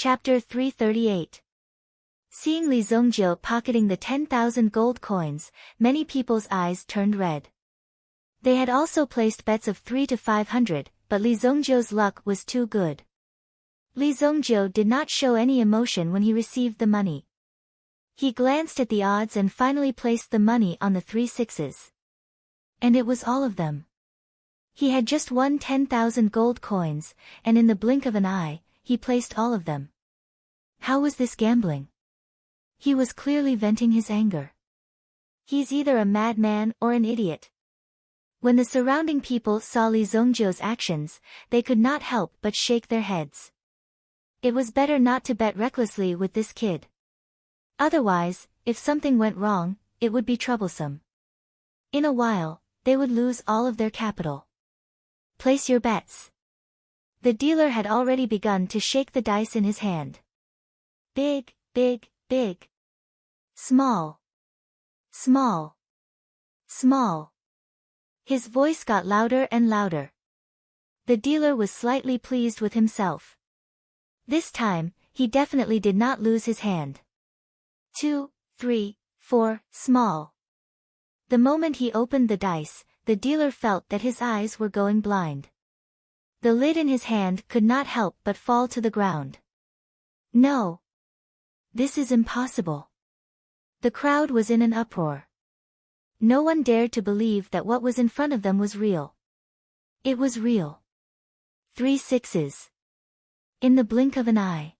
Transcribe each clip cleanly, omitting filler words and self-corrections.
Chapter 338. Seeing Li Zongjiu pocketing the 10,000 gold coins, many people's eyes turned red. They had also placed bets of 3 to 500, but Li Zongjiu's luck was too good. Li Zongjiu did not show any emotion when he received the money. He glanced at the odds and finally placed the money on the 3 sixes. And it was all of them. He had just won 10,000 gold coins, and in the blink of an eye, he placed all of them. How was this gambling? He was clearly venting his anger. He's either a madman or an idiot. When the surrounding people saw Li Zongjiu's actions, they could not help but shake their heads. It was better not to bet recklessly with this kid. Otherwise, if something went wrong, it would be troublesome. In a while, they would lose all of their capital. Place your bets. The dealer had already begun to shake the dice in his hand. Big, big, big. Small. Small. Small. His voice got louder and louder. The dealer was slightly pleased with himself. This time, he definitely did not lose his hand. 2, 3, 4, small. The moment he opened the dice, the dealer felt that his eyes were going blind. The lid in his hand could not help but fall to the ground. No. This is impossible. The crowd was in an uproar. No one dared to believe that what was in front of them was real. It was real. 3 sixes. In the blink of an eye.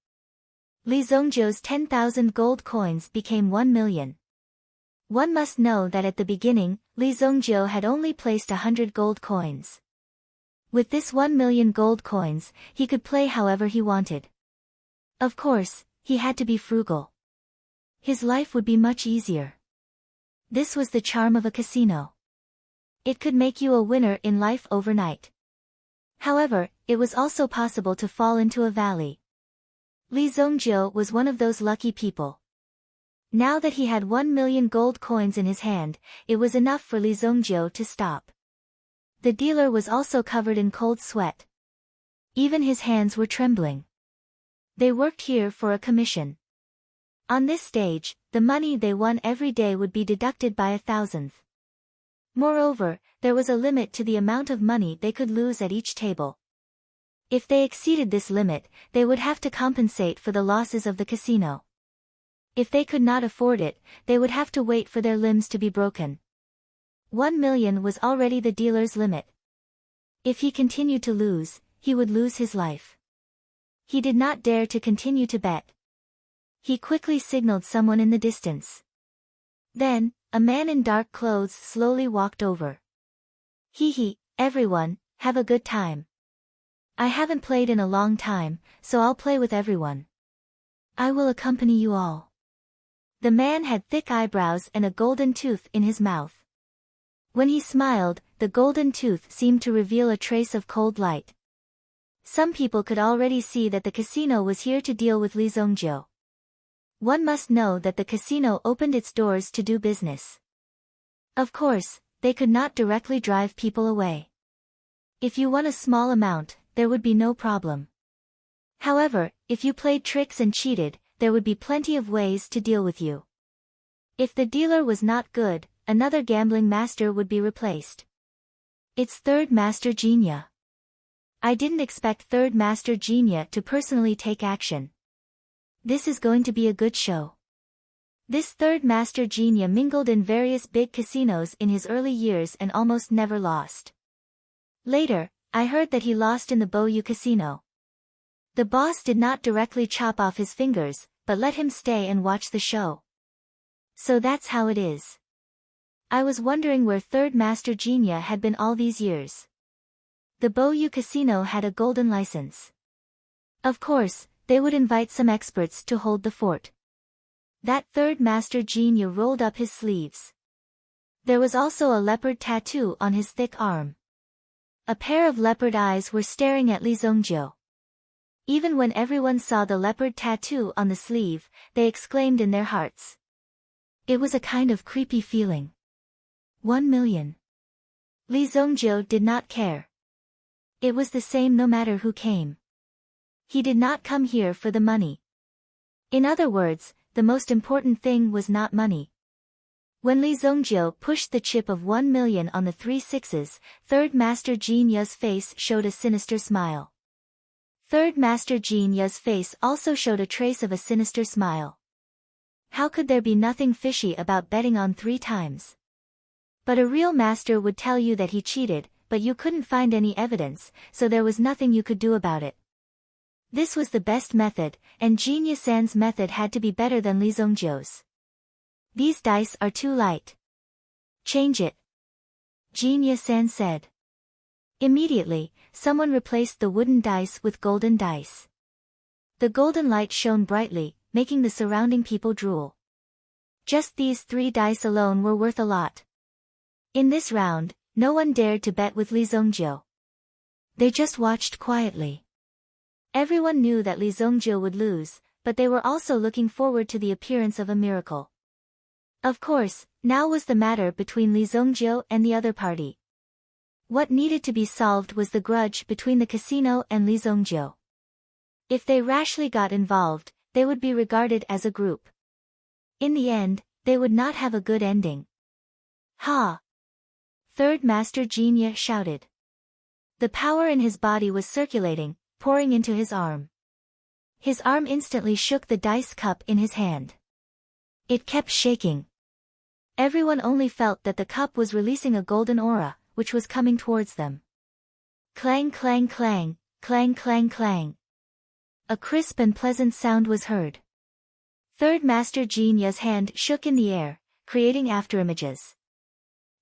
Li Zongjiu's 10,000 gold coins became 1 million. One must know that at the beginning, Li Zongjiu had only placed 100 gold coins. With this 1 million gold coins, he could play however he wanted. Of course, he had to be frugal. His life would be much easier. This was the charm of a casino. It could make you a winner in life overnight. However, it was also possible to fall into a valley. Li Zongjiu was one of those lucky people. Now that he had 1 million gold coins in his hand, it was enough for Li Zongjiu to stop. The dealer was also covered in cold sweat. Even his hands were trembling. They worked here for a commission. On this stage, the money they won every day would be deducted by 1,000th. Moreover, there was a limit to the amount of money they could lose at each table. If they exceeded this limit, they would have to compensate for the losses of the casino. If they could not afford it, they would have to wait for their limbs to be broken. 1 million was already the dealer's limit. If he continued to lose, he would lose his life. He did not dare to continue to bet. He quickly signaled someone in the distance. Then, a man in dark clothes slowly walked over. Hee, everyone, have a good time. I haven't played in a long time, so I'll play with everyone. I will accompany you all. The man had thick eyebrows and a golden tooth in his mouth. When he smiled, the golden tooth seemed to reveal a trace of cold light. Some people could already see that the casino was here to deal with Li Zongjiu. One must know that the casino opened its doors to do business. Of course, they could not directly drive people away. If you won a small amount, there would be no problem. However, if you played tricks and cheated, there would be plenty of ways to deal with you. If the dealer was not good, another gambling master would be replaced. It's Third Master Genia. I didn't expect Third Master Genia to personally take action. This is going to be a good show. This Third Master Genia mingled in various big casinos in his early years and almost never lost. Later, I heard that he lost in the Boyu casino. The boss did not directly chop off his fingers, but let him stay and watch the show. So that's how it is. I was wondering where Third Master Genia had been all these years. The Boyu casino had a golden license. Of course, they would invite some experts to hold the fort. That Third Master Genia rolled up his sleeves. There was also a leopard tattoo on his thick arm. A pair of leopard eyes were staring at Li Zongjiu. Even when everyone saw the leopard tattoo on the sleeve, they exclaimed in their hearts. It was a kind of creepy feeling. 1 million. Li Zongjiu did not care. It was the same no matter who came. He did not come here for the money. In other words, the most important thing was not money. When Li Zongjiu pushed the chip of 1 million on the 3 sixes, Third Master Jin Ye's face showed a sinister smile. Third Master Jin Ye's face also showed a trace of a sinister smile. How could there be nothing fishy about betting on 3 times? But a real master would tell you that he cheated, but you couldn't find any evidence, so there was nothing you could do about it. This was the best method, and Jin Ye-san's method had to be better than Li Zongjiu's. These dice are too light. Change it. Jin Ye-san said. Immediately, someone replaced the wooden dice with golden dice. The golden light shone brightly, making the surrounding people drool. Just these 3 dice alone were worth a lot. In this round, no one dared to bet with Li Zongjiu. They just watched quietly. Everyone knew that Li Zongjiu would lose, but they were also looking forward to the appearance of a miracle. Of course, now was the matter between Li Zongjiu and the other party. What needed to be solved was the grudge between the casino and Li Zongjiu. If they rashly got involved, they would be regarded as a group. In the end, they would not have a good ending. Ha! Third Master Jin Ye shouted. The power in his body was circulating, pouring into his arm. His arm instantly shook the dice cup in his hand. It kept shaking. Everyone only felt that the cup was releasing a golden aura, which was coming towards them. Clang clang clang, clang clang clang. A crisp and pleasant sound was heard. Third Master Jin Ye's hand shook in the air, creating afterimages.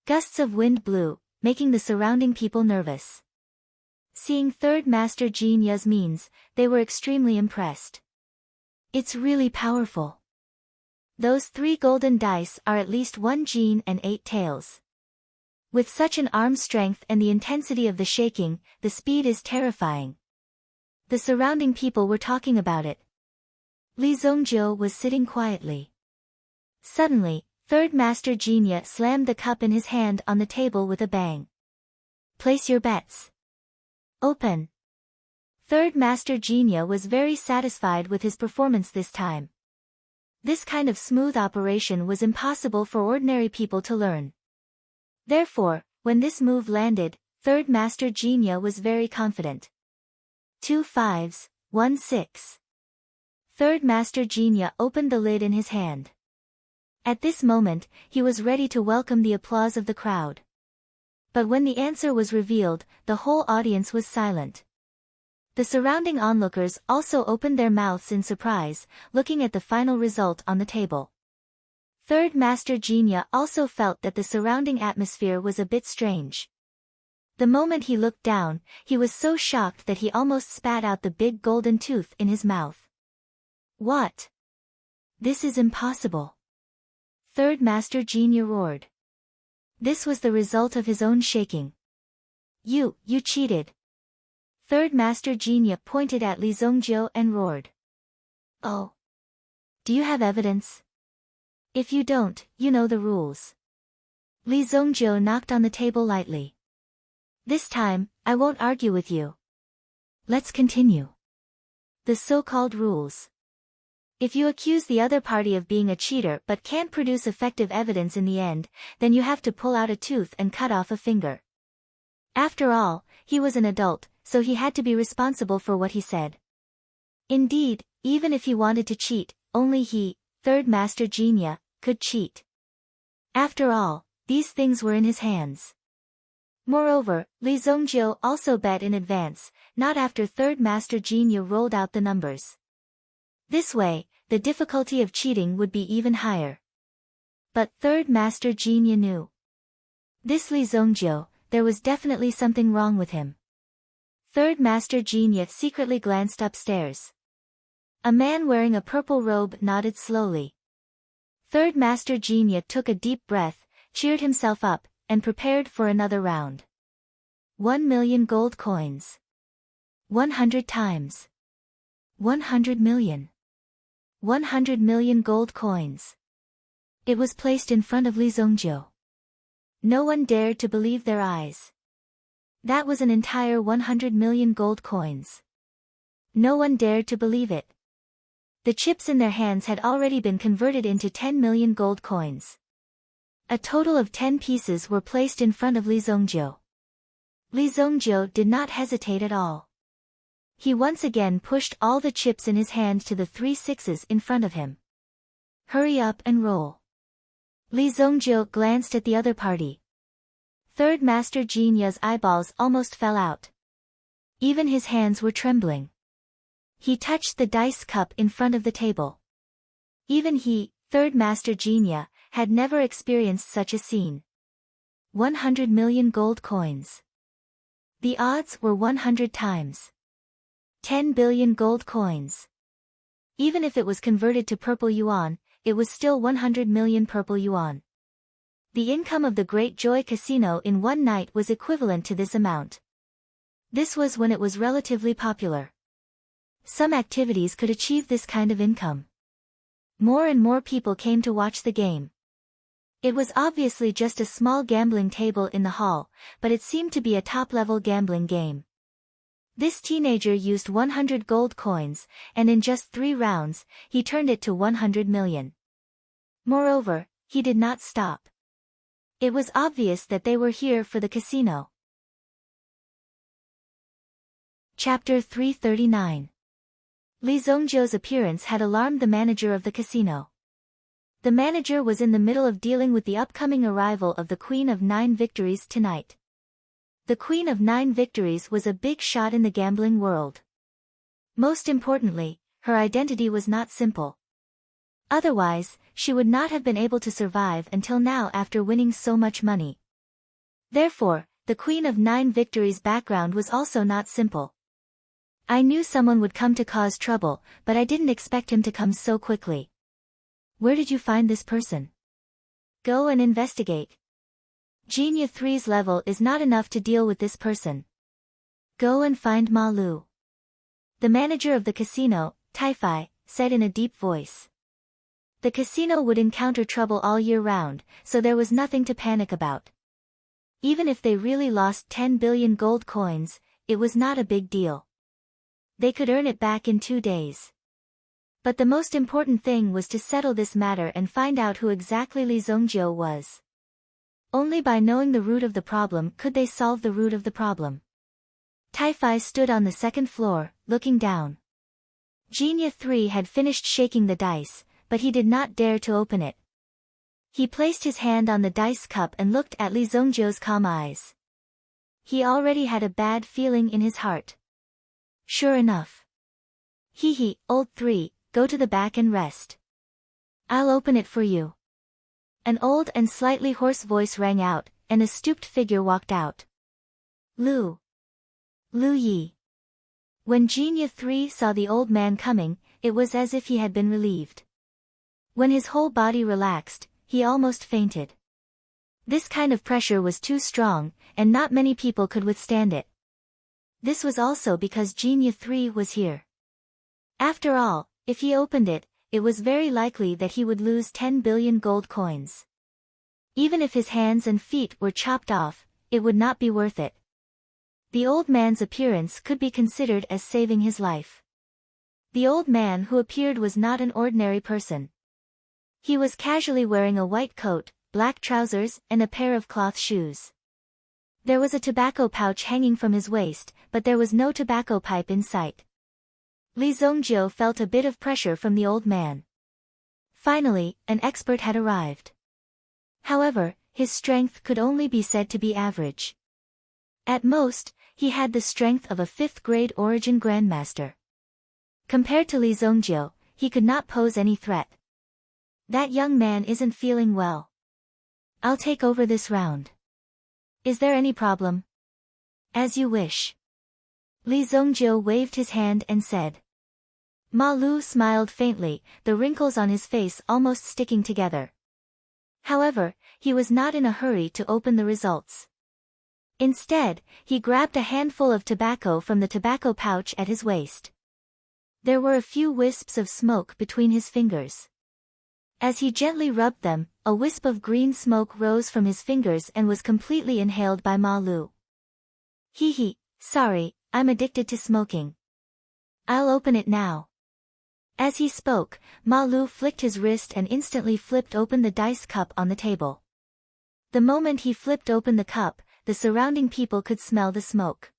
Gusts of wind blew, making the surrounding people nervous. Seeing Third Master Jin Ye's means, they were extremely impressed. It's really powerful. Those 3 golden dice are at least 1 jin and 8 taels. With such an arm strength and the intensity of the shaking, the speed is terrifying. The surrounding people were talking about it. Li Zongjiu was sitting quietly. Suddenly, Third Master Jin Ye slammed the cup in his hand on the table with a bang. Place your bets. Open. Third Master Jin Ye was very satisfied with his performance this time. This kind of smooth operation was impossible for ordinary people to learn. Therefore, when this move landed, Third Master Jin Ye was very confident. 2 5s, 1 6. Third Master Jin Ye opened the lid in his hand. At this moment, he was ready to welcome the applause of the crowd. But when the answer was revealed, the whole audience was silent. The surrounding onlookers also opened their mouths in surprise, looking at the final result on the table. Third Master Jin Ye also felt that the surrounding atmosphere was a bit strange. The moment he looked down, he was so shocked that he almost spat out the big golden tooth in his mouth. What? This is impossible. Third Master Jin Ye roared. This was the result of his own shaking. You cheated. Third Master Jin Ye pointed at Li Zongjiu and roared. Oh. Do you have evidence? If you don't, you know the rules. Li Zongjiu knocked on the table lightly. This time, I won't argue with you. Let's continue. The so-called rules. If you accuse the other party of being a cheater but can't produce effective evidence in the end, then you have to pull out a tooth and cut off a finger. After all, he was an adult, so he had to be responsible for what he said. Indeed, even if he wanted to cheat, only he, Third Master Jin Ye, could cheat. After all, these things were in his hands. Moreover, Li Zongjiu also bet in advance, not after Third Master Jin Ye rolled out the numbers. This way, the difficulty of cheating would be even higher. But Third Master Jin Ye knew. This Li Zongjiu, there was definitely something wrong with him. Third Master Jin Ye secretly glanced upstairs. A man wearing a purple robe nodded slowly. Third Master Jin Ye took a deep breath, cheered himself up, and prepared for another round. 1 million gold coins. 100 times. 100 million. 100 million gold coins. It was placed in front of Li Zongjiu. No one dared to believe their eyes. That was an entire 100 million gold coins. No one dared to believe it. The chips in their hands had already been converted into 10 million gold coins. A total of 10 pieces were placed in front of Li Zongjiu. Li Zongjiu did not hesitate at all. He once again pushed all the chips in his hand to the 3 sixes in front of him. Hurry up and roll. Li Zongjiu glanced at the other party. Third Master Jin Ya's eyeballs almost fell out. Even his hands were trembling. He touched the dice cup in front of the table. Even he, Third Master Jin Ya, had never experienced such a scene. 100 million gold coins. The odds were 100 times. 10 billion gold coins. Even if it was converted to purple yuan, it was still 100 million purple yuan. The income of the Great Joy Casino in one night was equivalent to this amount. This was when it was relatively popular. Some activities could achieve this kind of income. More and more people came to watch the game. It was obviously just a small gambling table in the hall, but it seemed to be a top-level gambling game. This teenager used 100 gold coins, and in just 3 rounds, he turned it to 100 million. Moreover, he did not stop. It was obvious that they were here for the casino. Chapter 339. Li Zongjiu's appearance had alarmed the manager of the casino. The manager was in the middle of dealing with the upcoming arrival of the Queen of 9 Victories tonight. The Queen of 9 Victories was a big shot in the gambling world. Most importantly, her identity was not simple. Otherwise, she would not have been able to survive until now after winning so much money. Therefore, the Queen of 9 Victories' background was also not simple. I knew someone would come to cause trouble, but I didn't expect him to come so quickly. Where did you find this person? Go and investigate. Genia 3's level is not enough to deal with this person. Go and find Ma Lu. The manager of the casino, Taifai, said in a deep voice. The casino would encounter trouble all year round, so there was nothing to panic about. Even if they really lost 10 billion gold coins, it was not a big deal. They could earn it back in 2 days. But the most important thing was to settle this matter and find out who exactly Li Zongjiu was. Only by knowing the root of the problem could they solve the root of the problem. Taifai stood on the 2nd floor, looking down. Genia 3 had finished shaking the dice, but he did not dare to open it. He placed his hand on the dice cup and looked at Li Zongjiu's calm eyes. He already had a bad feeling in his heart. Sure enough. Hee, old 3, go to the back and rest. I'll open it for you. An old and slightly hoarse voice rang out, and a stooped figure walked out. Lu Yi. When Genia 3 saw the old man coming, it was as if he had been relieved. When his whole body relaxed, he almost fainted. This kind of pressure was too strong, and not many people could withstand it. This was also because Genia 3 was here. After all, if he opened it, it was very likely that he would lose 10 billion gold coins. Even if his hands and feet were chopped off, it would not be worth it. The old man's appearance could be considered as saving his life. The old man who appeared was not an ordinary person. He was casually wearing a white coat, black trousers, and a pair of cloth shoes. There was a tobacco pouch hanging from his waist, but there was no tobacco pipe in sight. Li Zongjiu felt a bit of pressure from the old man. Finally, an expert had arrived. However, his strength could only be said to be average. At most, he had the strength of a 5th-grade origin grandmaster. Compared to Li Zongjiu, he could not pose any threat. That young man isn't feeling well. I'll take over this round. Is there any problem? As you wish. Li Zongjiu waved his hand and said. Ma Lu smiled faintly, the wrinkles on his face almost sticking together. However, he was not in a hurry to open the results. Instead, he grabbed a handful of tobacco from the tobacco pouch at his waist. There were a few wisps of smoke between his fingers. As he gently rubbed them, a wisp of green smoke rose from his fingers and was completely inhaled by Ma Lu. Sorry, I'm addicted to smoking. I'll open it now. As he spoke, Ma Lu flicked his wrist and instantly flipped open the dice cup on the table. The moment he flipped open the cup, the surrounding people could smell the smoke.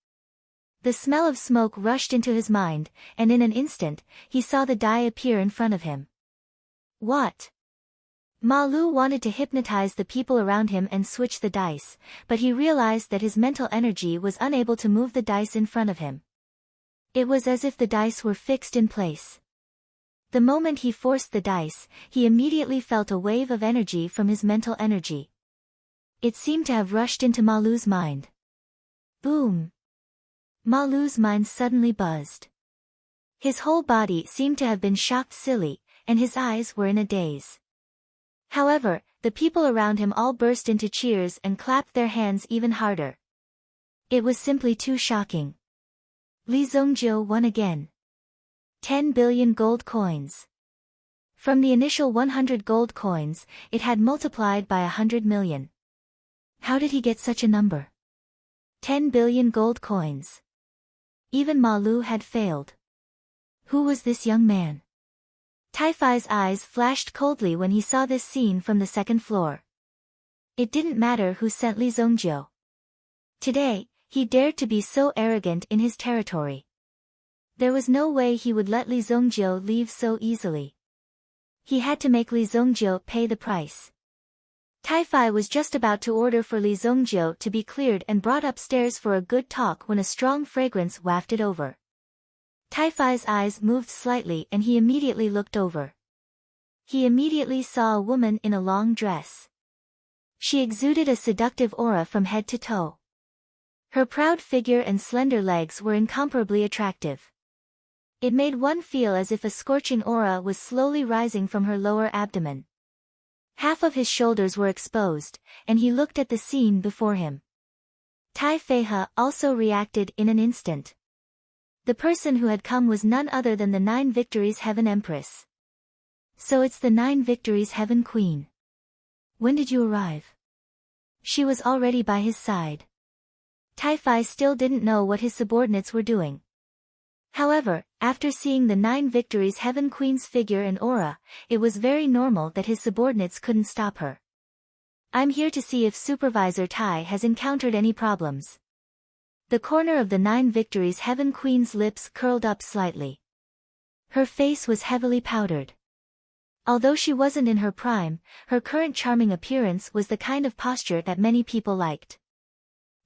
The smell of smoke rushed into his mind, and in an instant, he saw the die appear in front of him. What? Ma Lu wanted to hypnotize the people around him and switch the dice, but he realized that his mental energy was unable to move the dice in front of him. It was as if the dice were fixed in place. The moment he forced the dice, he immediately felt a wave of energy from his mental energy. It seemed to have rushed into Ma Lu's mind. Boom! Ma Lu's mind suddenly buzzed. His whole body seemed to have been shocked silly, and his eyes were in a daze. However, the people around him all burst into cheers and clapped their hands even harder. It was simply too shocking. Li Zongjiu won again. 10 billion gold coins. From the initial 100 gold coins, it had multiplied by 100 million. How did he get such a number? 10 billion gold coins. Even Ma Lu had failed. Who was this young man? Tai Fai's eyes flashed coldly when he saw this scene from the second floor. It didn't matter who sent Li Zongjiu. Today, he dared to be so arrogant in his territory. There was no way he would let Li Zongjiu leave so easily. He had to make Li Zongjiu pay the price. Tai Fai was just about to order for Li Zongjiu to be cleared and brought upstairs for a good talk when a strong fragrance wafted over. Tai Fai's eyes moved slightly and he immediately looked over. He immediately saw a woman in a long dress. She exuded a seductive aura from head to toe. Her proud figure and slender legs were incomparably attractive. It made one feel as if a scorching aura was slowly rising from her lower abdomen. Half of his shoulders were exposed, and he looked at the scene before him. Tai Feihe also reacted in an instant. The person who had come was none other than the 9 Victories Heaven Empress. So it's the 9 Victories Heaven Queen. When did you arrive? She was already by his side. Tai Fai still didn't know what his subordinates were doing. However, after seeing the 9 Victories Heaven Queen's figure and aura, it was very normal that his subordinates couldn't stop her. I'm here to see if Supervisor Tai has encountered any problems. The corner of the 9 Victories Heaven Queen's lips curled up slightly. Her face was heavily powdered. Although she wasn't in her prime, her current charming appearance was the kind of posture that many people liked.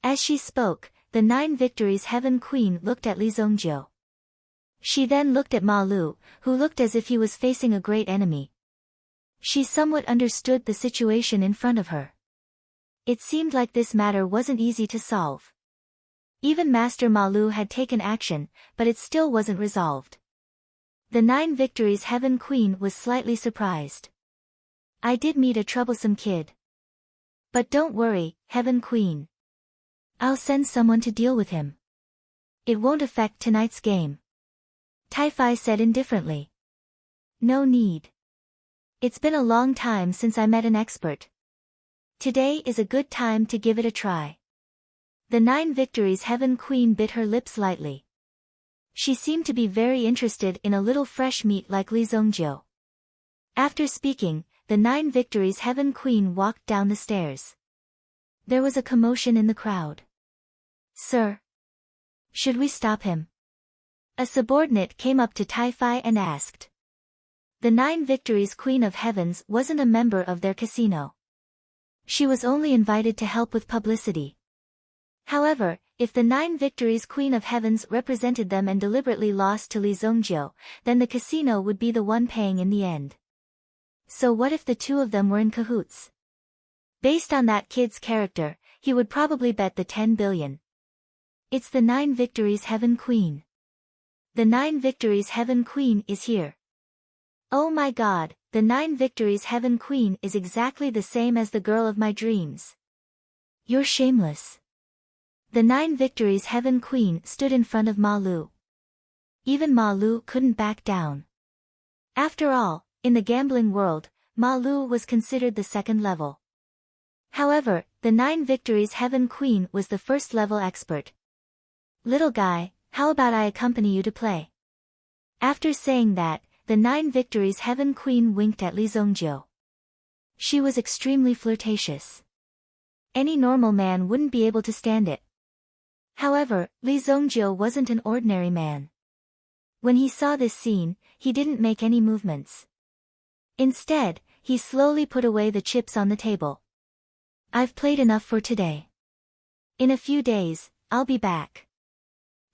As she spoke, the 9 Victories Heaven Queen looked at Li Zongjiu. She then looked at Ma Lu, who looked as if he was facing a great enemy. She somewhat understood the situation in front of her. It seemed like this matter wasn't easy to solve. Even Master Ma Lu had taken action, but it still wasn't resolved. The 9 Victories Heaven Queen was slightly surprised. I did meet a troublesome kid. But don't worry, Heaven Queen. I'll send someone to deal with him. It won't affect tonight's game. Tai Fai said indifferently. No need. It's been a long time since I met an expert. Today is a good time to give it a try. The 9 Victories Heaven Queen bit her lips lightly. She seemed to be very interested in a little fresh meat like Li Zongjiu. After speaking, the 9 Victories Heaven Queen walked down the stairs. There was a commotion in the crowd. Sir, should we stop him? A subordinate came up to Tai Fai and asked. The 9 Victories Queen of Heavens wasn't a member of their casino. She was only invited to help with publicity. However, if the 9 Victories Queen of Heavens represented them and deliberately lost to Li Zongjiu, then the casino would be the one paying in the end. So what if the two of them were in cahoots? Based on that kid's character, he would probably bet the 10 billion. It's the 9 Victories Heaven Queen. The 9 Victories Heaven Queen is here. Oh my god, the 9 Victories Heaven Queen is exactly the same as the girl of my dreams. You're shameless. The 9 Victories Heaven Queen stood in front of Ma Lu. Even Ma Lu couldn't back down. After all, in the gambling world, Ma Lu was considered the second level. However, the 9 Victories Heaven Queen was the first level expert. Little guy, how about I accompany you to play? After saying that, the 9 Victories Heaven Queen winked at Li Zongjiu. She was extremely flirtatious. Any normal man wouldn't be able to stand it. However, Li Zongjiu wasn't an ordinary man. When he saw this scene, he didn't make any movements. Instead, he slowly put away the chips on the table. I've played enough for today. In a few days, I'll be back.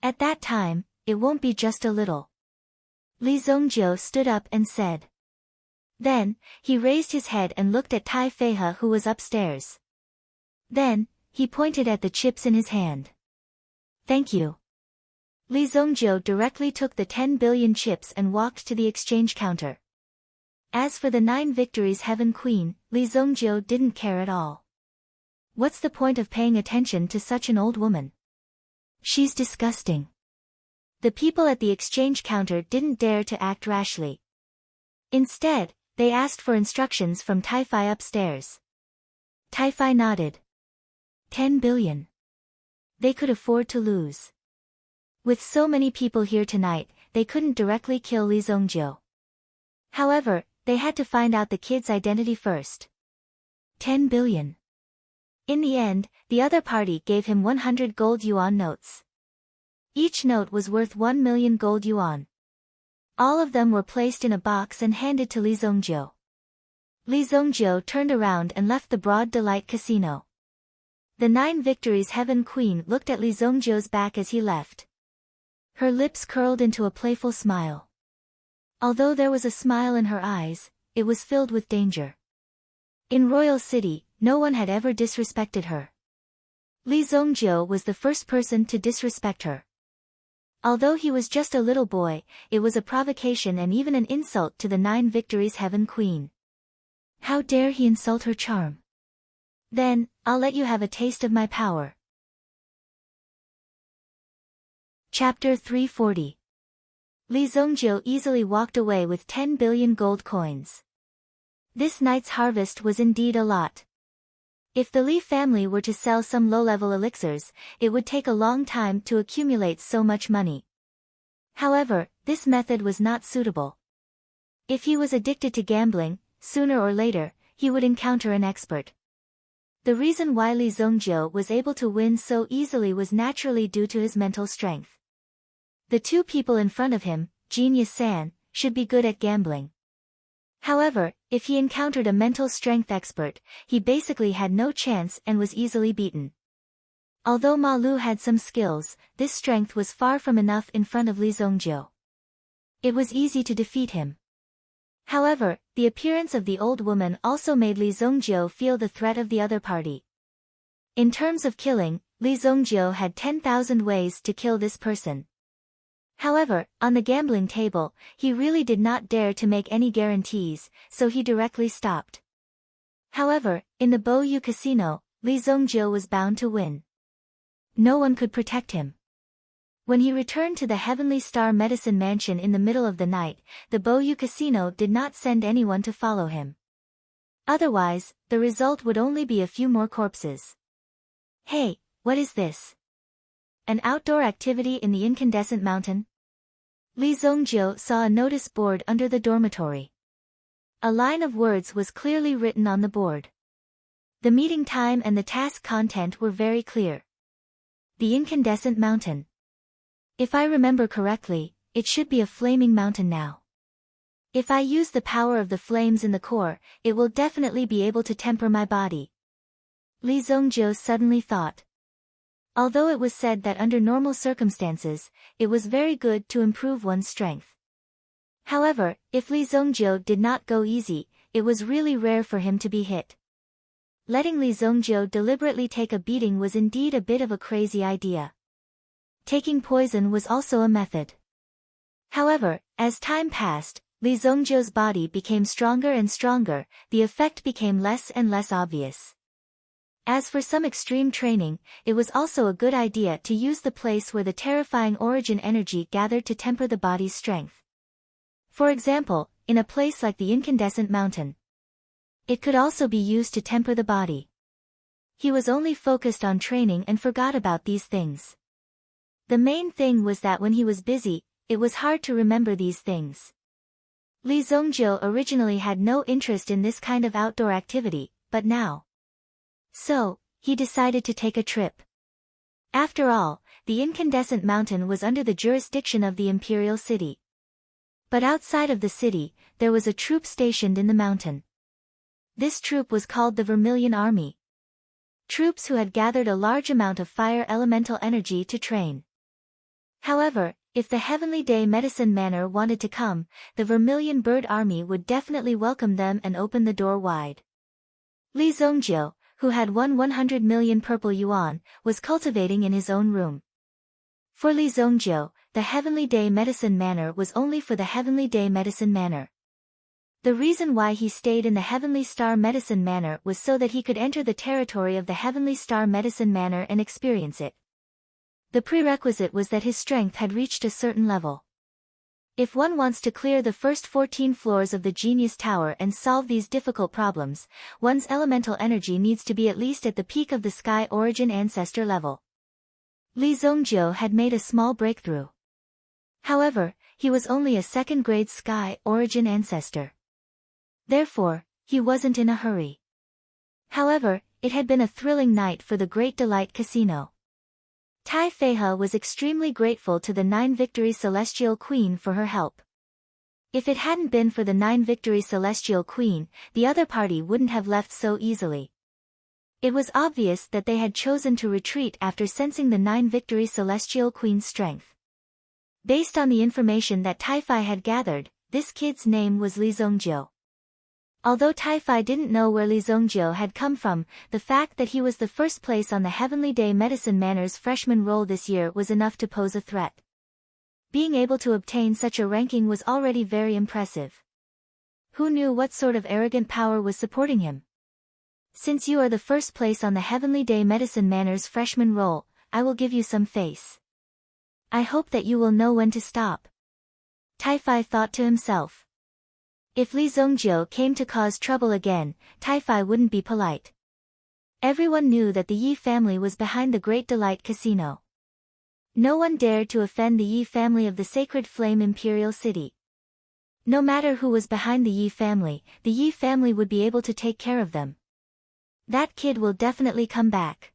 At that time, it won't be just a little. Li Zongjiu stood up and said. Then, he raised his head and looked at Tai Feihe, who was upstairs. Then, he pointed at the chips in his hand. Thank you. Li Zongjiu directly took the 10 billion chips and walked to the exchange counter. As for the 9 Victories Heaven Queen, Li Zongjiu didn't care at all. What's the point of paying attention to such an old woman? She's disgusting. The people at the exchange counter didn't dare to act rashly. Instead, they asked for instructions from Tai Fei upstairs. Tai Fei nodded. 10 billion. They could afford to lose. With so many people here tonight, they couldn't directly kill Li Zongjiu. However, they had to find out the kid's identity first. 10 billion. In the end, the other party gave him 100 gold yuan notes. Each note was worth 1 million gold yuan. All of them were placed in a box and handed to Li Zongjiu. Li Zongjiu turned around and left the Broad Delight Casino. The 9 Victories Heaven Queen looked at Li Zongjiu's back as he left. Her lips curled into a playful smile. Although there was a smile in her eyes, it was filled with danger. In Royal City, no one had ever disrespected her. Li Zongjiu was the first person to disrespect her. Although he was just a little boy, it was a provocation and even an insult to the 9 Victories Heaven Queen. How dare he insult her charm? Then, I'll let you have a taste of my power. Chapter 340. Li Zongjiu easily walked away with 10 billion gold coins. This night's harvest was indeed a lot. If the Li family were to sell some low-level elixirs, it would take a long time to accumulate so much money. However, this method was not suitable. If he was addicted to gambling, sooner or later, he would encounter an expert. The reason why Li Zongjiu was able to win so easily was naturally due to his mental strength. The 2 people in front of him, Genius San, should be good at gambling. However, if he encountered a mental strength expert, he basically had no chance and was easily beaten. Although Ma Lu had some skills, this strength was far from enough in front of Li Zongjiu. It was easy to defeat him. However, the appearance of the old woman also made Li Zongjiu feel the threat of the other party. In terms of killing, Li Zongjiu had 10,000 ways to kill this person. However, on the gambling table, he really did not dare to make any guarantees, so he directly stopped. However, in the Boyu Casino, Li Zongjiu was bound to win. No one could protect him. When he returned to the Heavenly Star Medicine Mansion in the middle of the night, the Boyu Casino did not send anyone to follow him. Otherwise, the result would only be a few more corpses. Hey, what is this? An outdoor activity in the incandescent mountain? Li Zongjiu saw a notice board under the dormitory. A line of words was clearly written on the board. The meeting time and the task content were very clear. The incandescent mountain. If I remember correctly, it should be a flaming mountain now. If I use the power of the flames in the core, it will definitely be able to temper my body. Li Zongjiu suddenly thought. Although it was said that under normal circumstances, it was very good to improve one's strength. However, if Li Zongjiu did not go easy, it was really rare for him to be hit. Letting Li Zongjiu deliberately take a beating was indeed a bit of a crazy idea. Taking poison was also a method. However, as time passed, Li Zongjiu's body became stronger and stronger, the effect became less and less obvious. As for some extreme training, it was also a good idea to use the place where the terrifying origin energy gathered to temper the body's strength. For example, in a place like the incandescent mountain. It could also be used to temper the body. He was only focused on training and forgot about these things. The main thing was that when he was busy, it was hard to remember these things. Li Zongjiu originally had no interest in this kind of outdoor activity, but now. So, he decided to take a trip. After all, the incandescent mountain was under the jurisdiction of the imperial city. But outside of the city, there was a troop stationed in the mountain. This troop was called the Vermilion Army. Troops who had gathered a large amount of fire elemental energy to train. However, if the Heavenly Day Medicine Manor wanted to come, the Vermilion Bird Army would definitely welcome them and open the door wide. Li Zongjiu, who had won 100 million purple yuan, was cultivating in his own room. For Li Zongjiu, the Heavenly Day Medicine Manor was only for the Heavenly Day Medicine Manor. The reason why he stayed in the Heavenly Star Medicine Manor was so that he could enter the territory of the Heavenly Star Medicine Manor and experience it. The prerequisite was that his strength had reached a certain level. If one wants to clear the first 14 floors of the Genius Tower and solve these difficult problems, one's elemental energy needs to be at least at the peak of the Sky Origin Ancestor level. Li Zongjiu had made a small breakthrough. However, he was only a second-grade Sky Origin Ancestor. Therefore, he wasn't in a hurry. However, it had been a thrilling night for the Great Delight Casino. Tai Feihe was extremely grateful to the 9 Victory Celestial Queen for her help. If it hadn't been for the 9 Victory Celestial Queen, the other party wouldn't have left so easily. It was obvious that they had chosen to retreat after sensing the 9 Victory Celestial Queen's strength. Based on the information that Tai Fei had gathered, this kid's name was Li Zongjiu. Although Tai Fei didn't know where Li Zongjiu had come from, the fact that he was the first place on the Heavenly Day Medicine Manor's freshman roll this year was enough to pose a threat. Being able to obtain such a ranking was already very impressive. Who knew what sort of arrogant power was supporting him? Since you are the first place on the Heavenly Day Medicine Manor's freshman roll, I will give you some face. I hope that you will know when to stop. Tai Fei thought to himself. If Li Zongjiu came to cause trouble again, Tai Fei wouldn't be polite. Everyone knew that the Yi family was behind the Great Delight Casino. No one dared to offend the Yi family of the Sacred Flame Imperial City. No matter who was behind the Yi family would be able to take care of them. That kid will definitely come back.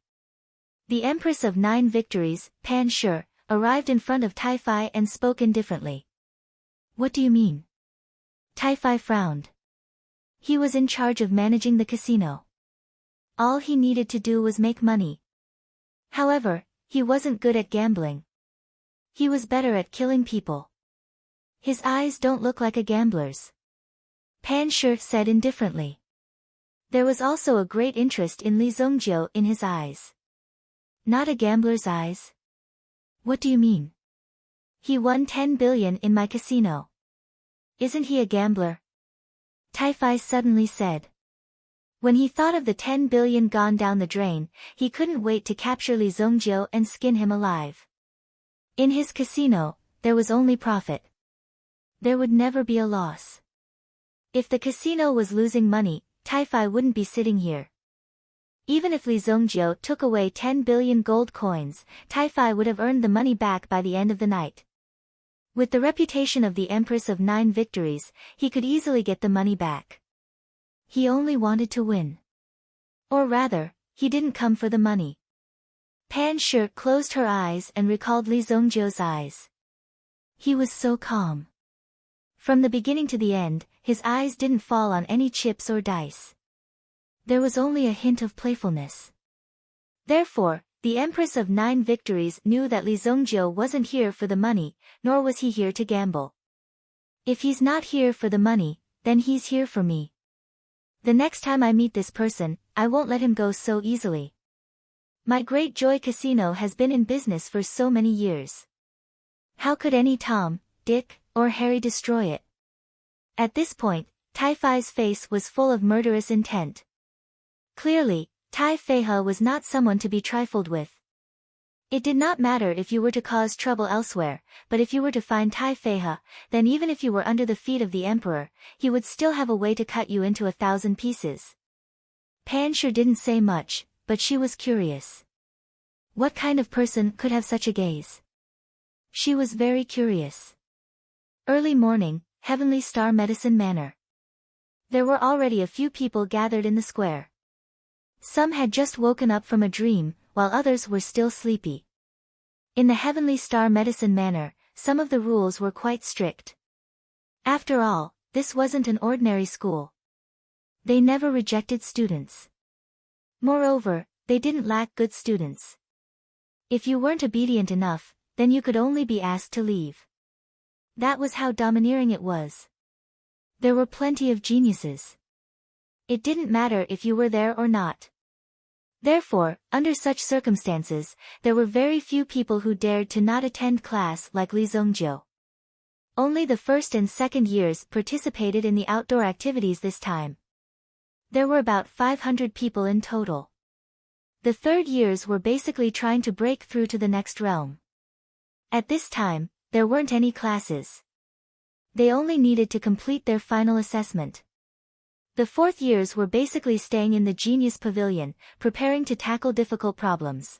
The Empress of 9 Victories, Pan Shi, arrived in front of Tai Fei and spoke indifferently. What do you mean? Tai Fei frowned. He was in charge of managing the casino. All he needed to do was make money. However, he wasn't good at gambling. He was better at killing people. His eyes don't look like a gambler's. Pan Shi said indifferently. There was also a great interest in Li Zongjiu in his eyes. Not a gambler's eyes? What do you mean? He won 10 billion in my casino. Isn't he a gambler? Tai Fei suddenly said. When he thought of the 10 billion gone down the drain, he couldn't wait to capture Li Zongjiu and skin him alive. In his casino, there was only profit. There would never be a loss. If the casino was losing money, Tai Fei wouldn't be sitting here. Even if Li Zongjiu took away 10 billion gold coins, Tai Fei would have earned the money back by the end of the night. With the reputation of the Empress of 9 Victories, he could easily get the money back. He only wanted to win. Or rather, he didn't come for the money. Pan Shi closed her eyes and recalled Li Zongjiu's eyes. He was so calm. From the beginning to the end, his eyes didn't fall on any chips or dice. There was only a hint of playfulness. Therefore, the Empress of 9 Victories knew that Li Zongjiu wasn't here for the money, nor was he here to gamble. If he's not here for the money, then he's here for me. The next time I meet this person, I won't let him go so easily. My Great Joy Casino has been in business for so many years. How could any Tom, Dick, or Harry destroy it? At this point, Tai Fei's face was full of murderous intent. Clearly, Tai Feihe was not someone to be trifled with. It did not matter if you were to cause trouble elsewhere, but if you were to find Tai Feihe, then even if you were under the feet of the Emperor, he would still have a way to cut you into 1,000 pieces. Pan Shi didn't say much, but she was curious. What kind of person could have such a gaze? She was very curious. Early morning, Heavenly Star Medicine Manor. There were already a few people gathered in the square. Some had just woken up from a dream, while others were still sleepy. In the Heavenly Star Medicine Manor, some of the rules were quite strict. After all, this wasn't an ordinary school. They never rejected students. Moreover, they didn't lack good students. If you weren't obedient enough, then you could only be asked to leave. That was how domineering it was. There were plenty of geniuses. It didn't matter if you were there or not. Therefore, under such circumstances, there were very few people who dared to not attend class like Li Zongjiu. Only the first and second years participated in the outdoor activities this time. There were about 500 people in total. The third years were basically trying to break through to the next realm. At this time, there weren't any classes. They only needed to complete their final assessment. The fourth years were basically staying in the Genius Pavilion, preparing to tackle difficult problems.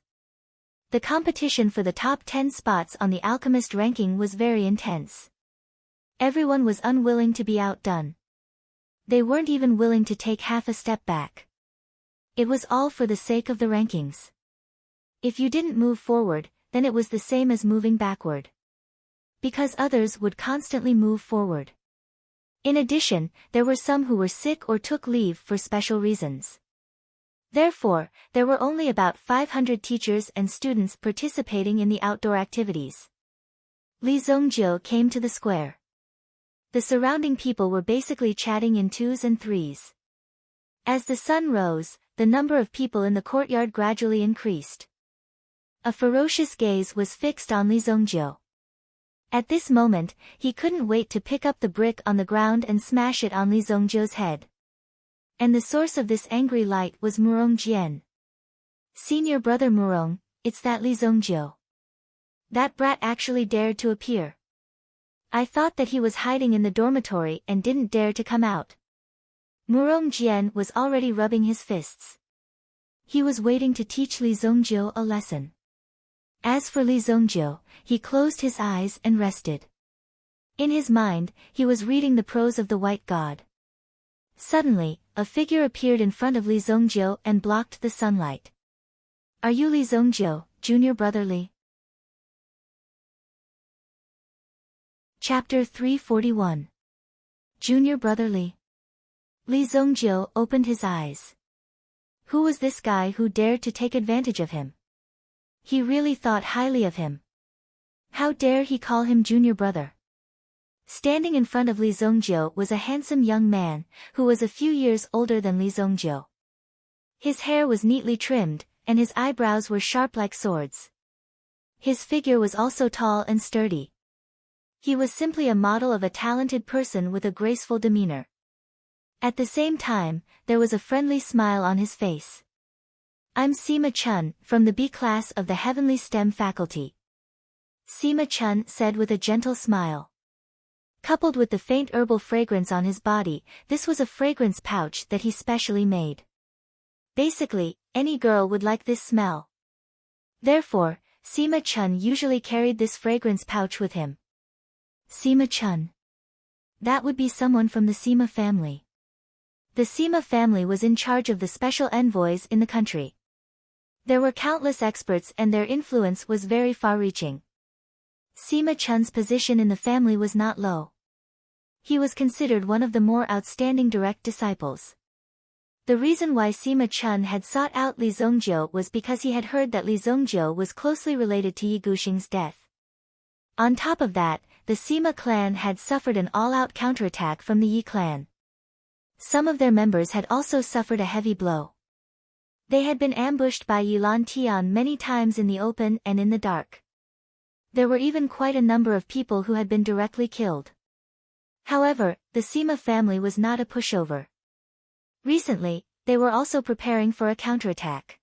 The competition for the top 10 spots on the alchemist ranking was very intense. Everyone was unwilling to be outdone. They weren't even willing to take half a step back. It was all for the sake of the rankings. If you didn't move forward, then it was the same as moving backward. Because others would constantly move forward. In addition, there were some who were sick or took leave for special reasons. Therefore, there were only about 500 teachers and students participating in the outdoor activities. Li Zongjiu came to the square. The surrounding people were basically chatting in twos and threes. As the sun rose, the number of people in the courtyard gradually increased. A ferocious gaze was fixed on Li Zongjiu. At this moment, he couldn't wait to pick up the brick on the ground and smash it on Li Zongjiu's head. And the source of this angry light was Murong Jian. Senior brother Murong, it's that Li Zongjiu. That brat actually dared to appear. I thought that he was hiding in the dormitory and didn't dare to come out. Murong Jian was already rubbing his fists. He was waiting to teach Li Zongjiu a lesson. As for Li Zongjiu, he closed his eyes and rested. In his mind, he was reading the prose of the White God. Suddenly, a figure appeared in front of Li Zongjiu and blocked the sunlight. Are you Li Zongjiu, junior brother Li? Chapter 341. Junior brother Li. Li Zongjiu opened his eyes. Who was this guy who dared to take advantage of him? He really thought highly of him. How dare he call him junior brother? Standing in front of Li Zongjiu was a handsome young man, who was a few years older than Li Zongjiu. His hair was neatly trimmed, and his eyebrows were sharp like swords. His figure was also tall and sturdy. He was simply a model of a talented person with a graceful demeanor. At the same time, there was a friendly smile on his face. I'm Sima Chun, from the B class of the Heavenly STEM faculty. Sima Chun said with a gentle smile. Coupled with the faint herbal fragrance on his body, this was a fragrance pouch that he specially made. Basically, any girl would like this smell. Therefore, Sima Chun usually carried this fragrance pouch with him. Sima Chun. That would be someone from the Sima family. The Sima family was in charge of the special envoys in the country. There were countless experts and their influence was very far-reaching. Sima Chun's position in the family was not low. He was considered one of the more outstanding direct disciples. The reason why Sima Chun had sought out Li Zongjiu was because he had heard that Li Zongjiu was closely related to Yi Guxing's death. On top of that, the Sima clan had suffered an all-out counterattack from the Yi clan. Some of their members had also suffered a heavy blow. They had been ambushed by Yilan Tian many times in the open and in the dark. There were even quite a number of people who had been directly killed. However, the Sima family was not a pushover. Recently, they were also preparing for a counterattack.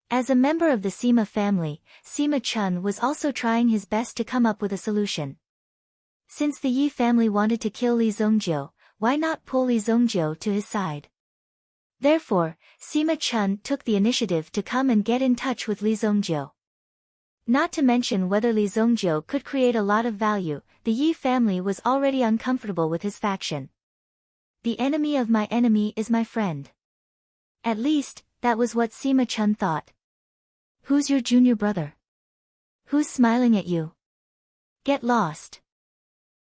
As a member of the Sima family, Sima Chun was also trying his best to come up with a solution. Since the Yi family wanted to kill Li Zongjiu, why not pull Li Zongjiu to his side? Therefore, Sima Chun took the initiative to come and get in touch with Li Zongjiu. Not to mention whether Li Zongjiu could create a lot of value, the Yi family was already uncomfortable with his faction. The enemy of my enemy is my friend. At least, that was what Sima Chun thought. Who's your junior brother? Who's smiling at you? Get lost.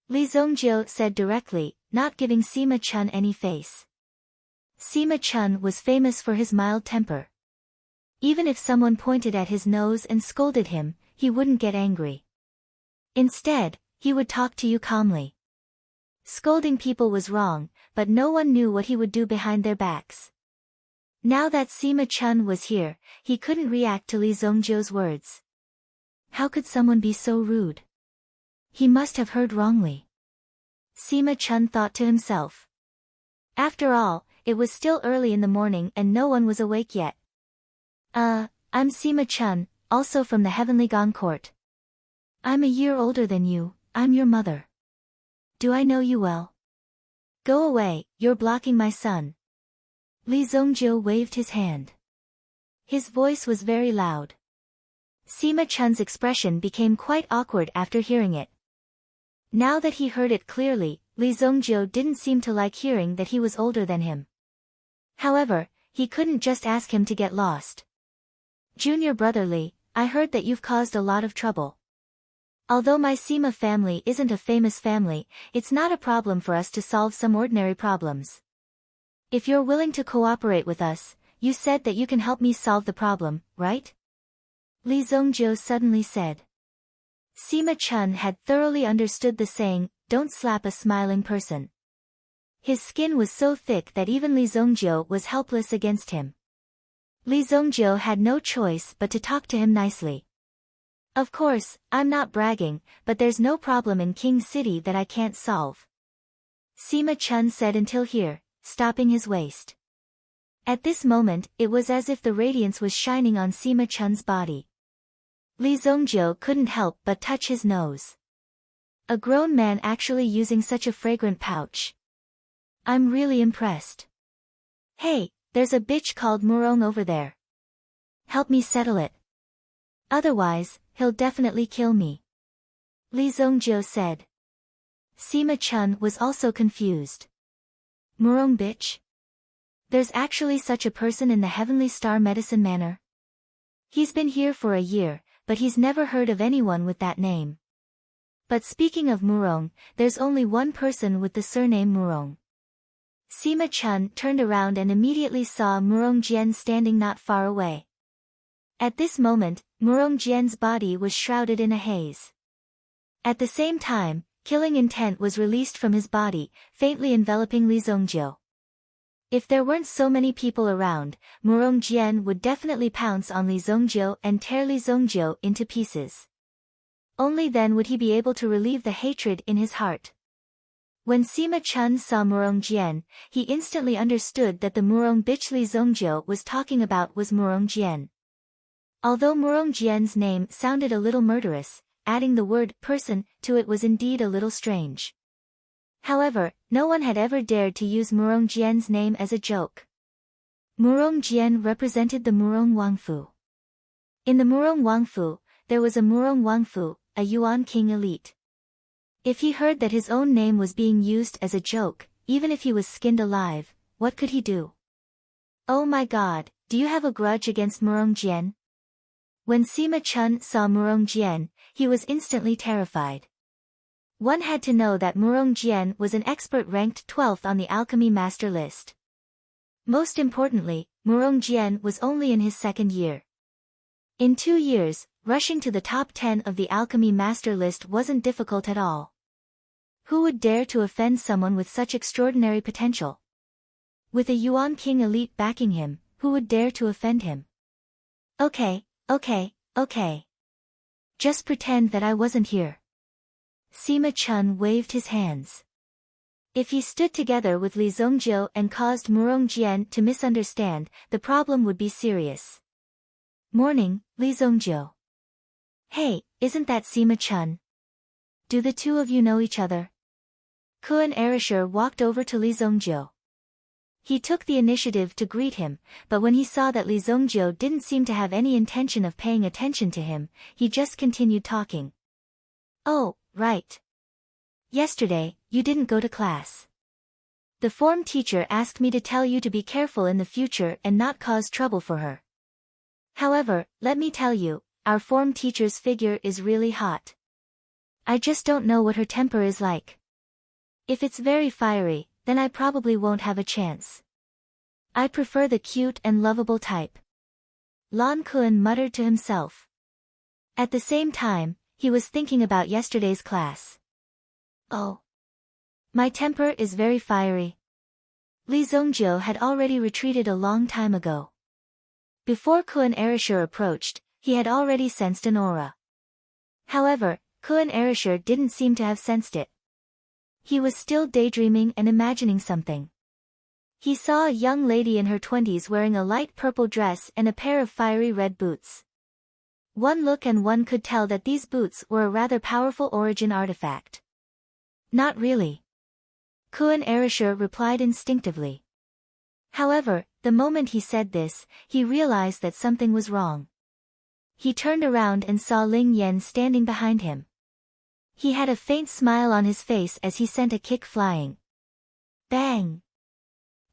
Li Zongjiu said directly, not giving Sima Chun any face. Sima Chun was famous for his mild temper. Even if someone pointed at his nose and scolded him, he wouldn't get angry. Instead, he would talk to you calmly. Scolding people was wrong, but no one knew what he would do behind their backs. Now that Sima Chun was here, he couldn't react to Li Zongjiu's words. How could someone be so rude? He must have heard wrongly. Sima Chun thought to himself. After all, it was still early in the morning and no one was awake yet. I'm Sima Chun, also from the Heavenly Gong Court. I'm a year older than you, I'm your mother. Do I know you well? Go away, you're blocking my son. Li Zongjiu waved his hand. His voice was very loud. Sima Chun's expression became quite awkward after hearing it. Now that he heard it clearly, Li Zongjiu didn't seem to like hearing that he was older than him. However, he couldn't just ask him to get lost. Junior brother Li, I heard that you've caused a lot of trouble. Although my Sima family isn't a famous family, it's not a problem for us to solve some ordinary problems. If you're willing to cooperate with us, you said that you can help me solve the problem, right? Li Zongjiu suddenly said. Sima Chun had thoroughly understood the saying, don't slap a smiling person. His skin was so thick that even Li Zongjiu was helpless against him. Li Zongjiu had no choice but to talk to him nicely. Of course, I'm not bragging, but there's no problem in King City that I can't solve. Sima Chun said until here, stopping his waist. At this moment, it was as if the radiance was shining on Sima Chun's body. Li Zongjiu couldn't help but touch his nose. A grown man actually using such a fragrant pouch. I'm really impressed. Hey, there's a bitch called Murong over there. Help me settle it. Otherwise, he'll definitely kill me. Li Zongjiu said. Sima Chun was also confused. Murong bitch? There's actually such a person in the Heavenly Star Medicine Manor? He's been here for a year, but he's never heard of anyone with that name. But speaking of Murong, there's only one person with the surname Murong. Sima Chun turned around and immediately saw Murong Jian standing not far away. At this moment, Murong Jian's body was shrouded in a haze. At the same time, killing intent was released from his body, faintly enveloping Li Zongjiu. If there weren't so many people around, Murong Jian would definitely pounce on Li Zongjiu and tear Li Zongjiu into pieces. Only then would he be able to relieve the hatred in his heart. When Sima Chun saw Murong Jian, he instantly understood that the Murong bitch Li Zongjiu was talking about was Murong Jian. Although Murong Jian's name sounded a little murderous, adding the word person to it was indeed a little strange. However, no one had ever dared to use Murong Jian's name as a joke. Murong Jian represented the Murong Wangfu. In the Murong Wangfu, there was a Murong Wangfu, a Yuan king elite. If he heard that his own name was being used as a joke, even if he was skinned alive, what could he do? Oh my god, do you have a grudge against Murong Jian? When Sima Chun saw Murong Jian, he was instantly terrified. One had to know that Murong Jian was an expert ranked 12th on the alchemy master list. Most importantly, Murong Jian was only in his second year. In 2 years, rushing to the top 10 of the alchemy master list wasn't difficult at all. Who would dare to offend someone with such extraordinary potential? With a Yuan King elite backing him, who would dare to offend him? Okay. Just pretend that I wasn't here. Sima Chun waved his hands. If he stood together with Li Zongjiu and caused Murong Jian to misunderstand, the problem would be serious. Morning, Li Zongjiu. Hey, isn't that Sima Chun? Do the two of you know each other? Kuan Erisher walked over to Li Zongjiu. He took the initiative to greet him, but when he saw that Li Zongjiu didn't seem to have any intention of paying attention to him, he just continued talking. "Oh, right. Yesterday, you didn't go to class. The form teacher asked me to tell you to be careful in the future and not cause trouble for her. However, let me tell you, our form teacher's figure is really hot. I just don't know what her temper is like. If it's very fiery, then I probably won't have a chance. I prefer the cute and lovable type." Lan Kun muttered to himself. At the same time, he was thinking about yesterday's class. "Oh. My temper is very fiery." Li Zongjiu had already retreated a long time ago. Before Kun Erishur approached, he had already sensed an aura. However, Kun Erishur didn't seem to have sensed it. He was still daydreaming and imagining something. He saw a young lady in her 20s wearing a light purple dress and a pair of fiery red boots. One look and one could tell that these boots were a rather powerful origin artifact. "Not really," Kun Erishur replied instinctively. However, the moment he said this, he realized that something was wrong. He turned around and saw Ling Yan standing behind him. He had a faint smile on his face as he sent a kick flying. Bang!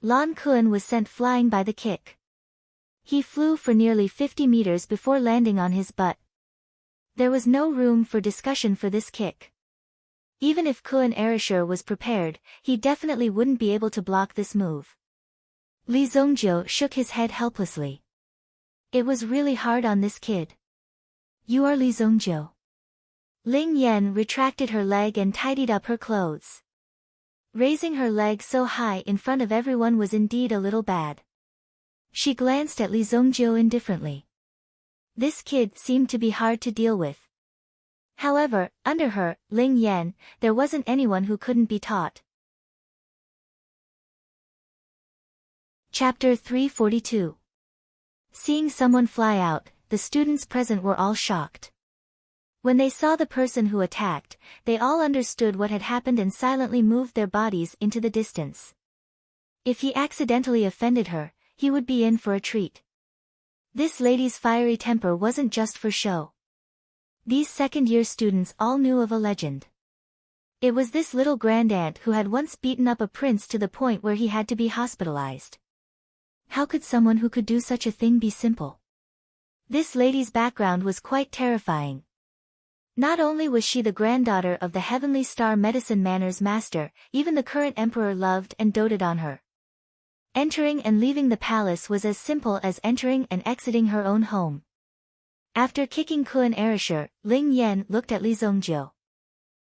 Lan Kun was sent flying by the kick. He flew for nearly 50 meters before landing on his butt. There was no room for discussion for this kick. Even if Kun Erishur was prepared, he definitely wouldn't be able to block this move. Li Zongjiu shook his head helplessly. It was really hard on this kid. "You are Li Zongjiu." Ling Yan retracted her leg and tidied up her clothes. Raising her leg so high in front of everyone was indeed a little bad. She glanced at Li Zongjiu indifferently. This kid seemed to be hard to deal with. However, under her, Ling Yan, there wasn't anyone who couldn't be taught. Chapter 342. Seeing someone fly out, the students present were all shocked. When they saw the person who attacked, they all understood what had happened and silently moved their bodies into the distance. If he accidentally offended her, he would be in for a treat. This lady's fiery temper wasn't just for show. These second-year students all knew of a legend. It was this little grandaunt who had once beaten up a prince to the point where he had to be hospitalized. How could someone who could do such a thing be simple? This lady's background was quite terrifying. Not only was she the granddaughter of the Heavenly Star Medicine Manor's master, even the current emperor loved and doted on her. Entering and leaving the palace was as simple as entering and exiting her own home. After kicking Kun Erishur, Ling Yan looked at Li Zongjiu.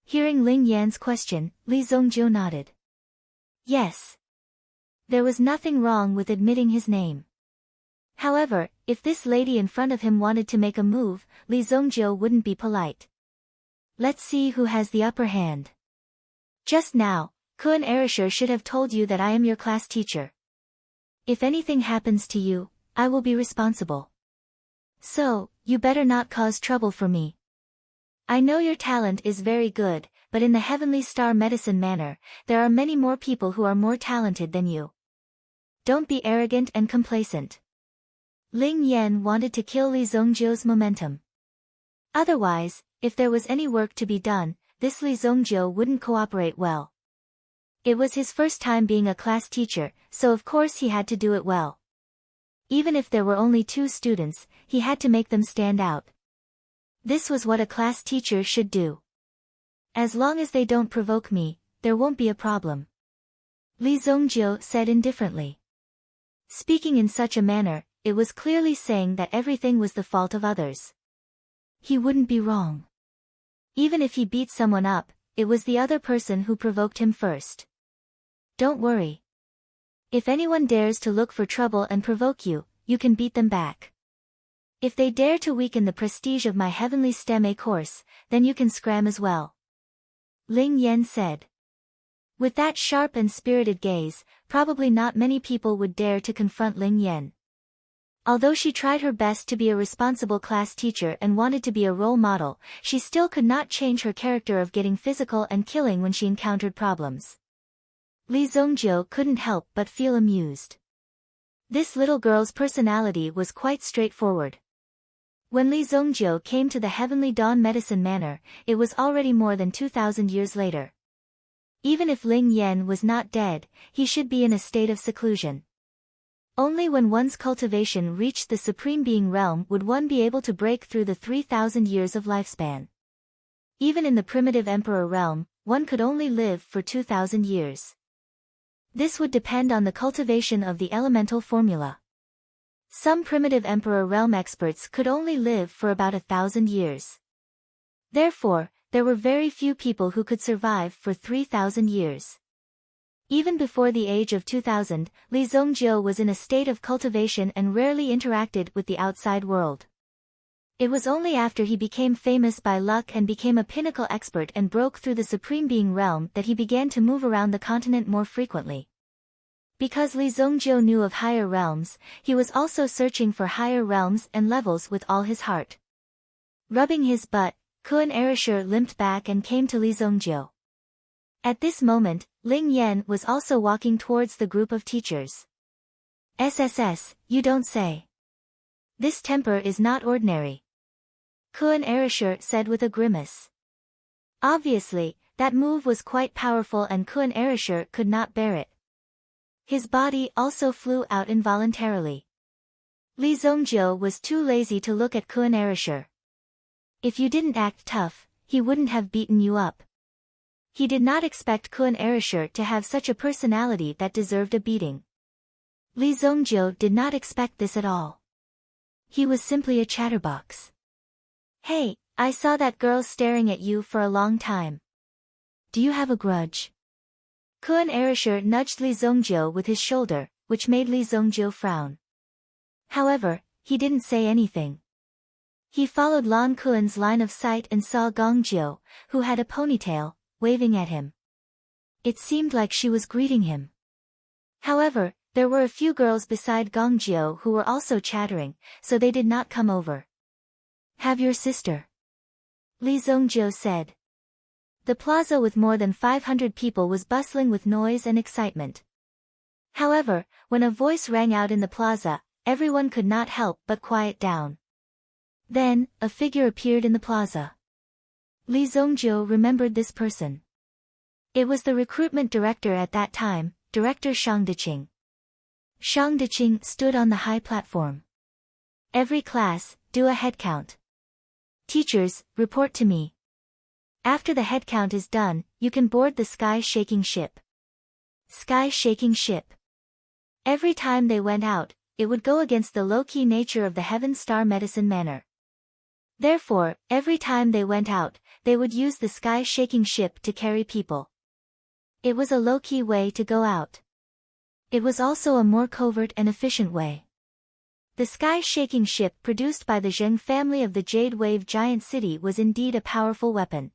Hearing Ling Yan's question, Li Zongjiu nodded. Yes. There was nothing wrong with admitting his name. However, if this lady in front of him wanted to make a move, Li Zongjiu wouldn't be polite. Let's see who has the upper hand. Just now, Kun Erishur should have told you that I am your class teacher. If anything happens to you, I will be responsible. So, you better not cause trouble for me. I know your talent is very good, but in the Heavenly Star Medicine Manor, there are many more people who are more talented than you. Don't be arrogant and complacent. Ling Yan wanted to kill Li Zongjiu's momentum. Otherwise, if there was any work to be done, this Li Zongjiu wouldn't cooperate well. It was his first time being a class teacher, so of course he had to do it well. Even if there were only 2 students, he had to make them stand out. This was what a class teacher should do. As long as they don't provoke me, there won't be a problem. Li Zongjiu said indifferently. Speaking in such a manner, it was clearly saying that everything was the fault of others. He wouldn't be wrong. Even if he beat someone up, it was the other person who provoked him first. Don't worry. If anyone dares to look for trouble and provoke you, you can beat them back. If they dare to weaken the prestige of my Heavenly STEM A course, then you can scram as well. Ling Yan said. With that sharp and spirited gaze, probably not many people would dare to confront Ling Yan. Although she tried her best to be a responsible class teacher and wanted to be a role model, she still could not change her character of getting physical and killing when she encountered problems. Li Zongjiu couldn't help but feel amused. This little girl's personality was quite straightforward. When Li Zongjiu came to the Heavenly Dawn Medicine Manor, it was already more than 2,000 years later. Even if Ling Yan was not dead, he should be in a state of seclusion. Only when one's cultivation reached the Supreme Being realm would one be able to break through the 3,000 years of lifespan. Even in the primitive Emperor realm, one could only live for 2,000 years. This would depend on the cultivation of the elemental formula. Some primitive Emperor realm experts could only live for about 1,000 years. Therefore, there were very few people who could survive for 3,000 years. Even before the age of 2000, Li Zongjiu was in a state of cultivation and rarely interacted with the outside world. It was only after he became famous by luck and became a pinnacle expert and broke through the Supreme Being realm that he began to move around the continent more frequently. Because Li Zongjiu knew of higher realms, he was also searching for higher realms and levels with all his heart. Rubbing his butt, Kun Erishur limped back and came to Li Zongjiu. At this moment, Ling Yan was also walking towards the group of teachers. "SSS, you don't say. This temper is not ordinary," Kun Erishur said with a grimace. Obviously, that move was quite powerful and Kun Erishur could not bear it. His body also flew out involuntarily. Li Zongjiu was too lazy to look at Kun Erishur. If you didn't act tough, he wouldn't have beaten you up. He did not expect Kun Erishur to have such a personality that deserved a beating. Li Zongjiu did not expect this at all. He was simply a chatterbox. "Hey, I saw that girl staring at you for a long time. Do you have a grudge?" Kun Erishur nudged Li Zongjiu with his shoulder, which made Li Zongjiu frown. However, he didn't say anything. He followed Lan Kun's line of sight and saw Gongjiu, who had a ponytail, waving at him. It seemed like she was greeting him. However, there were a few girls beside Gongjiu who were also chattering, so they did not come over. "Have your sister," Li Zongjiu said. The plaza with more than 500 people was bustling with noise and excitement. However, when a voice rang out in the plaza, everyone could not help but quiet down. Then, a figure appeared in the plaza. Li Zongjiu remembered this person. It was the recruitment director at that time, Director Shang Deqing. Shang Deqing stood on the high platform. "Every class, do a head count. Teachers, report to me. After the head count is done, you can board the sky-shaking ship." Sky-shaking ship. Every time they went out, it would go against the low-key nature of the Heaven Star Medicine Manor. Therefore, every time they went out, they would use the sky-shaking ship to carry people. It was a low-key way to go out. It was also a more covert and efficient way. The sky-shaking ship produced by the Zheng family of the Jade Wave Giant City was indeed a powerful weapon.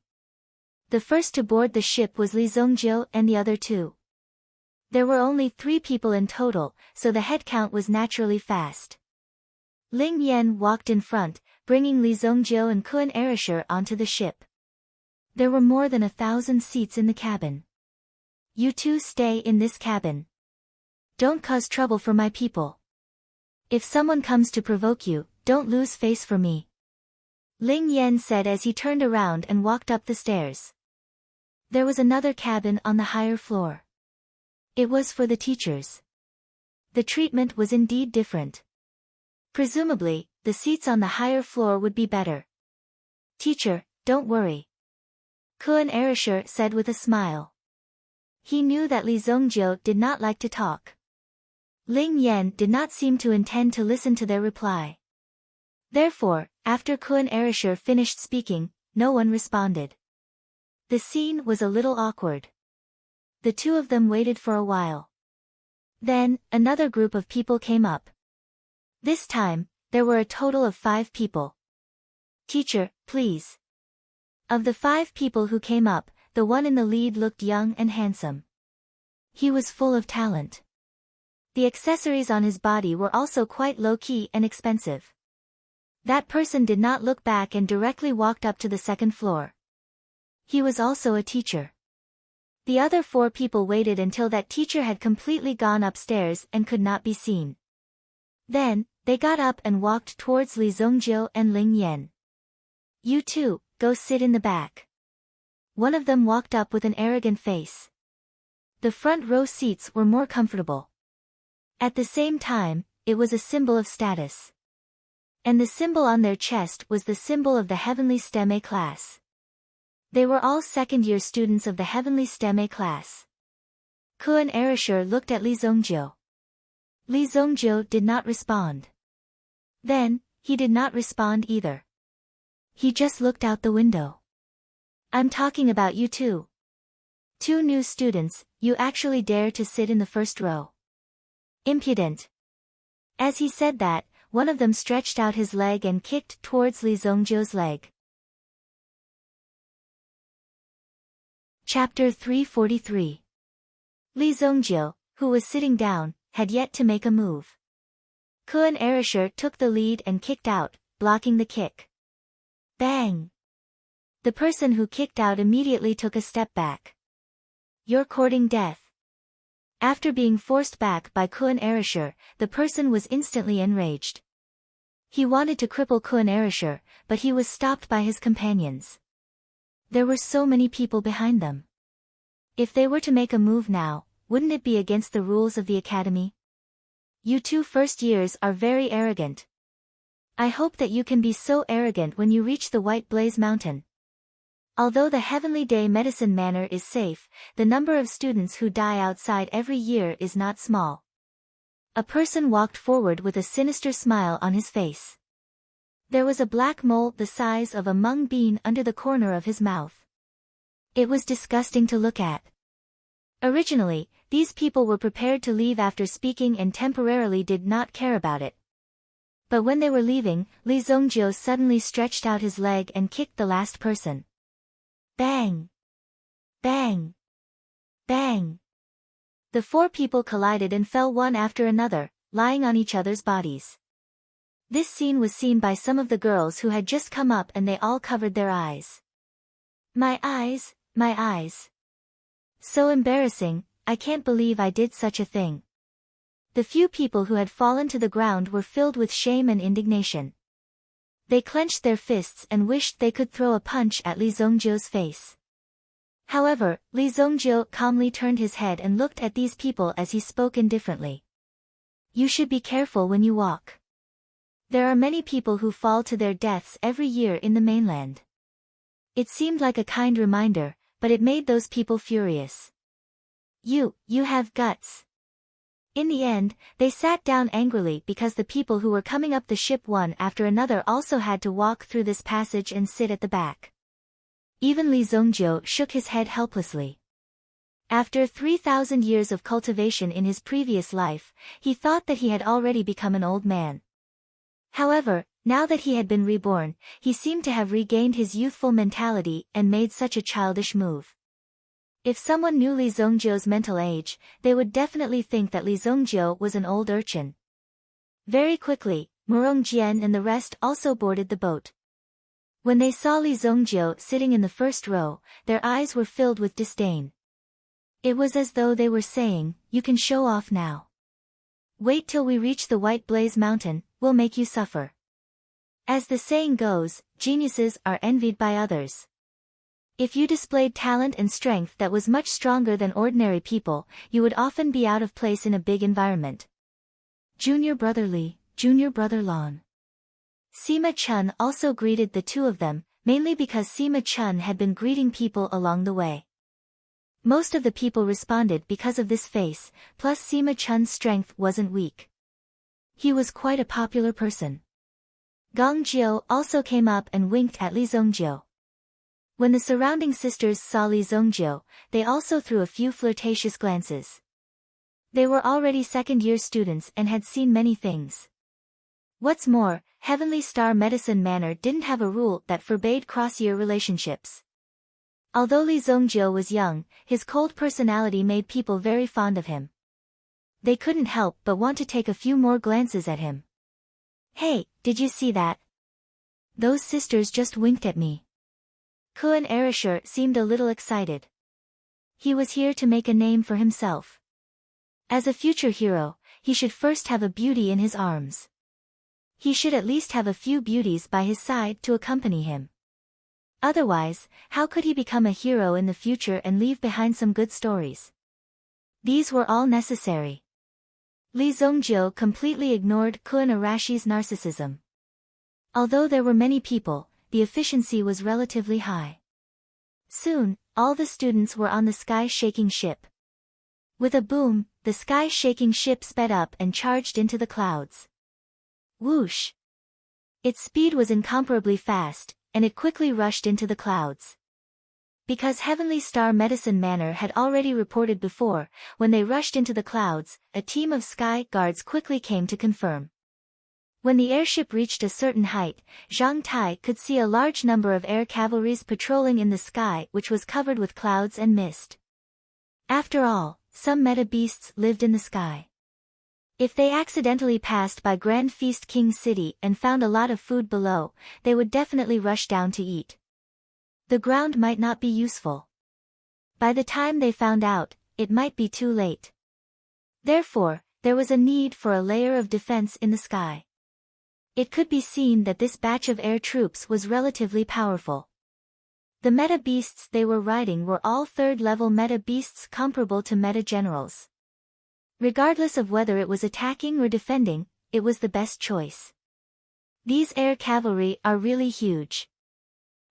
The first to board the ship was Li Zongjiu and the other two. There were only 3 people in total, so the head count was naturally fast. Ling Yan walked in front, bringing Li Zongjiu and Kun Erishur onto the ship. There were more than 1,000 seats in the cabin. "You two stay in this cabin. Don't cause trouble for my people. If someone comes to provoke you, don't lose face for me," Ling Yan said as he turned around and walked up the stairs. There was another cabin on the higher floor. It was for the teachers. The treatment was indeed different. Presumably, the seats on the higher floor would be better. "Teacher, don't worry," Kun Erishur said with a smile. He knew that Li Zongjiu did not like to talk. Ling Yan did not seem to intend to listen to their reply. Therefore, after Kun Erishur finished speaking, no one responded. The scene was a little awkward. The two of them waited for a while. Then, another group of people came up. This time, there were a total of 5 people. "Teacher, please." Of the 5 people who came up, the one in the lead looked young and handsome. He was full of talent. The accessories on his body were also quite low-key and expensive. That person did not look back and directly walked up to the second floor. He was also a teacher. The other 4 people waited until that teacher had completely gone upstairs and could not be seen. Then, they got up and walked towards Li Zongjiu and Ling Yan. You two, go sit in the back. One of them walked up with an arrogant face. The front row seats were more comfortable. At the same time, it was a symbol of status. And the symbol on their chest was the symbol of the Heavenly STEM A class. They were all second-year students of the Heavenly STEM A class. Kuan Erasure looked at Li Zongjiu. Li Zongjiu did not respond. Then, he did not respond either. He just looked out the window. I'm talking about you two. 2 new students, you actually dare to sit in the first row. Impudent. As he said that, one of them stretched out his leg and kicked towards Li Zongjiu's leg. Chapter 343. Li Zongjiu, who was sitting down, had yet to make a move. Kuan Erasure took the lead and kicked out, blocking the kick. Bang! The person who kicked out immediately took a step back. You're courting death. After being forced back by Kuan Erasure, the person was instantly enraged. He wanted to cripple Kuan Erasure, but he was stopped by his companions. There were so many people behind them. If they were to make a move now, wouldn't it be against the rules of the academy? You 2 first years are very arrogant. I hope that you can be so arrogant when you reach the White Blaze Mountain. Although the Heavenly Day Medicine Manor is safe, the number of students who die outside every year is not small. A person walked forward with a sinister smile on his face. There was a black mole the size of a mung bean under the corner of his mouth. It was disgusting to look at. Originally, these people were prepared to leave after speaking and temporarily did not care about it. But when they were leaving, Li Zongjiu suddenly stretched out his leg and kicked the last person. Bang! Bang! Bang! The 4 people collided and fell one after another, lying on each other's bodies. This scene was seen by some of the girls who had just come up and they all covered their eyes. My eyes, my eyes. So embarrassing, I can't believe I did such a thing. The few people who had fallen to the ground were filled with shame and indignation. They clenched their fists and wished they could throw a punch at Li Zongjiu's face. However, Li Zongjiu calmly turned his head and looked at these people as he spoke indifferently. You should be careful when you walk. There are many people who fall to their deaths every year in the mainland. It seemed like a kind reminder, but it made those people furious. You have guts. In the end, they sat down angrily because the people who were coming up the ship one after another also had to walk through this passage and sit at the back. Even Li Zongjiu shook his head helplessly. After 3,000 years of cultivation in his previous life, he thought that he had already become an old man. However, now that he had been reborn, he seemed to have regained his youthful mentality and made such a childish move. If someone knew Li Zongjiu's mental age, they would definitely think that Li Zongjiu was an old urchin. Very quickly, Murong Jian and the rest also boarded the boat. When they saw Li Zongjiu sitting in the first row, their eyes were filled with disdain. It was as though they were saying, you can show off now. Wait till we reach the White Blaze Mountain, we'll make you suffer. As the saying goes, geniuses are envied by others. If you displayed talent and strength that was much stronger than ordinary people, you would often be out of place in a big environment. Junior brother Li, junior brother Lon. Sima Chun also greeted the 2 of them, mainly because Sima Chun had been greeting people along the way. Most of the people responded because of this face, plus Sima Chun's strength wasn't weak. He was quite a popular person. Gong Jiu also came up and winked at Li Zongjiu. When the surrounding sisters saw Li Zongjiu, they also threw a few flirtatious glances. They were already second-year students and had seen many things. What's more, Heavenly Star Medicine Manor didn't have a rule that forbade cross-year relationships. Although Li Zongjiu was young, his cold personality made people very fond of him. They couldn't help but want to take a few more glances at him. Hey, did you see that? Those sisters just winked at me. Kuan Erasure seemed a little excited. He was here to make a name for himself. As a future hero, he should first have a beauty in his arms. He should at least have a few beauties by his side to accompany him. Otherwise, how could he become a hero in the future and leave behind some good stories? These were all necessary. Lee Zongjiu completely ignored Kun Arashi's narcissism. Although there were many people, the efficiency was relatively high. Soon, all the students were on the sky-shaking ship. With a boom, the sky-shaking ship sped up and charged into the clouds. Whoosh! Its speed was incomparably fast, and it quickly rushed into the clouds. Because Heavenly Star Medicine Manor had already reported before, when they rushed into the clouds, a team of sky guards quickly came to confirm. When the airship reached a certain height, Zhang Tai could see a large number of air cavalries patrolling in the sky which was covered with clouds and mist. After all, some meta beasts lived in the sky. If they accidentally passed by Grand Feast King City and found a lot of food below, they would definitely rush down to eat. The ground might not be useful. By the time they found out, it might be too late. Therefore, there was a need for a layer of defense in the sky. It could be seen that this batch of air troops was relatively powerful. The meta beasts they were riding were all third-level meta beasts comparable to meta generals. Regardless of whether it was attacking or defending, it was the best choice. These air cavalry are really huge.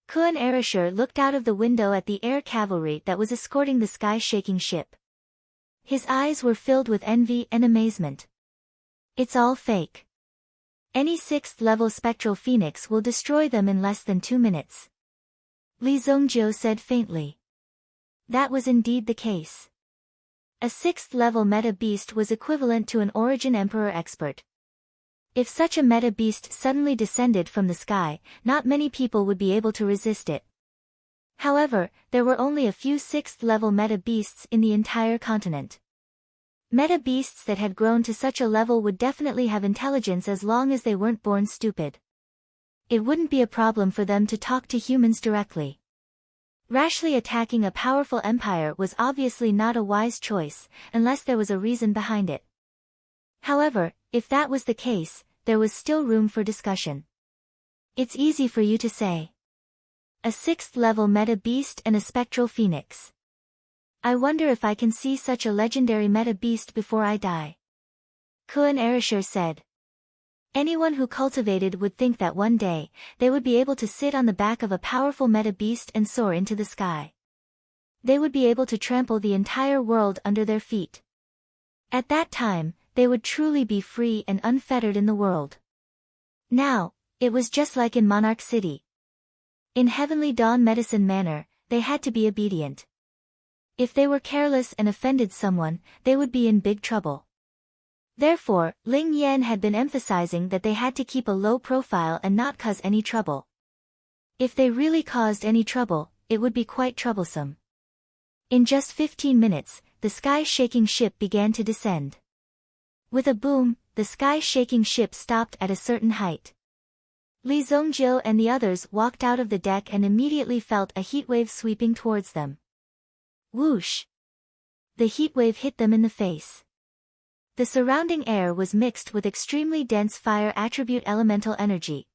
Kun Arashir looked out of the window at the air cavalry that was escorting the sky-shaking ship. His eyes were filled with envy and amazement. It's all fake. Any 6th-level spectral phoenix will destroy them in less than 2 minutes. Li Zongjiu said faintly. That was indeed the case. A 6th-level meta beast was equivalent to an Origin Emperor expert. If such a meta beast suddenly descended from the sky, not many people would be able to resist it. However, there were only a few 6th-level meta beasts in the entire continent. Meta beasts that had grown to such a level would definitely have intelligence as long as they weren't born stupid. It wouldn't be a problem for them to talk to humans directly. Rashly attacking a powerful empire was obviously not a wise choice, unless there was a reason behind it. However, if that was the case, there was still room for discussion. It's easy for you to say. A 6th-level meta beast and a spectral phoenix. I wonder if I can see such a legendary meta beast before I die. Kun Arashir said. Anyone who cultivated would think that one day, they would be able to sit on the back of a powerful meta beast and soar into the sky. They would be able to trample the entire world under their feet. At that time, they would truly be free and unfettered in the world. Now, it was just like in Monarch City. In Heavenly Dawn Medicine Manor, they had to be obedient. If they were careless and offended someone, they would be in big trouble. Therefore, Ling Yan had been emphasizing that they had to keep a low profile and not cause any trouble. If they really caused any trouble, it would be quite troublesome. In just 15 minutes, the sky-shaking ship began to descend. With a boom, the sky-shaking ship stopped at a certain height. Li Zongjiu and the others walked out of the deck and immediately felt a heatwave sweeping towards them. Whoosh! The heatwave hit them in the face. The surrounding air was mixed with extremely dense fire attribute elemental energy.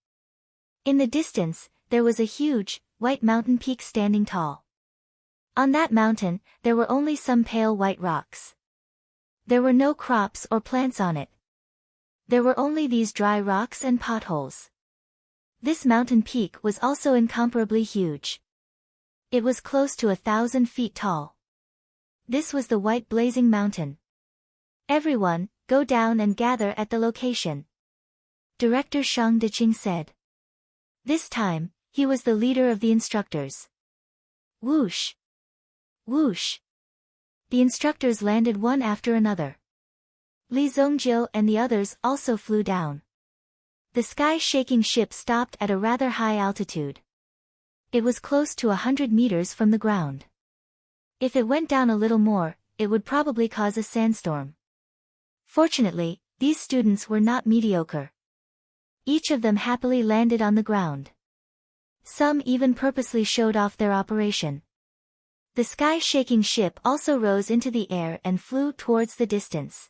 In the distance, there was a huge, white mountain peak standing tall. On that mountain, there were only some pale white rocks. There were no crops or plants on it. There were only these dry rocks and potholes. This mountain peak was also incomparably huge. It was close to 1,000 feet tall. This was the White Blazing Mountain. Everyone, go down and gather at the location. Director Shang Diqing said. This time, he was the leader of the instructors. Whoosh! Whoosh! The instructors landed one after another. Li Zongjiu and the others also flew down. The sky-shaking ship stopped at a rather high altitude. It was close to 100 meters from the ground. If it went down a little more, it would probably cause a sandstorm. Fortunately, these students were not mediocre. Each of them happily landed on the ground. Some even purposely showed off their operation. The sky-shaking ship also rose into the air and flew towards the distance.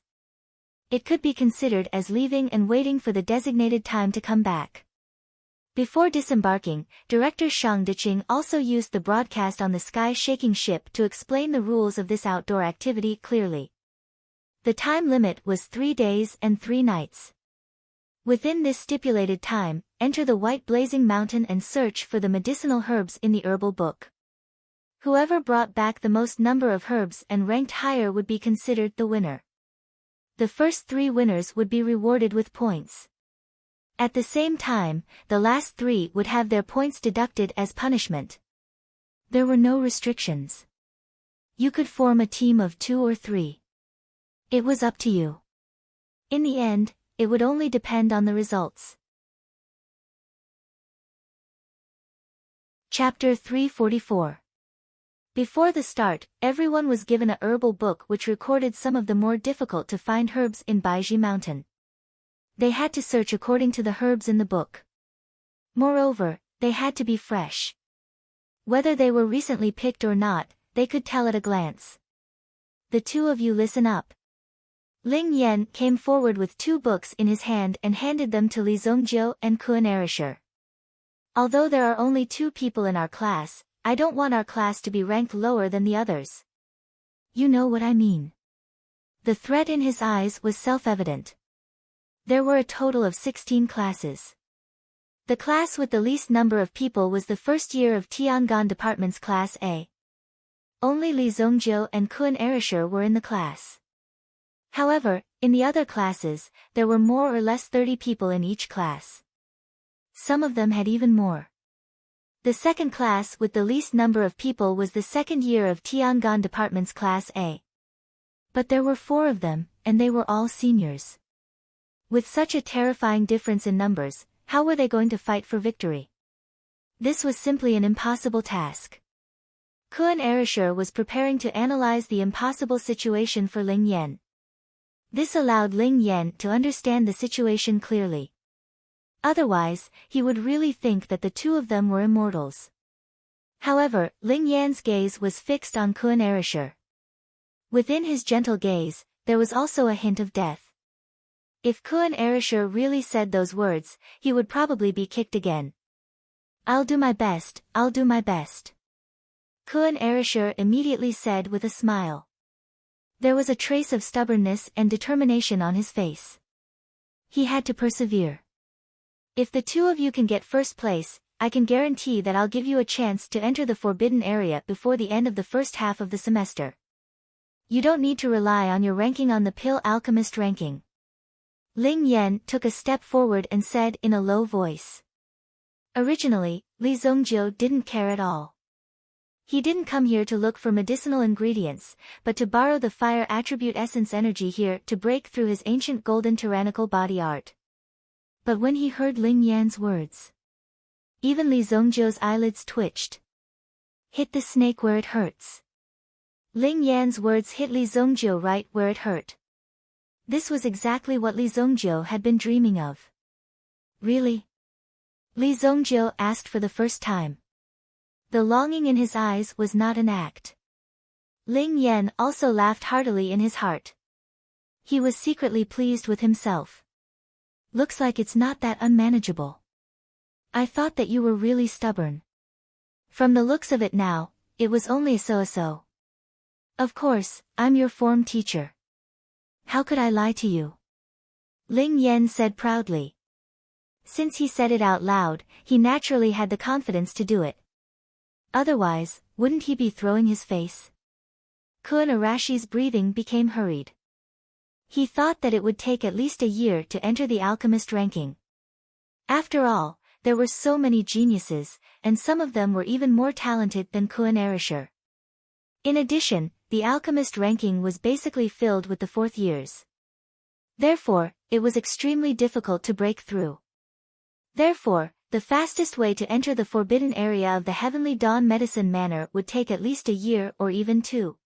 It could be considered as leaving and waiting for the designated time to come back. Before disembarking, director Shang Deqing also used the broadcast on the sky-shaking ship to explain the rules of this outdoor activity clearly. The time limit was 3 days and 3 nights. Within this stipulated time, enter the white blazing mountain and search for the medicinal herbs in the herbal book. Whoever brought back the most number of herbs and ranked higher would be considered the winner. The first 3 winners would be rewarded with points. At the same time, the last 3 would have their points deducted as punishment. There were no restrictions. You could form a team of 2 or 3. It was up to you. In the end, it would only depend on the results. Chapter 344. Before the start, everyone was given a herbal book which recorded some of the more difficult to find herbs in Baiji Mountain. They had to search according to the herbs in the book. Moreover, they had to be fresh. Whether they were recently picked or not, they could tell at a glance. The 2 of you listen up. Ling Yan came forward with 2 books in his hand and handed them to Li Zongjiu and Kuan Erisher. Although there are only 2 people in our class, I don't want our class to be ranked lower than the others. You know what I mean. The threat in his eyes was self-evident. There were a total of 16 classes. The class with the least number of people was the first year of Tiangan Department's Class A. Only Li Zongjiu and Kuan Erisher were in the class. However, in the other classes, there were more or less 30 people in each class. Some of them had even more. The second class with the least number of people was the second year of Tiangan Department's Class A. But there were 4 of them, and they were all seniors. With such a terrifying difference in numbers, how were they going to fight for victory? This was simply an impossible task. Kuan Erisher was preparing to analyze the impossible situation for Ling Yan. This allowed Ling Yan to understand the situation clearly. Otherwise, he would really think that the 2 of them were immortals. However, Ling Yan's gaze was fixed on Kuan Erisher. Within his gentle gaze, there was also a hint of death. If Kuan Erisher really said those words, he would probably be kicked again. I'll do my best, I'll do my best. Kuan Erisher immediately said with a smile. There was a trace of stubbornness and determination on his face. He had to persevere. If the 2 of you can get first place, I can guarantee that I'll give you a chance to enter the forbidden area before the end of the first half of the semester. You don't need to rely on your ranking on the Pill Alchemist ranking. Ling Yan took a step forward and said in a low voice. Originally, Li Zongjiu didn't care at all. He didn't come here to look for medicinal ingredients, but to borrow the fire attribute essence energy here to break through his ancient golden tyrannical body art. But when he heard Ling Yan's words, even Li Zongjiu's eyelids twitched. Hit the snake where it hurts. Ling Yan's words hit Li Zongjiu right where it hurt. This was exactly what Li Zongjiu had been dreaming of. Really? Li Zongjiu asked for the first time. The longing in his eyes was not an act. Ling Yan also laughed heartily in his heart. He was secretly pleased with himself. Looks like it's not that unmanageable. I thought that you were really stubborn. From the looks of it now, it was only a so-so. Of course, I'm your form teacher. How could I lie to you? Ling Yan said proudly. Since he said it out loud, he naturally had the confidence to do it. Otherwise, wouldn't he be throwing his face? Kuan Arashi's breathing became hurried. He thought that it would take at least a year to enter the alchemist ranking. After all, there were so many geniuses, and some of them were even more talented than Kuan Erisher. In addition, the alchemist ranking was basically filled with the 4th years. Therefore, it was extremely difficult to break through. Therefore, the fastest way to enter the forbidden area of the Heavenly Dawn Medicine Manor would take at least a year or even 2.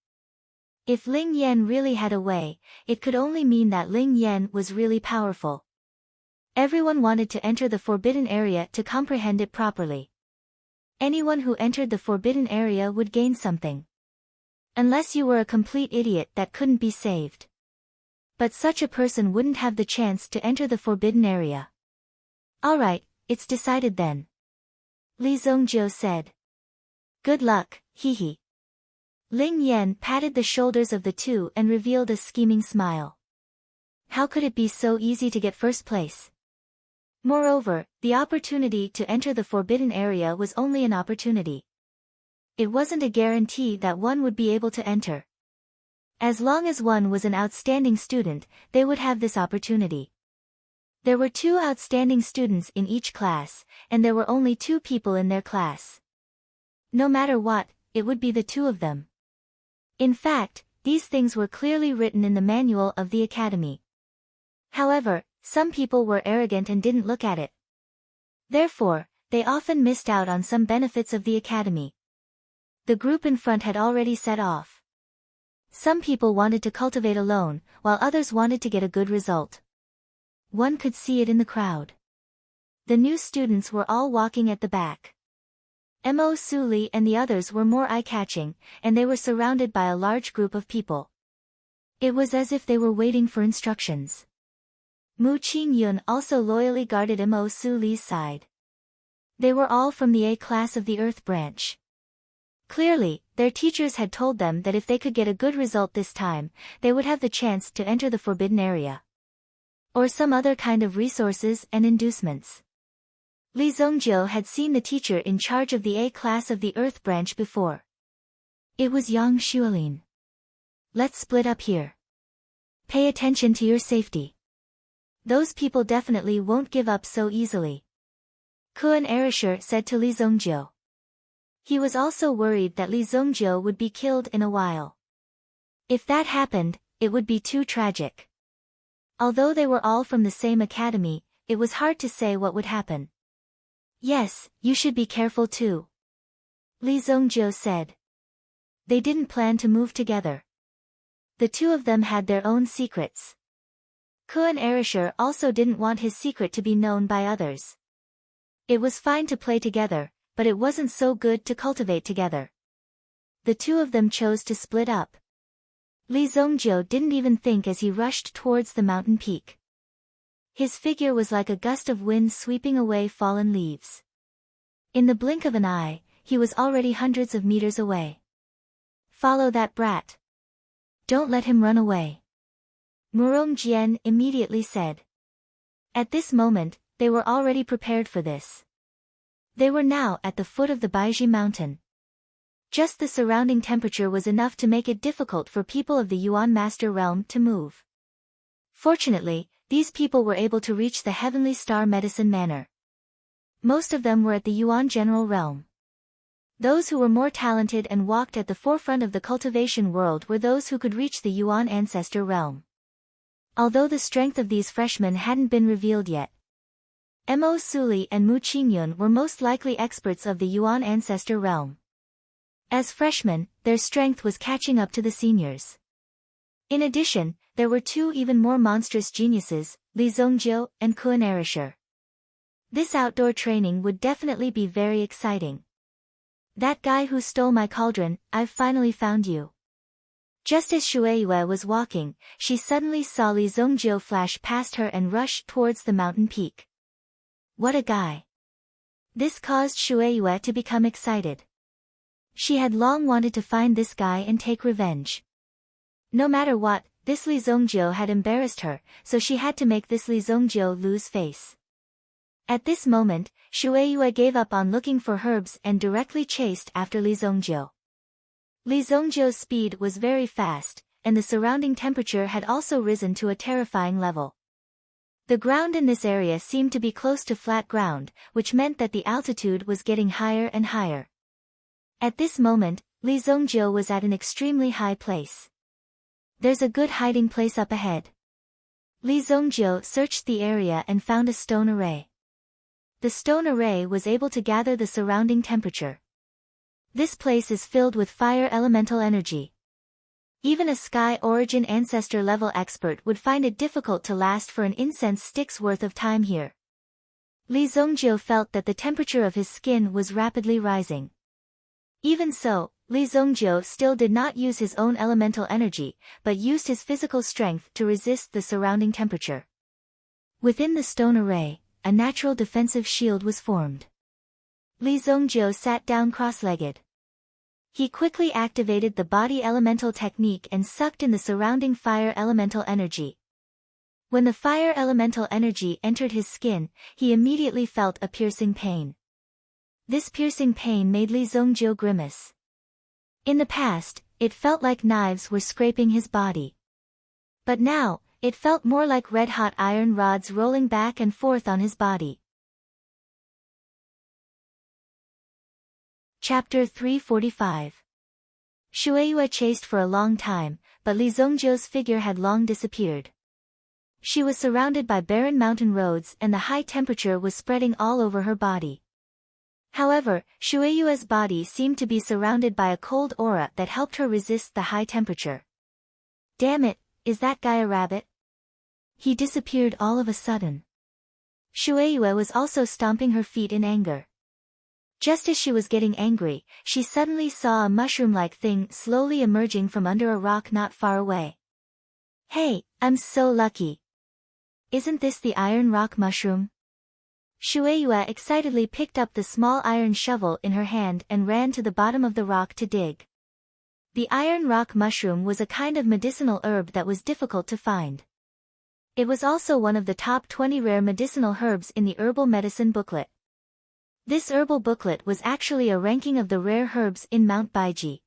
If Ling Yan really had a way, it could only mean that Ling Yan was really powerful. Everyone wanted to enter the forbidden area to comprehend it properly. Anyone who entered the forbidden area would gain something. Unless you were a complete idiot that couldn't be saved. But such a person wouldn't have the chance to enter the forbidden area. Alright, it's decided then. Li Zongjiu said. Good luck, hee. Ling Yan patted the shoulders of the two and revealed a scheming smile. How could it be so easy to get first place? Moreover, the opportunity to enter the forbidden area was only an opportunity. It wasn't a guarantee that one would be able to enter. As long as one was an outstanding student, they would have this opportunity. There were 2 outstanding students in each class, and there were only 2 people in their class. No matter what, it would be the 2 of them. In fact, these things were clearly written in the manual of the academy. However, some people were arrogant and didn't look at it. Therefore, they often missed out on some benefits of the academy. The group in front had already set off. Some people wanted to cultivate alone, while others wanted to get a good result. One could see it in the crowd. The new students were all walking at the back. Mo Su Li and the others were more eye-catching, and they were surrounded by a large group of people. It was as if they were waiting for instructions. Mu Qingyun also loyally guarded Mo Su Li's side. They were all from the A class of the Earth branch. Clearly, their teachers had told them that if they could get a good result this time, they would have the chance to enter the forbidden area. Or some other kind of resources and inducements. Li Zongjiu had seen the teacher in charge of the A class of the Earth branch before. It was Yang Xuelin. Let's split up here. Pay attention to your safety. Those people definitely won't give up so easily. Kuan Erisher said to Li Zongjiu. He was also worried that Li Zongjiu would be killed in a while. If that happened, it would be too tragic. Although they were all from the same academy, it was hard to say what would happen. Yes, you should be careful too. Li Zongjiu said. They didn't plan to move together. The 2 of them had their own secrets. Kuan Erisher also didn't want his secret to be known by others. It was fine to play together, but it wasn't so good to cultivate together. The 2 of them chose to split up. Li Zongjiu didn't even think as he rushed towards the mountain peak. His figure was like a gust of wind sweeping away fallen leaves. In the blink of an eye, he was already hundreds of meters away. Follow that brat. Don't let him run away. Murong Jian immediately said. At this moment, they were already prepared for this. They were now at the foot of the Baiji mountain. Just the surrounding temperature was enough to make it difficult for people of the Yuan Master Realm to move. Fortunately, these people were able to reach the Heavenly Star Medicine Manor. Most of them were at the Yuan General Realm. Those who were more talented and walked at the forefront of the cultivation world were those who could reach the Yuan Ancestor Realm. Although the strength of these freshmen hadn't been revealed yet, Mo Su Li and Mu Qingyun were most likely experts of the Yuan Ancestor Realm. As freshmen, their strength was catching up to the seniors. In addition, there were 2 even more monstrous geniuses, Li Zongjiu and Kuan Erisher. This outdoor training would definitely be very exciting. That guy who stole my cauldron, I've finally found you. Just as Shueiyue was walking, she suddenly saw Li Zongjiu flash past her and rush towards the mountain peak. What a guy! This caused Shueiyue to become excited. She had long wanted to find this guy and take revenge. No matter what, this Li Zongjiu had embarrassed her, so she had to make this Li Zongjiu lose face. At this moment, Shueiyue gave up on looking for herbs and directly chased after Li Zongjiu. Li Zongjiu's speed was very fast, and the surrounding temperature had also risen to a terrifying level. The ground in this area seemed to be close to flat ground, which meant that the altitude was getting higher and higher. At this moment, Li Zongjiu was at an extremely high place. There's a good hiding place up ahead. Li Zongjiu searched the area and found a stone array. The stone array was able to gather the surrounding temperature. This place is filled with fire elemental energy. Even a Sky Origin Ancestor level expert would find it difficult to last for an incense stick's worth of time here. Li Zongjiu felt that the temperature of his skin was rapidly rising. Even so, Li Zongjiu still did not use his own elemental energy, but used his physical strength to resist the surrounding temperature. Within the stone array, a natural defensive shield was formed. Li Zongjiu sat down cross-legged. He quickly activated the body elemental technique and sucked in the surrounding fire elemental energy. When the fire elemental energy entered his skin, he immediately felt a piercing pain. This piercing pain made Li Zongjiu grimace. In the past, it felt like knives were scraping his body. But now, it felt more like red-hot iron rods rolling back and forth on his body. Chapter 345. Shueiyue chased for a long time, but Li Zongjiu's figure had long disappeared. She was surrounded by barren mountain roads and the high temperature was spreading all over her body. However, Shueiyue's body seemed to be surrounded by a cold aura that helped her resist the high temperature. Damn it, is that guy a rabbit? He disappeared all of a sudden. Shueiyue was also stomping her feet in anger. Just as she was getting angry, she suddenly saw a mushroom-like thing slowly emerging from under a rock not far away. Hey, I'm so lucky. Isn't this the iron rock mushroom? Shueiyue excitedly picked up the small iron shovel in her hand and ran to the bottom of the rock to dig. The iron rock mushroom was a kind of medicinal herb that was difficult to find. It was also one of the top 20 rare medicinal herbs in the herbal medicine booklet. This herbal booklet was actually a ranking of the rare herbs in Mount Baiji.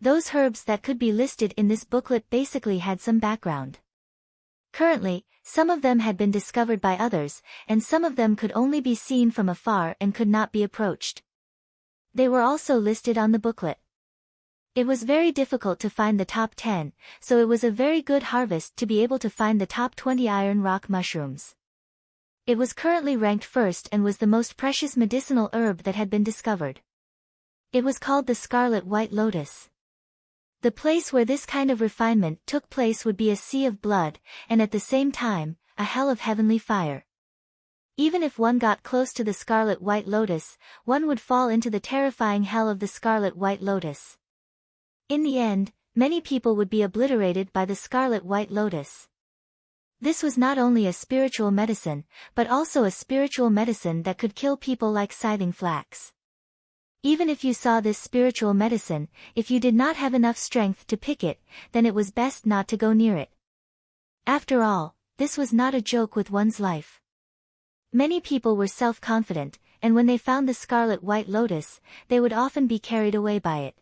Those herbs that could be listed in this booklet basically had some background. Currently, some of them had been discovered by others, and some of them could only be seen from afar and could not be approached. They were also listed on the booklet. It was very difficult to find the top 10, so it was a very good harvest to be able to find the top 20 iron rock mushrooms. It was currently ranked first and was the most precious medicinal herb that had been discovered. It was called the Scarlet White Lotus. The place where this kind of refinement took place would be a sea of blood, and at the same time, a hell of heavenly fire. Even if one got close to the Scarlet White Lotus, one would fall into the terrifying hell of the Scarlet White Lotus. In the end, many people would be obliterated by the Scarlet White Lotus. This was not only a spiritual medicine, but also a spiritual medicine that could kill people like scything flax. Even if you saw this spiritual medicine, if you did not have enough strength to pick it, then it was best not to go near it. After all, this was not a joke with one's life. Many people were self-confident, and when they found the Scarlet White Lotus, they would often be carried away by it.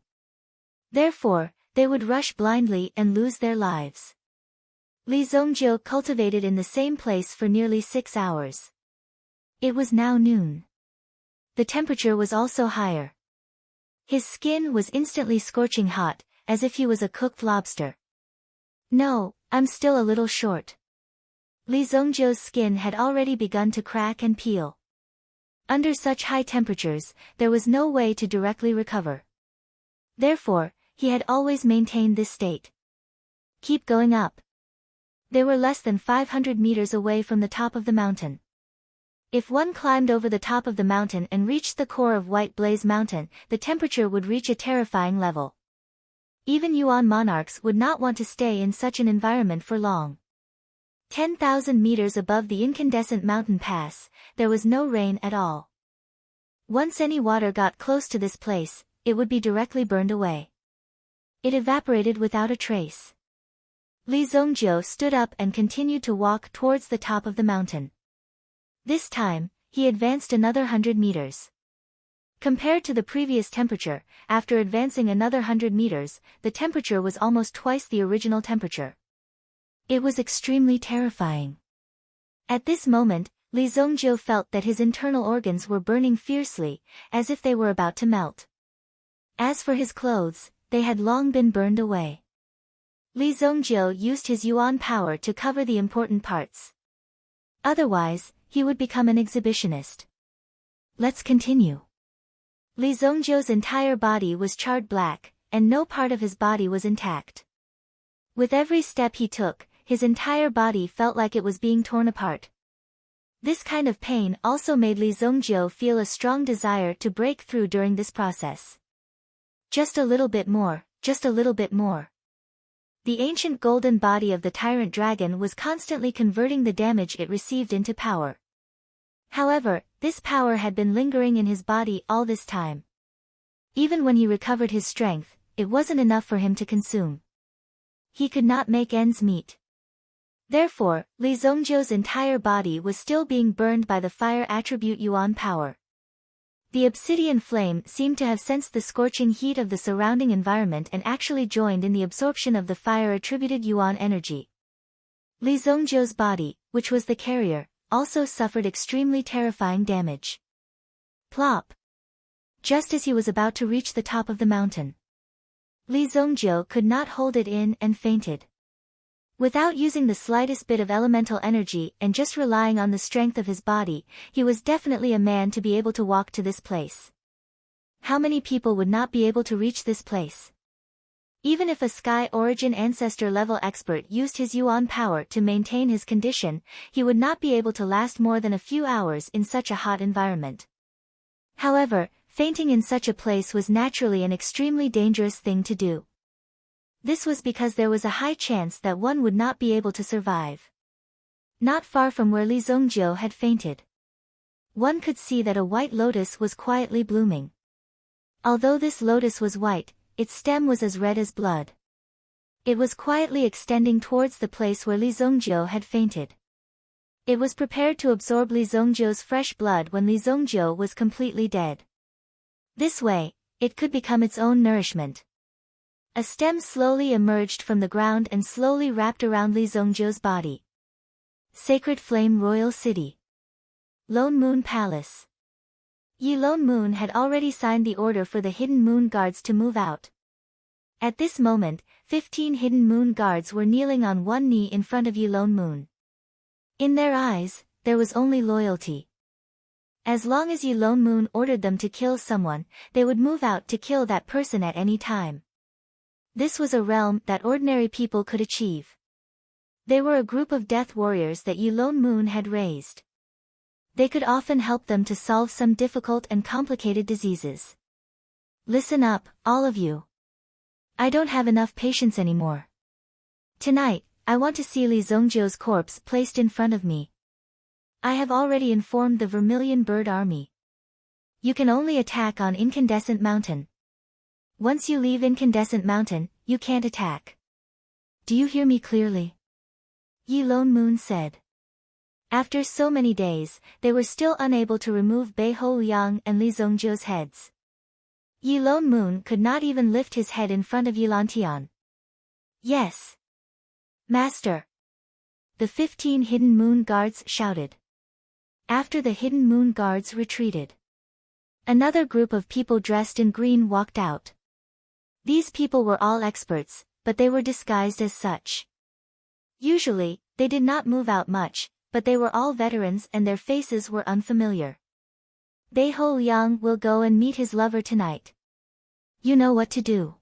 Therefore, they would rush blindly and lose their lives. Li Zongjiu cultivated in the same place for nearly 6 hours. It was now noon. The temperature was also higher. His skin was instantly scorching hot, as if he was a cooked lobster. No, I'm still a little short. Li Zongjiu's skin had already begun to crack and peel. Under such high temperatures, there was no way to directly recover. Therefore, he had always maintained this state. Keep going up. They were less than 500 meters away from the top of the mountain. If one climbed over the top of the mountain and reached the core of White Blaze Mountain, the temperature would reach a terrifying level. Even Yuan monarchs would not want to stay in such an environment for long. 10,000 meters above the incandescent mountain pass, there was no rain at all. Once any water got close to this place, it would be directly burned away. It evaporated without a trace. Li Zongjiu stood up and continued to walk towards the top of the mountain. This time, he advanced another 100 meters. Compared to the previous temperature, after advancing another 100 meters, the temperature was almost twice the original temperature. It was extremely terrifying. At this moment, Li Zongjiu felt that his internal organs were burning fiercely, as if they were about to melt. As for his clothes, they had long been burned away. Li Zongjiu used his yuan power to cover the important parts. Otherwise, he would become an exhibitionist. Let's continue. Li Zongjiu's entire body was charred black, and no part of his body was intact. With every step he took, his entire body felt like it was being torn apart. This kind of pain also made Li Zongjiu feel a strong desire to break through during this process. Just a little bit more, just a little bit more. The ancient golden body of the tyrant dragon was constantly converting the damage it received into power. However, this power had been lingering in his body all this time. Even when he recovered his strength, it wasn't enough for him to consume. He could not make ends meet. Therefore, Li Zongjiu's entire body was still being burned by the fire attribute Yuan power. The obsidian flame seemed to have sensed the scorching heat of the surrounding environment and actually joined in the absorption of the fire-attributed Yuan energy. Li Zongjiu's body, which was the carrier, also suffered extremely terrifying damage. Plop! Just as he was about to reach the top of the mountain, Li Zongjiu could not hold it in and fainted. Without using the slightest bit of elemental energy and just relying on the strength of his body, he was definitely a man to be able to walk to this place. How many people would not be able to reach this place? Even if a Sky Origin Ancestor level expert used his Yuan power to maintain his condition, he would not be able to last more than a few hours in such a hot environment. However, fainting in such a place was naturally an extremely dangerous thing to do. This was because there was a high chance that one would not be able to survive. Not far from where Li Zongjiu had fainted, one could see that a white lotus was quietly blooming. Although this lotus was white, its stem was as red as blood. It was quietly extending towards the place where Li Zongjiu had fainted. It was prepared to absorb Li Zongjiu's fresh blood when Li Zongjiu was completely dead. This way, it could become its own nourishment. A stem slowly emerged from the ground and slowly wrapped around Li Zongjiu's body. Sacred Flame Royal City. Lone Moon Palace. Yi Lone Moon had already signed the order for the Hidden Moon Guards to move out. At this moment, 15 Hidden Moon Guards were kneeling on one knee in front of Yi Lone Moon. In their eyes, there was only loyalty. As long as Yi Lone Moon ordered them to kill someone, they would move out to kill that person at any time. This was a realm that ordinary people could achieve. They were a group of death warriors that Yi Lone Moon had raised. They could often help them to solve some difficult and complicated diseases. Listen up, all of you. I don't have enough patience anymore. Tonight, I want to see Li Zongjiu's corpse placed in front of me. I have already informed the Vermilion Bird Army. You can only attack on Incandescent Mountain. Once you leave Incandescent Mountain, you can't attack. Do you hear me clearly? Yi Lone Moon said. After so many days, they were still unable to remove Bei Hou Liang and Li Zongjiu's heads. Yi Lone Moon could not even lift his head in front of Yi Lantian. Yes. Master. The 15 Hidden Moon Guards shouted. After the Hidden Moon Guards retreated, another group of people dressed in green walked out. These people were all experts, but they were disguised as such. Usually, they did not move out much, but they were all veterans and their faces were unfamiliar. Bei Hou Liang will go and meet his lover tonight. You know what to do.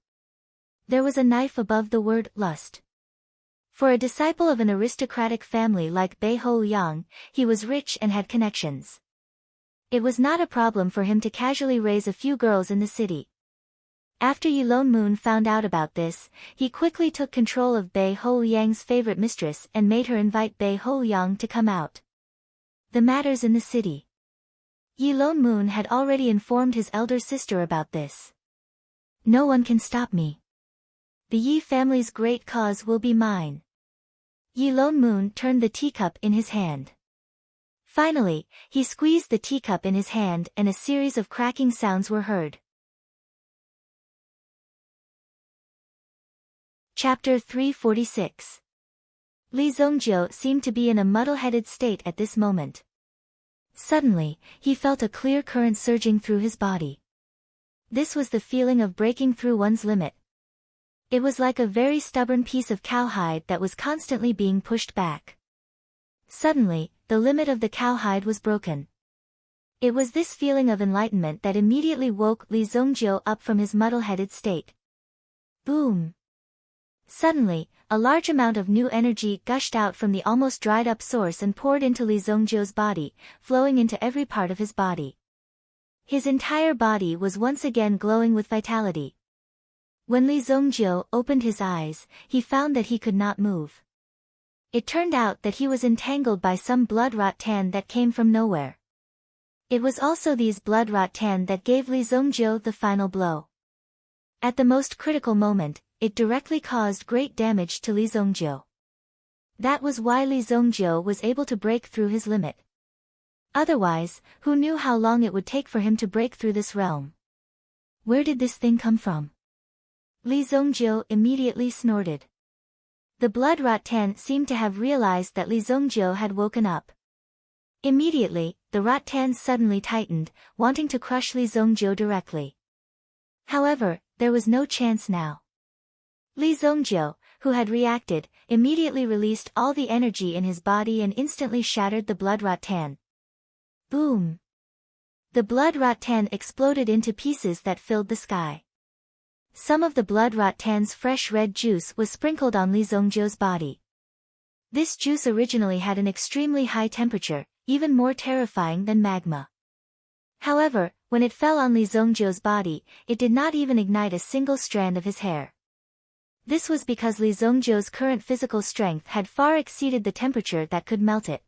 There was a knife above the word lust. For a disciple of an aristocratic family like Bei Hou Liang, he was rich and had connections. It was not a problem for him to casually raise a few girls in the city. After Yi Lone Moon found out about this, he quickly took control of Bei Hou Liang's favorite mistress and made her invite Bei Hou Liang to come out. The matters in the city. Yi Lone Moon had already informed his elder sister about this. No one can stop me. The Yi family's great cause will be mine. Yi Lone Moon turned the teacup in his hand. Finally, he squeezed the teacup in his hand and a series of cracking sounds were heard. Chapter 346. Li Zongjiu seemed to be in a muddle-headed state at this moment. Suddenly, he felt a clear current surging through his body. This was the feeling of breaking through one's limit. It was like a very stubborn piece of cowhide that was constantly being pushed back. Suddenly, the limit of the cowhide was broken. It was this feeling of enlightenment that immediately woke Li Zongjiu up from his muddle-headed state. Boom! Suddenly, a large amount of new energy gushed out from the almost dried-up source and poured into Li Zongjiu's body, flowing into every part of his body. His entire body was once again glowing with vitality. When Li Zongjiu opened his eyes, he found that he could not move. It turned out that he was entangled by some blood rattan that came from nowhere. It was also these blood rattan that gave Li Zongjiu the final blow. At the most critical moment, it directly caused great damage to Li Zongjiu. That was why Li Zongjiu was able to break through his limit. Otherwise, who knew how long it would take for him to break through this realm? Where did this thing come from? Li Zongjiu immediately snorted. The blood rattan seemed to have realized that Li Zongjiu had woken up. Immediately, the rattan suddenly tightened, wanting to crush Li Zongjiu directly. However, there was no chance now. Li Zongjiu, who had reacted, immediately released all the energy in his body and instantly shattered the blood rattan. Boom! The blood rattan exploded into pieces that filled the sky. Some of the blood rattan's fresh red juice was sprinkled on Li Zongjiu's body. This juice originally had an extremely high temperature, even more terrifying than magma. However, when it fell on Li Zongjiu's body, it did not even ignite a single strand of his hair. This was because Li Zongjiu's current physical strength had far exceeded the temperature that could melt it.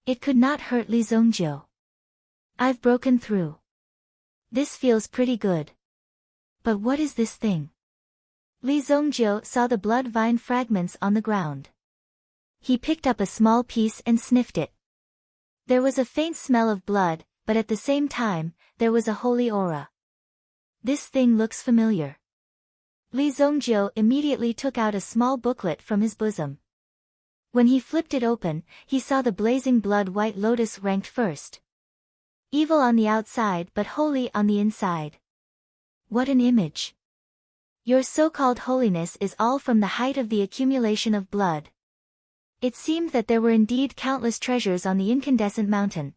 It could not hurt Li Zongjiu. I've broken through. This feels pretty good. But what is this thing? Li Zongjiu saw the blood vine fragments on the ground. He picked up a small piece and sniffed it. There was a faint smell of blood, but at the same time, there was a holy aura. This thing looks familiar. Li Zongjiu immediately took out a small booklet from his bosom. When he flipped it open, he saw the blazing blood white lotus ranked first. Evil on the outside but holy on the inside. What an image! Your so-called holiness is all from the height of the accumulation of blood. It seemed that there were indeed countless treasures on the incandescent mountain.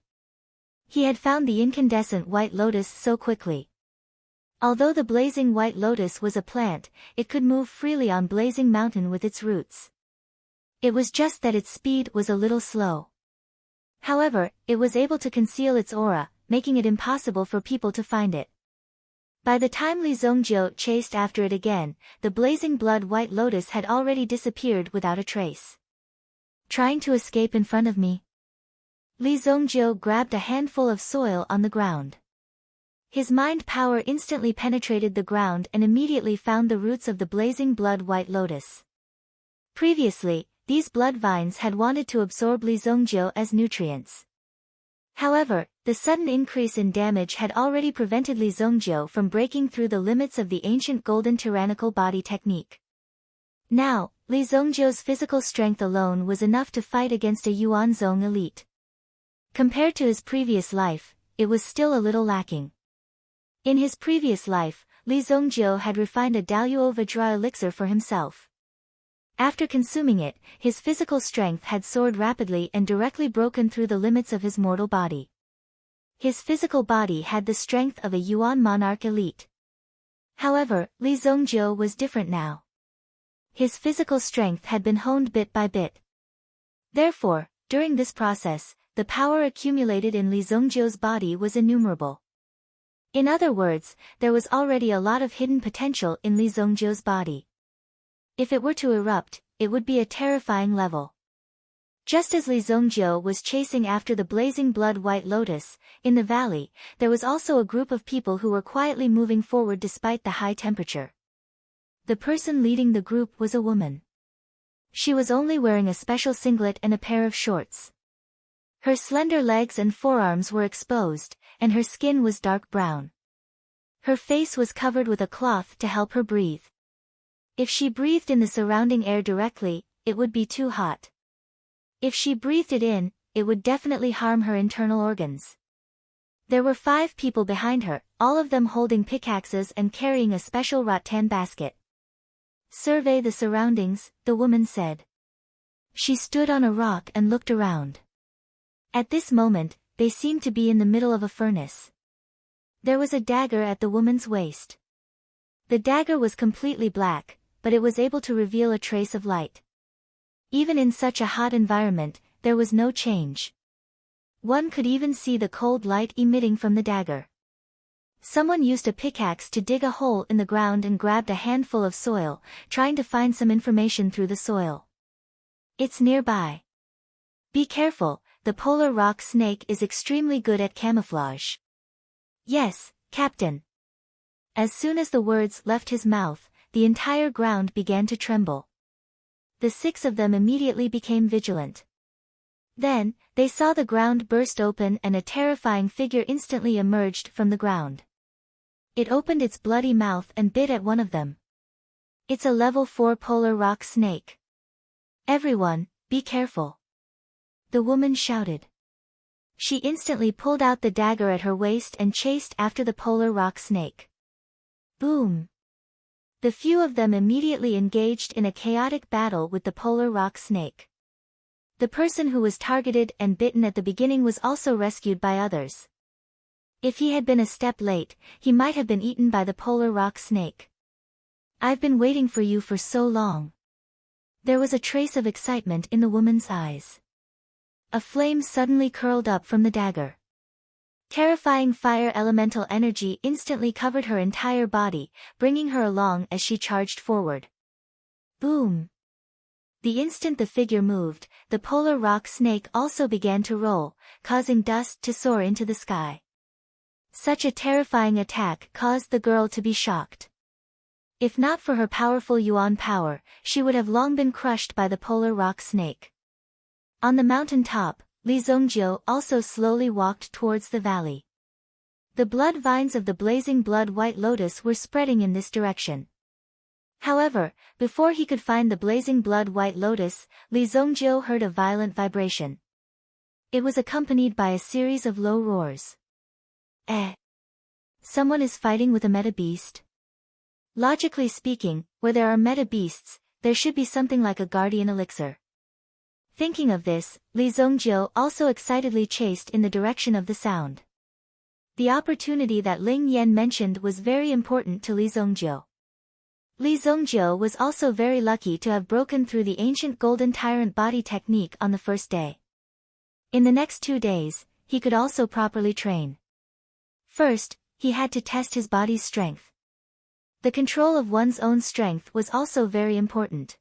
He had found the incandescent white lotus so quickly. Although the blazing white lotus was a plant, it could move freely on blazing mountain with its roots. It was just that its speed was a little slow. However, it was able to conceal its aura, making it impossible for people to find it. By the time Li Zongjiu chased after it again, the blazing blood white lotus had already disappeared without a trace. Trying to escape in front of me? Li Zongjiu grabbed a handful of soil on the ground. His mind power instantly penetrated the ground and immediately found the roots of the blazing blood white lotus. Previously, these blood vines had wanted to absorb Li Zongjiu as nutrients. However, the sudden increase in damage had already prevented Li Zongjiu from breaking through the limits of the ancient golden tyrannical body technique. Now, Li Zongjiu's physical strength alone was enough to fight against a Yuanzong elite. Compared to his previous life, it was still a little lacking. In his previous life, Li Zongjiu had refined a Daluo Vajra elixir for himself. After consuming it, his physical strength had soared rapidly and directly broken through the limits of his mortal body. His physical body had the strength of a Yuan monarch elite. However, Li Zongjiu was different now. His physical strength had been honed bit by bit. Therefore, during this process, the power accumulated in Li Zongjiu's body was innumerable. In other words, there was already a lot of hidden potential in Li Zongjiu's body. If it were to erupt, it would be a terrifying level. Just as Li Zongjiu was chasing after the blazing blood white lotus, in the valley, there was also a group of people who were quietly moving forward despite the high temperature. The person leading the group was a woman. She was only wearing a special singlet and a pair of shorts. Her slender legs and forearms were exposed, and her skin was dark brown. Her face was covered with a cloth to help her breathe. If she breathed in the surrounding air directly, it would be too hot. If she breathed it in, it would definitely harm her internal organs. There were 5 people behind her, all of them holding pickaxes and carrying a special rattan basket. "Survey the surroundings," the woman said. She stood on a rock and looked around. At this moment, they seemed to be in the middle of a furnace. There was a dagger at the woman's waist. The dagger was completely black, but it was able to reveal a trace of light. Even in such a hot environment, there was no change. One could even see the cold light emitting from the dagger. Someone used a pickaxe to dig a hole in the ground and grabbed a handful of soil, trying to find some information through the soil. It's nearby. Be careful, the polar rock snake is extremely good at camouflage. Yes, Captain. As soon as the words left his mouth, the entire ground began to tremble. The 6 of them immediately became vigilant. Then, they saw the ground burst open and a terrifying figure instantly emerged from the ground. It opened its bloody mouth and bit at one of them. It's a level 4 polar rock snake. Everyone, be careful. The woman shouted. She instantly pulled out the dagger at her waist and chased after the polar rock snake. Boom! The few of them immediately engaged in a chaotic battle with the polar rock snake. The person who was targeted and bitten at the beginning was also rescued by others. If he had been a step late, he might have been eaten by the polar rock snake. I've been waiting for you for so long. There was a trace of excitement in the woman's eyes. A flame suddenly curled up from the dagger. Terrifying fire elemental energy instantly covered her entire body, bringing her along as she charged forward. Boom! The instant the figure moved, the polar rock snake also began to roll, causing dust to soar into the sky. Such a terrifying attack caused the girl to be shocked. If not for her powerful yuan power, she would have long been crushed by the polar rock snake. On the mountain top, Li Zongjiu also slowly walked towards the valley. The blood vines of the blazing blood white lotus were spreading in this direction. However, before he could find the blazing blood white lotus, Li Zongjiu heard a violent vibration. It was accompanied by a series of low roars. Someone is fighting with a meta beast? Logically speaking, where there are meta beasts, there should be something like a guardian elixir. Thinking of this, Li Zongjiu also excitedly chased in the direction of the sound. The opportunity that Ling Yan mentioned was very important to Li Zongjiu. Li Zongjiu was also very lucky to have broken through the ancient golden tyrant body technique on the first day. In the next 2 days, he could also properly train. First, he had to test his body's strength. The control of one's own strength was also very important.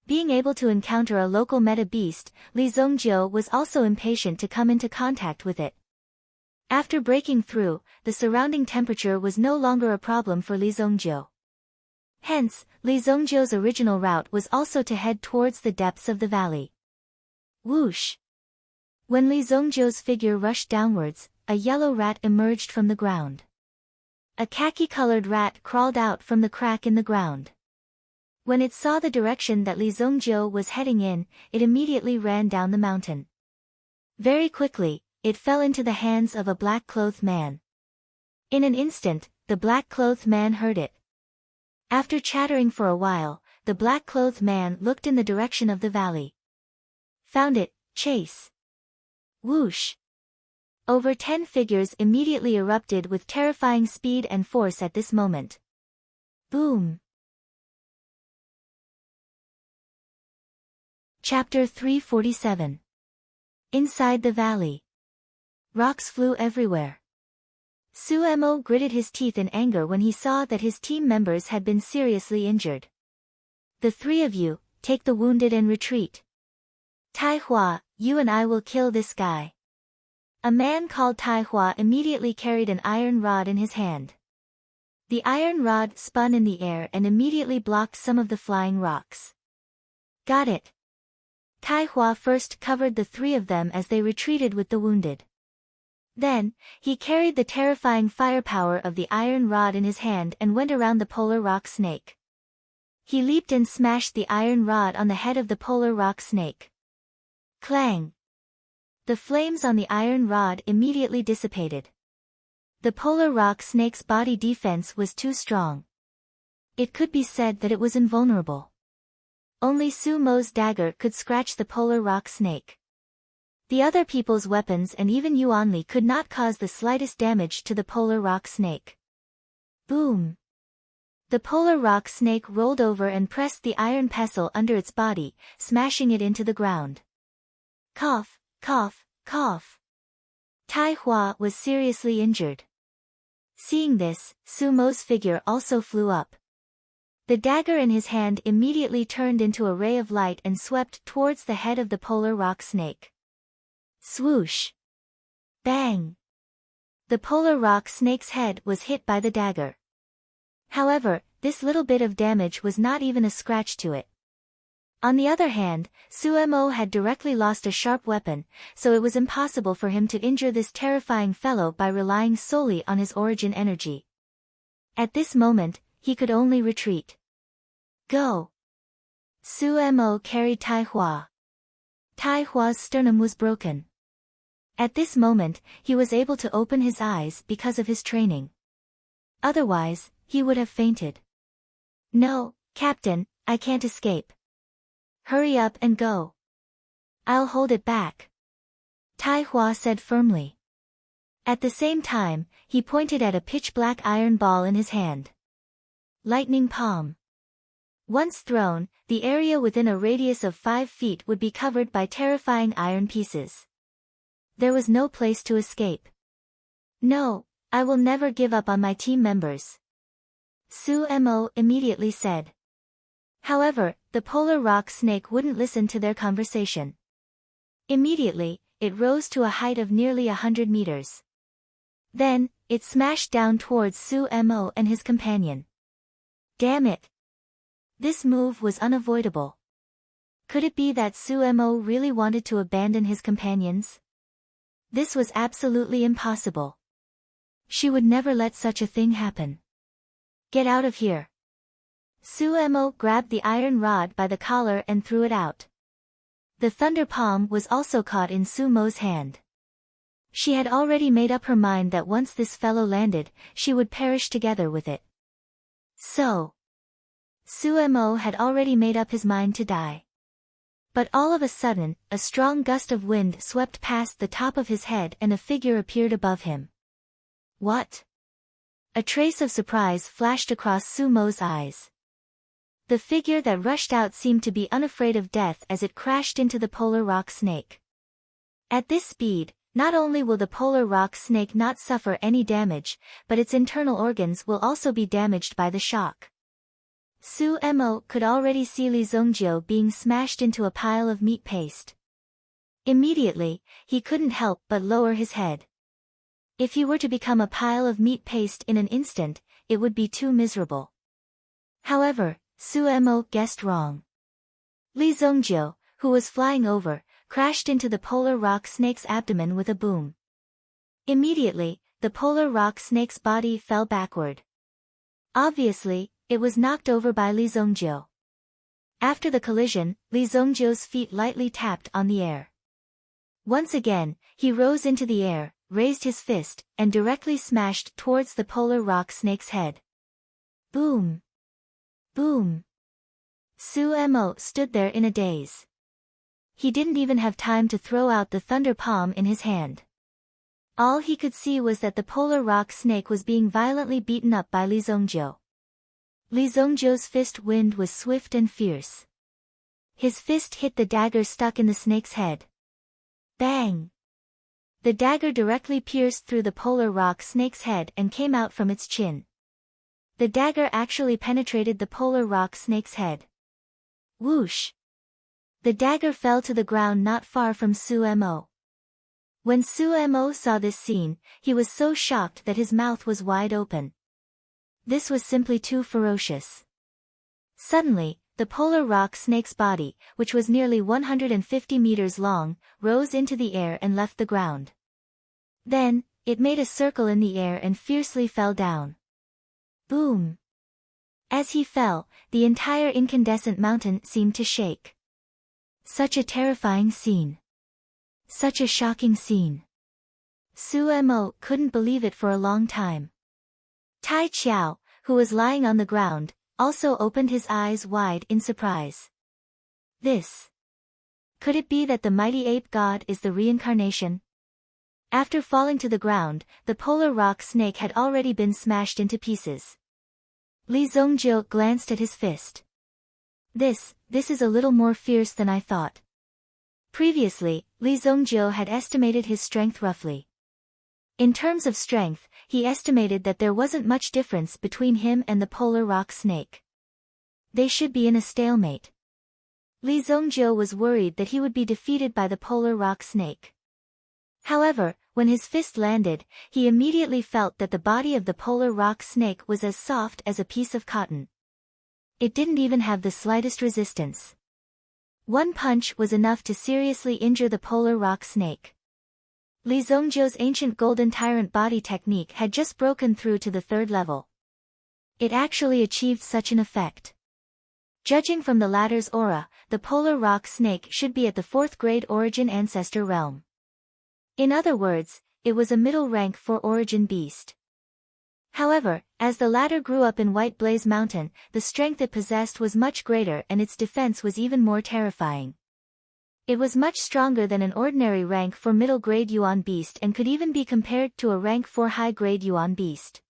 Being able to encounter a local meta beast, Li Zongjiu was also impatient to come into contact with it. After breaking through, the surrounding temperature was no longer a problem for Li Zongjiu. Hence, Li Zongjiu's original route was also to head towards the depths of the valley. Whoosh! When Li Zongjiu's figure rushed downwards, a yellow rat emerged from the ground. A khaki-colored rat crawled out from the crack in the ground. When it saw the direction that Li Zongjiu was heading in, it immediately ran down the mountain. Very quickly, it fell into the hands of a black-clothed man. In an instant, the black-clothed man heard it. After chattering for a while, the black-clothed man looked in the direction of the valley. Found it, chase. Whoosh! Over 10 figures immediately erupted with terrifying speed and force at this moment. Boom! Chapter 347. Inside the valley. Rocks flew everywhere. Su Mo gritted his teeth in anger when he saw that his team members had been seriously injured. The 3 of you, take the wounded and retreat. Tai Hua, you and I will kill this guy. A man called Tai Hua immediately carried an iron rod in his hand. The iron rod spun in the air and immediately blocked some of the flying rocks. Got it. Tai Hua first covered the 3 of them as they retreated with the wounded. Then, he carried the terrifying firepower of the iron rod in his hand and went around the polar rock snake. He leaped and smashed the iron rod on the head of the polar rock snake. Clang! The flames on the iron rod immediately dissipated. The polar rock snake's body defense was too strong. It could be said that it was invulnerable. Only Su Mo's dagger could scratch the polar rock snake. The other people's weapons and even Yuanli could not cause the slightest damage to the polar rock snake. Boom! The polar rock snake rolled over and pressed the iron pestle under its body, smashing it into the ground. Cough, cough, cough. Tai Hua was seriously injured. Seeing this, Sumo's figure also flew up. The dagger in his hand immediately turned into a ray of light and swept towards the head of the polar rock snake. Swoosh! Bang! The polar rock snake's head was hit by the dagger. However, this little bit of damage was not even a scratch to it. On the other hand, Sumo had directly lost a sharp weapon, so it was impossible for him to injure this terrifying fellow by relying solely on his origin energy. At this moment, he could only retreat. Go! Sumo carried Tai Hua. Tai Hua's sternum was broken. At this moment, he was able to open his eyes because of his training. Otherwise, he would have fainted. No, Captain, I can't escape. Hurry up and go. I'll hold it back. Tai Hua said firmly. At the same time, he pointed at a pitch-black iron ball in his hand. Lightning palm. Once thrown, the area within a radius of 5 feet would be covered by terrifying iron pieces. There was no place to escape. No, I will never give up on my team members. Sumo immediately said. However, the polar rock snake wouldn't listen to their conversation. Immediately, it rose to a height of nearly 100 meters. Then, it smashed down towards Sumo and his companion. Damn it! This move was unavoidable. Could it be that Sumo really wanted to abandon his companions? This was absolutely impossible. She would never let such a thing happen. Get out of here. Sumo grabbed the iron rod by the collar and threw it out. The thunder palm was also caught in Sumo's hand. She had already made up her mind that once this fellow landed, she would perish together with it. So, Sumo had already made up his mind to die. But all of a sudden, a strong gust of wind swept past the top of his head and a figure appeared above him. What? A trace of surprise flashed across Sumo's eyes. The figure that rushed out seemed to be unafraid of death as it crashed into the polar rock snake. At this speed, not only will the polar rock snake not suffer any damage, but its internal organs will also be damaged by the shock. Sumo could already see Li Zongjio being smashed into a pile of meat paste. Immediately, he couldn't help but lower his head. If he were to become a pile of meat paste in an instant, it would be too miserable. However, Sumo guessed wrong. Li Zongjio, who was flying over, crashed into the polar rock snake's abdomen with a boom. Immediately, the polar rock snake's body fell backward. Obviously, it was knocked over by Li Zongjio. After the collision, Li Zongjio's feet lightly tapped on the air. Once again, he rose into the air, raised his fist, and directly smashed towards the polar rock snake's head. Boom! Boom! Sumo stood there in a daze. He didn't even have time to throw out the thunder palm in his hand. All he could see was that the polar rock snake was being violently beaten up by Li Zongjio. Li Zongjio's fist wind was swift and fierce. His fist hit the dagger stuck in the snake's head. Bang! The dagger directly pierced through the polar rock snake's head and came out from its chin. The dagger actually penetrated the polar rock snake's head. Whoosh! The dagger fell to the ground not far from Sumo. When Sumo saw this scene, he was so shocked that his mouth was wide open. This was simply too ferocious. Suddenly, the polar rock snake's body, which was nearly 150 meters long, rose into the air and left the ground. Then, it made a circle in the air and fiercely fell down. Boom! As he fell, the entire incandescent mountain seemed to shake. Such a terrifying scene. Such a shocking scene. Sumo couldn't believe it for a long time. Tai Chiao, who was lying on the ground, also opened his eyes wide in surprise. This. Could it be that the mighty ape god is the reincarnation? After falling to the ground, the polar rock snake had already been smashed into pieces. Li Zongjio glanced at his fist. This is a little more fierce than I thought. Previously, Li Zongjio had estimated his strength roughly. In terms of strength, he estimated that there wasn't much difference between him and the polar rock snake. They should be in a stalemate. Li Zongjiu was worried that he would be defeated by the polar rock snake. However, when his fist landed, he immediately felt that the body of the polar rock snake was as soft as a piece of cotton. It didn't even have the slightest resistance. One punch was enough to seriously injure the polar rock snake. Li Zongjiu's ancient golden tyrant body technique had just broken through to the 3rd level. It actually achieved such an effect. Judging from the latter's aura, the polar rock snake should be at the 4th grade origin ancestor realm. In other words, it was a middle rank for origin beast. However, as the latter grew up in White Blaze Mountain, the strength it possessed was much greater and its defense was even more terrifying. It was much stronger than an ordinary rank 4 middle grade Yuan beast and could even be compared to a rank 4 high grade Yuan beast.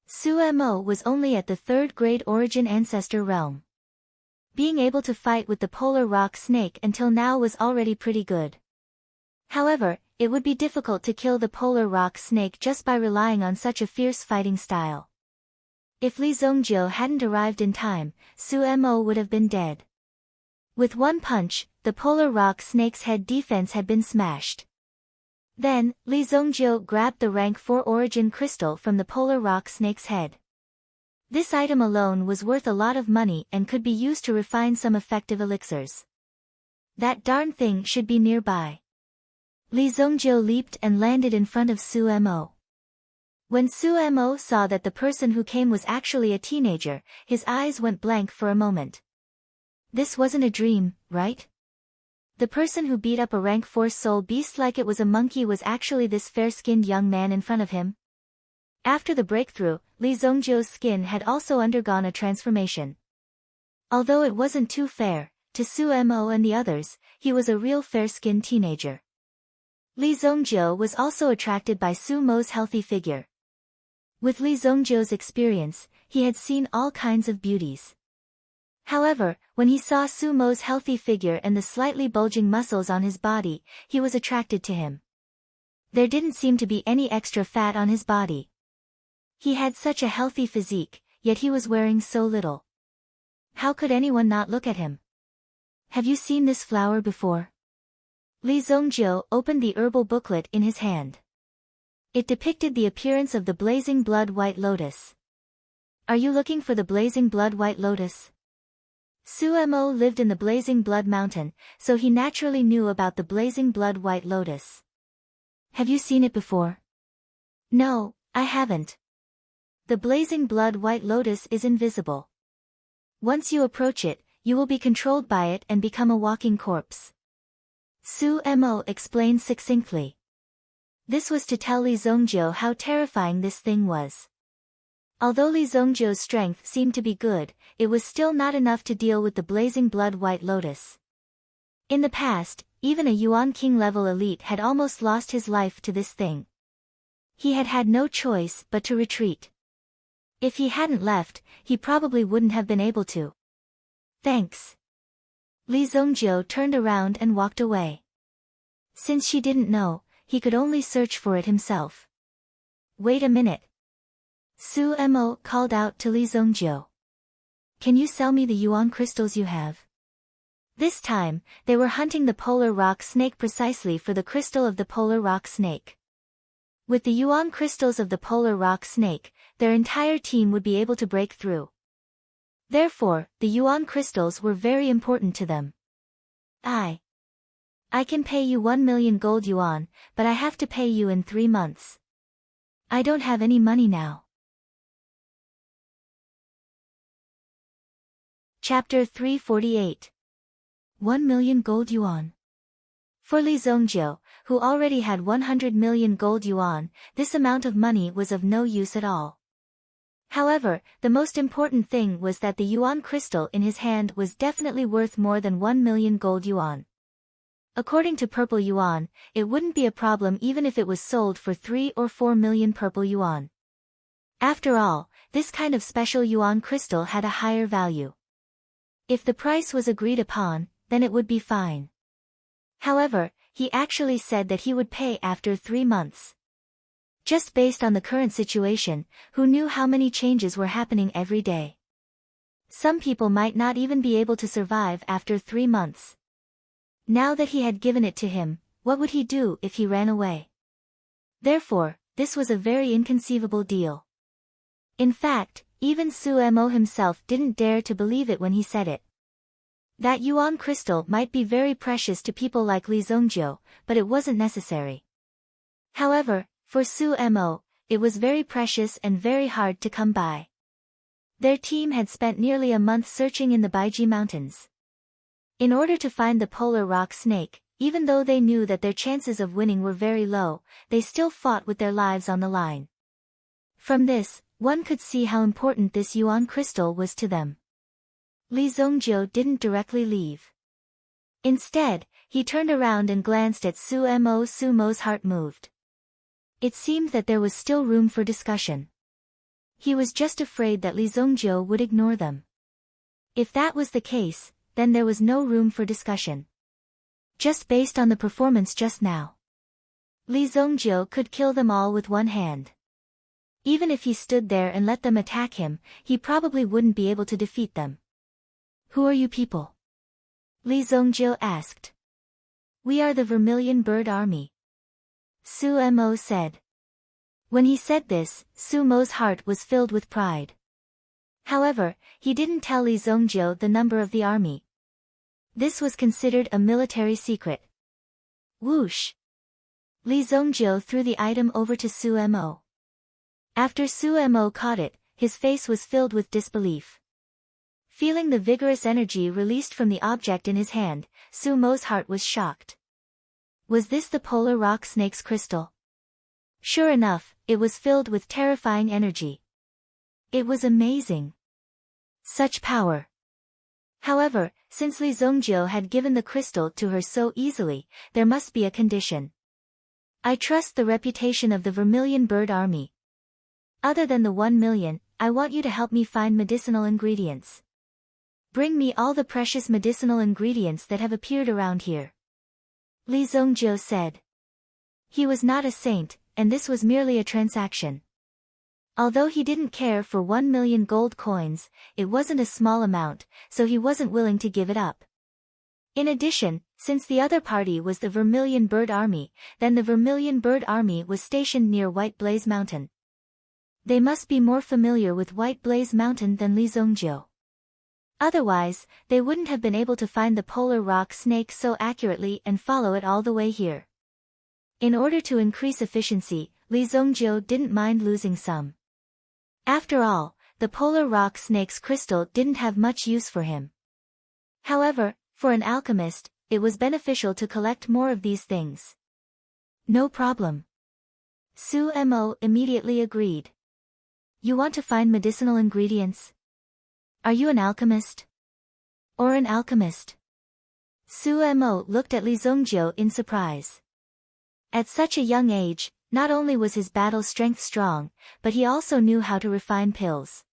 Su Mo was only at the 3rd grade origin ancestor realm. Being able to fight with the polar rock snake until now was already pretty good. However, it would be difficult to kill the polar rock snake just by relying on such a fierce fighting style. If Li Zongjiu hadn't arrived in time, Su Mo would have been dead. With one punch, the polar rock snake's head defense had been smashed. Then, Li Zongjiu grabbed the rank 4 origin crystal from the polar rock snake's head. This item alone was worth a lot of money and could be used to refine some effective elixirs. That darn thing should be nearby. Li Zongjiu leaped and landed in front of Su Mo. When Su Mo saw that the person who came was actually a teenager, his eyes went blank for a moment. This wasn't a dream, right? The person who beat up a rank 4 soul beast like it was a monkey was actually this fair-skinned young man in front of him. After the breakthrough, Li Zongjiu's skin had also undergone a transformation. Although it wasn't too fair, to Su Mo and the others, he was a real fair-skinned teenager. Li Zongjiu was also attracted by Su Mo's healthy figure. With Li Zongjiu's experience, he had seen all kinds of beauties. However, when he saw Su Mo's healthy figure and the slightly bulging muscles on his body, he was attracted to him. There didn't seem to be any extra fat on his body. He had such a healthy physique, yet he was wearing so little. How could anyone not look at him? Have you seen this flower before? Li Zongjiu opened the herbal booklet in his hand. It depicted the appearance of the blazing blood white lotus. Are you looking for the blazing blood white lotus? Su Mo lived in the blazing blood mountain, so he naturally knew about the blazing blood white lotus. Have you seen it before? No, I haven't. The blazing blood white lotus is invisible. Once you approach it, you will be controlled by it and become a walking corpse. Su Mo explained succinctly. This was to tell Li Zongjiu how terrifying this thing was. Although Li Zongjiu's strength seemed to be good, it was still not enough to deal with the blazing blood white lotus. In the past, even a Yuan King level elite had almost lost his life to this thing. He had had no choice but to retreat. If he hadn't left, he probably wouldn't have been able to. Thanks. Li Zongjiu turned around and walked away. Since she didn't know, he could only search for it himself. Wait a minute. Su Mo called out to Li Zongjiu. Can you sell me the Yuan crystals you have? This time, they were hunting the polar rock snake precisely for the crystal of the polar rock snake. With the Yuan crystals of the polar rock snake, their entire team would be able to break through. Therefore, the Yuan crystals were very important to them. I can pay you 1 million gold yuan, but I have to pay you in 3 months. I don't have any money now. Chapter 348. 1 million gold yuan. For Li Zongjiu, who already had 100 million gold yuan, this amount of money was of no use at all. However, the most important thing was that the yuan crystal in his hand was definitely worth more than 1 million gold yuan. According to purple yuan, it wouldn't be a problem even if it was sold for 3 or 4 million purple yuan. After all, this kind of special yuan crystal had a higher value. If the price was agreed upon, then it would be fine. However, he actually said that he would pay after 3 months. Just based on the current situation, who knew how many changes were happening every day? Some people might not even be able to survive after 3 months. Now that he had given it to him, what would he do if he ran away? Therefore, this was a very inconceivable deal. In fact, even Suemo himself didn't dare to believe it when he said it. That yuan crystal might be very precious to people like Li Zongjiu, but it wasn't necessary. However, for Suemo, it was very precious and very hard to come by. Their team had spent nearly a month searching in the Baiji Mountains. In order to find the polar rock snake, even though they knew that their chances of winning were very low, they still fought with their lives on the line. From this, one could see how important this yuan crystal was to them. Li Zongjiu didn't directly leave. Instead, he turned around and glanced at Suemo. Sumo's heart moved. It seemed that there was still room for discussion. He was just afraid that Li Zongjiu would ignore them. If that was the case, then there was no room for discussion. Just based on the performance just now, Li Zongjiu could kill them all with one hand. Even if he stood there and let them attack him, he probably wouldn't be able to defeat them. Who are you people? Li Zongjiu asked. We are the Vermilion Bird Army, Suemo said. When he said this, Sumo's heart was filled with pride. However, he didn't tell Li Zongjiu the number of the army. This was considered a military secret. Whoosh! Li Zongjiu threw the item over to Suemo. After Suemo caught it, his face was filled with disbelief. Feeling the vigorous energy released from the object in his hand, Sumo's heart was shocked. Was this the polar rock snake's crystal? Sure enough, it was filled with terrifying energy. It was amazing. Such power. However, since Li Zongjiu had given the crystal to her so easily, there must be a condition. I trust the reputation of the Vermilion Bird Army. Other than the 1 million, I want you to help me find medicinal ingredients. Bring me all the precious medicinal ingredients that have appeared around here, Li Zongjiu said. He was not a saint, and this was merely a transaction. Although he didn't care for 1 million gold coins, it wasn't a small amount, so he wasn't willing to give it up. In addition, since the other party was the Vermilion Bird Army, then the Vermilion Bird Army was stationed near White Blaze Mountain. They must be more familiar with White Blaze Mountain than Li Zongjiu. Otherwise, they wouldn't have been able to find the polar rock snake so accurately and follow it all the way here. In order to increase efficiency, Li Zongjiu didn't mind losing some. After all, the polar rock snake's crystal didn't have much use for him. However, for an alchemist, it was beneficial to collect more of these things. No problem. Suemo immediately agreed. You want to find medicinal ingredients? Are you an alchemist? Or an alchemist? Suemo looked at Li Zongjiu in surprise. At such a young age, not only was his battle strength strong, but he also knew how to refine pills.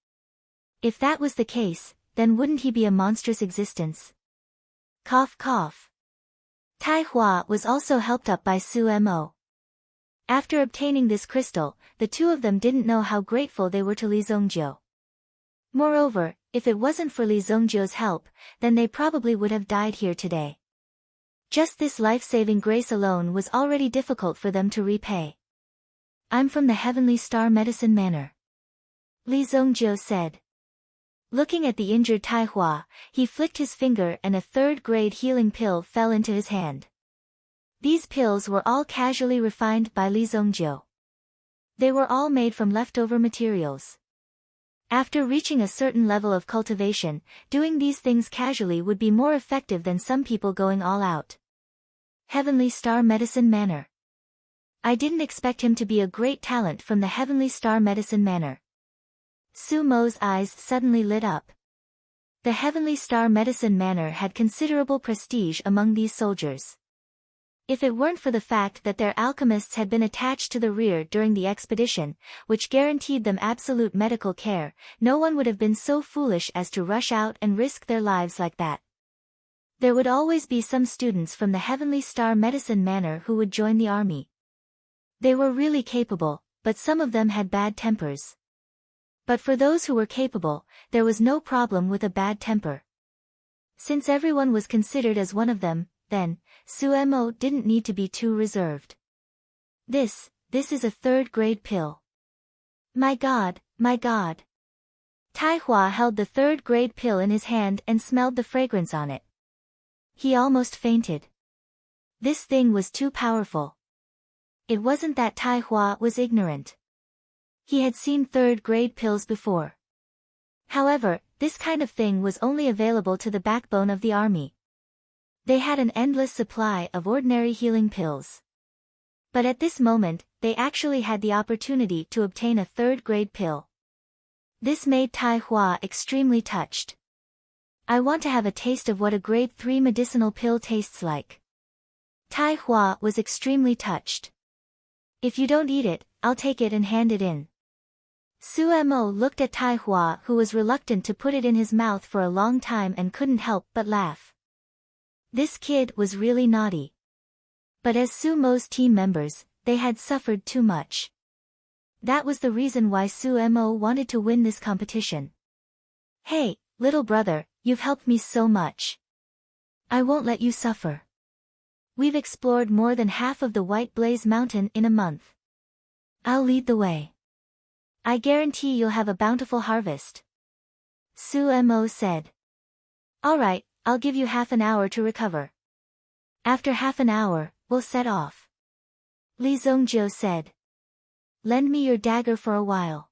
If that was the case, then wouldn't he be a monstrous existence? Cough cough. Tai Hua was also helped up by Suemo. After obtaining this crystal, the two of them didn't know how grateful they were to Li Zongjiu. Moreover, if it wasn't for Li Zongjiu's help, then they probably would have died here today. Just this life-saving grace alone was already difficult for them to repay. I'm from the Heavenly Star Medicine Manor, Li Zongjiu said. Looking at the injured Tai Hua, he flicked his finger and a third-grade healing pill fell into his hand. These pills were all casually refined by Li Zongjiu. They were all made from leftover materials. After reaching a certain level of cultivation, doing these things casually would be more effective than some people going all out. Heavenly Star Medicine Manor. I didn't expect him to be a great talent from the Heavenly Star Medicine Manor. Sumo's eyes suddenly lit up. The Heavenly Star Medicine Manor had considerable prestige among these soldiers. If it weren't for the fact that their alchemists had been attached to the rear during the expedition, which guaranteed them absolute medical care, no one would have been so foolish as to rush out and risk their lives like that. There would always be some students from the Heavenly Star Medicine Manor who would join the army. They were really capable, but some of them had bad tempers. But for those who were capable, there was no problem with a bad temper. Since everyone was considered as one of them, then, Suemo didn't need to be too reserved. This is a third-grade pill. My God, my God. Tai Hua held the third-grade pill in his hand and smelled the fragrance on it. He almost fainted. This thing was too powerful. It wasn't that Tai Hua was ignorant. He had seen third-grade pills before. However, this kind of thing was only available to the backbone of the army. They had an endless supply of ordinary healing pills. But at this moment, they actually had the opportunity to obtain a third-grade pill. This made Tai Hua extremely touched. I want to have a taste of what a grade 3 medicinal pill tastes like. Tai Hua was extremely touched. If you don't eat it, I'll take it and hand it in. Suemo looked at Tai Hua, who was reluctant to put it in his mouth for a long time and couldn't help but laugh. This kid was really naughty. But as Sumo's team members, they had suffered too much. That was the reason why Suemo wanted to win this competition. Hey, little brother, you've helped me so much. I won't let you suffer. We've explored more than half of the White Blaze Mountain in a month. I'll lead the way. I guarantee you'll have a bountiful harvest. Suemo said. All right, I'll give you half an hour to recover. After half an hour, we'll set off. Li Zongjiu said. Lend me your dagger for a while.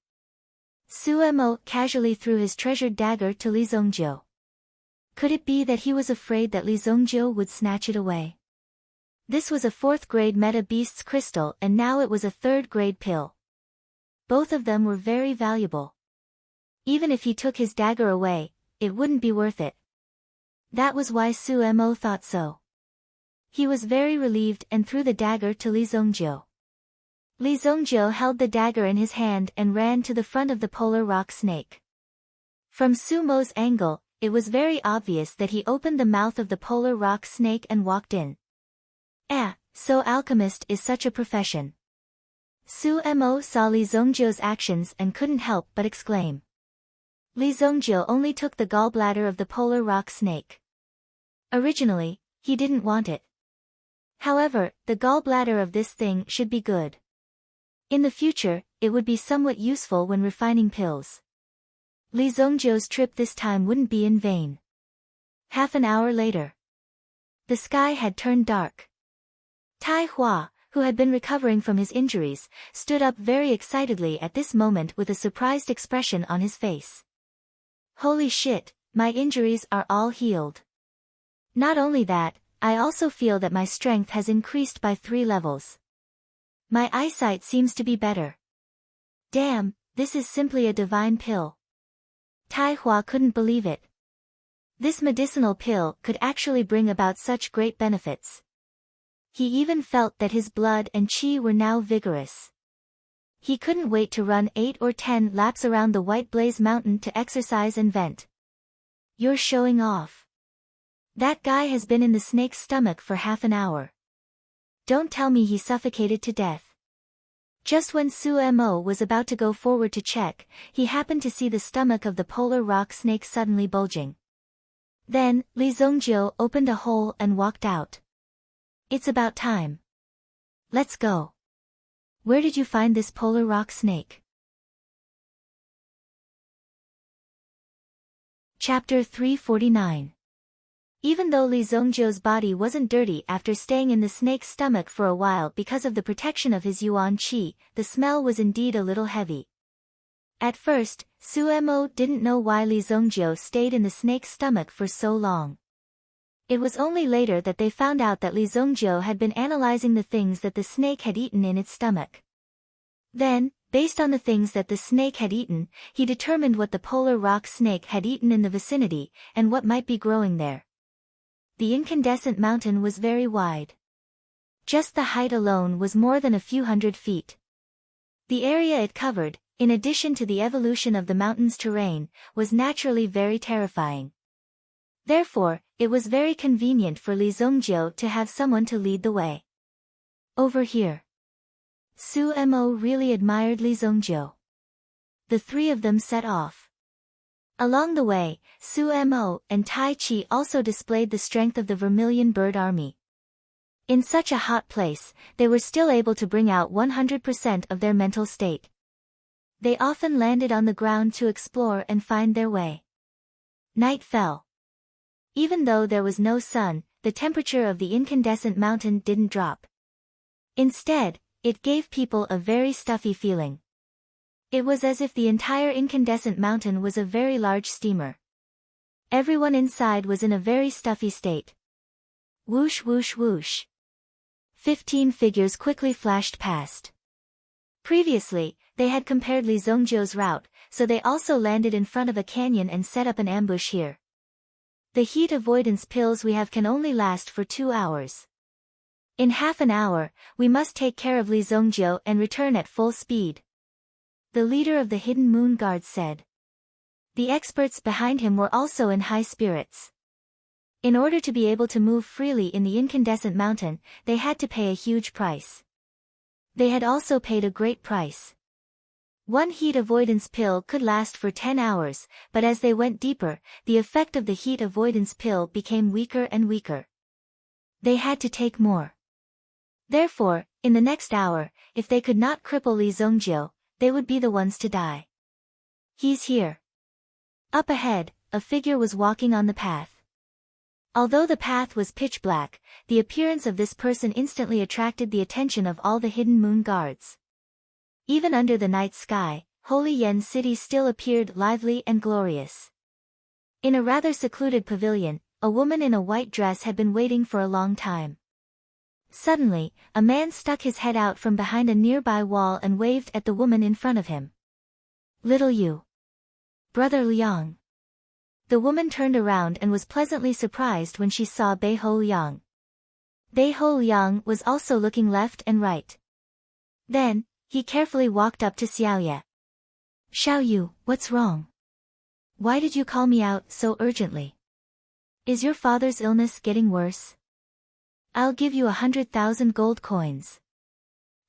Suemo casually threw his treasured dagger to Li Zongjiu. Could it be that he was afraid that Li Zongjiu would snatch it away? This was a 4th-grade Meta Beast's crystal and now it was a 3rd-grade pill. Both of them were very valuable. Even if he took his dagger away, it wouldn't be worth it. That was why Suemo thought so. He was very relieved and threw the dagger to Li Zongjiu. Li Zongjiu held the dagger in his hand and ran to the front of the polar rock snake. From Sumo's angle, it was very obvious that he opened the mouth of the polar rock snake and walked in. So alchemist is such a profession. Suemo saw Li Zongjiu's actions and couldn't help but exclaim. Li Zongjiu only took the gallbladder of the polar rock snake. Originally, he didn't want it. However, the gallbladder of this thing should be good. In the future, it would be somewhat useful when refining pills. Li Zongjiu's trip this time wouldn't be in vain. Half an hour later. The sky had turned dark. Tai Hua, who had been recovering from his injuries, stood up very excitedly at this moment with a surprised expression on his face. Holy shit, my injuries are all healed. Not only that, I also feel that my strength has increased by 3 levels. My eyesight seems to be better. Damn, this is simply a divine pill. Tai Hua couldn't believe it. This medicinal pill could actually bring about such great benefits. He even felt that his blood and qi were now vigorous. He couldn't wait to run 8 or 10 laps around the White Blaze Mountain to exercise and vent. You're showing off. That guy has been in the snake's stomach for half an hour. Don't tell me he suffocated to death. Just when Suemo was about to go forward to check, he happened to see the stomach of the polar rock snake suddenly bulging. Then, Li Zongjiu opened a hole and walked out. It's about time. Let's go. Where did you find this polar rock snake? Chapter 349. Even though Li Zongjiu's body wasn't dirty after staying in the snake's stomach for a while because of the protection of his yuan qi, the smell was indeed a little heavy. At first, Suemo didn't know why Li Zongjiu stayed in the snake's stomach for so long. It was only later that they found out that Li Zongjiu had been analyzing the things that the snake had eaten in its stomach. Then, based on the things that the snake had eaten, he determined what the polar rock snake had eaten in the vicinity, and what might be growing there. The incandescent mountain was very wide. Just the height alone was more than a few hundred feet. The area it covered, in addition to the evolution of the mountain's terrain, was naturally very terrifying. Therefore, it was very convenient for Li Zongjiu to have someone to lead the way. Over here. Su Mo really admired Li Zongjiu. The three of them set off. Along the way, Su Mo and Tai Chi also displayed the strength of the Vermilion Bird Army. In such a hot place, they were still able to bring out 100% of their mental state. They often landed on the ground to explore and find their way. Night fell. Even though there was no sun, the temperature of the incandescent mountain didn't drop. Instead, it gave people a very stuffy feeling. It was as if the entire incandescent mountain was a very large steamer. Everyone inside was in a very stuffy state. Whoosh whoosh whoosh. 15 figures quickly flashed past. Previously, they had compared Li Zongjiu's route, so they also landed in front of a canyon and set up an ambush here. The heat avoidance pills we have can only last for 2 hours. In half an hour, we must take care of Li Zongjiu and return at full speed. The leader of the Hidden Moon Guard said. The experts behind him were also in high spirits. In order to be able to move freely in the incandescent mountain, they had to pay a huge price. They had also paid a great price. One heat avoidance pill could last for 10 hours, but as they went deeper, the effect of the heat avoidance pill became weaker and weaker. They had to take more. Therefore, in the next hour, if they could not cripple Li Zongjiu, they would be the ones to die. He's here. Up ahead, a figure was walking on the path. Although the path was pitch black, the appearance of this person instantly attracted the attention of all the Hidden Moon Guards. Even under the night sky, Holy Yen City still appeared lively and glorious. In a rather secluded pavilion, a woman in a white dress had been waiting for a long time. Suddenly, a man stuck his head out from behind a nearby wall and waved at the woman in front of him. Little you. Brother Liang. The woman turned around and was pleasantly surprised when she saw Beiho Liang. Beiho Liang was also looking left and right. Then, he carefully walked up to Xiaoye. Xiaoyu, what's wrong? Why did you call me out so urgently? Is your father's illness getting worse? I'll give you 100,000 gold coins.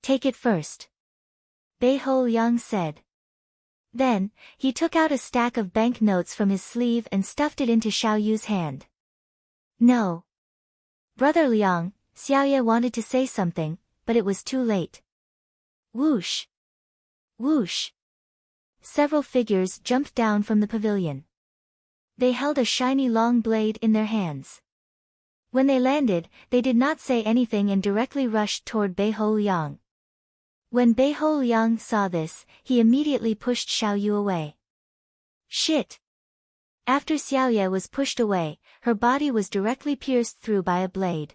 Take it first. Beiho Liang said. Then, he took out a stack of bank notes from his sleeve and stuffed it into Xiaoyu's hand. No. Brother Liang, Xiaoye wanted to say something, but it was too late. Whoosh. Whoosh. Several figures jumped down from the pavilion. They held a shiny long blade in their hands. When they landed, they did not say anything and directly rushed toward Beiho Liang. When Beiho Liang saw this, he immediately pushed Xiaoyu away. Shit! After Xiaoye was pushed away, her body was directly pierced through by a blade.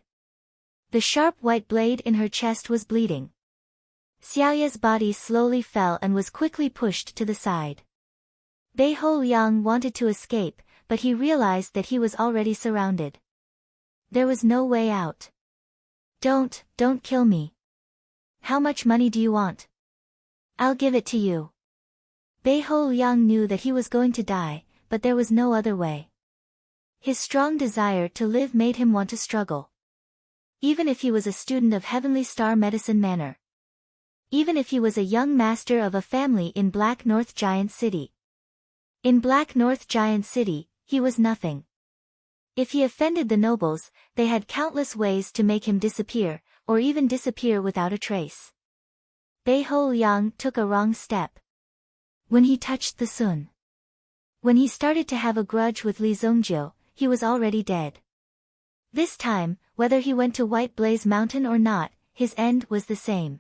The sharp white blade in her chest was bleeding. Xiaoye's body slowly fell and was quickly pushed to the side. Beiho Liang wanted to escape, but he realized that he was already surrounded. There was no way out. Don't kill me. How much money do you want? I'll give it to you. Beiho Liang knew that he was going to die, but there was no other way. His strong desire to live made him want to struggle. Even if he was a student of Heavenly Star Medicine Manor. Even if he was a young master of a family in Black North Giant City. In Black North Giant City, he was nothing. If he offended the nobles, they had countless ways to make him disappear, or even disappear without a trace. Beiho Liang took a wrong step. When he touched the sun. When he started to have a grudge with Li Zongjiu, he was already dead. This time, whether he went to White Blaze Mountain or not, his end was the same.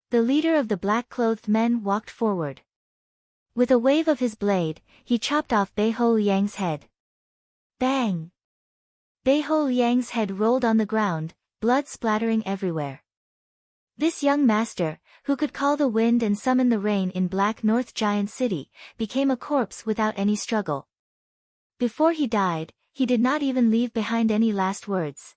The leader of the black-clothed men walked forward. With a wave of his blade, he chopped off Beiho Liang's head. Bang! Beiho Liang's head rolled on the ground, blood splattering everywhere. This young master, who could call the wind and summon the rain in Black North Giant City, became a corpse without any struggle. Before he died, he did not even leave behind any last words.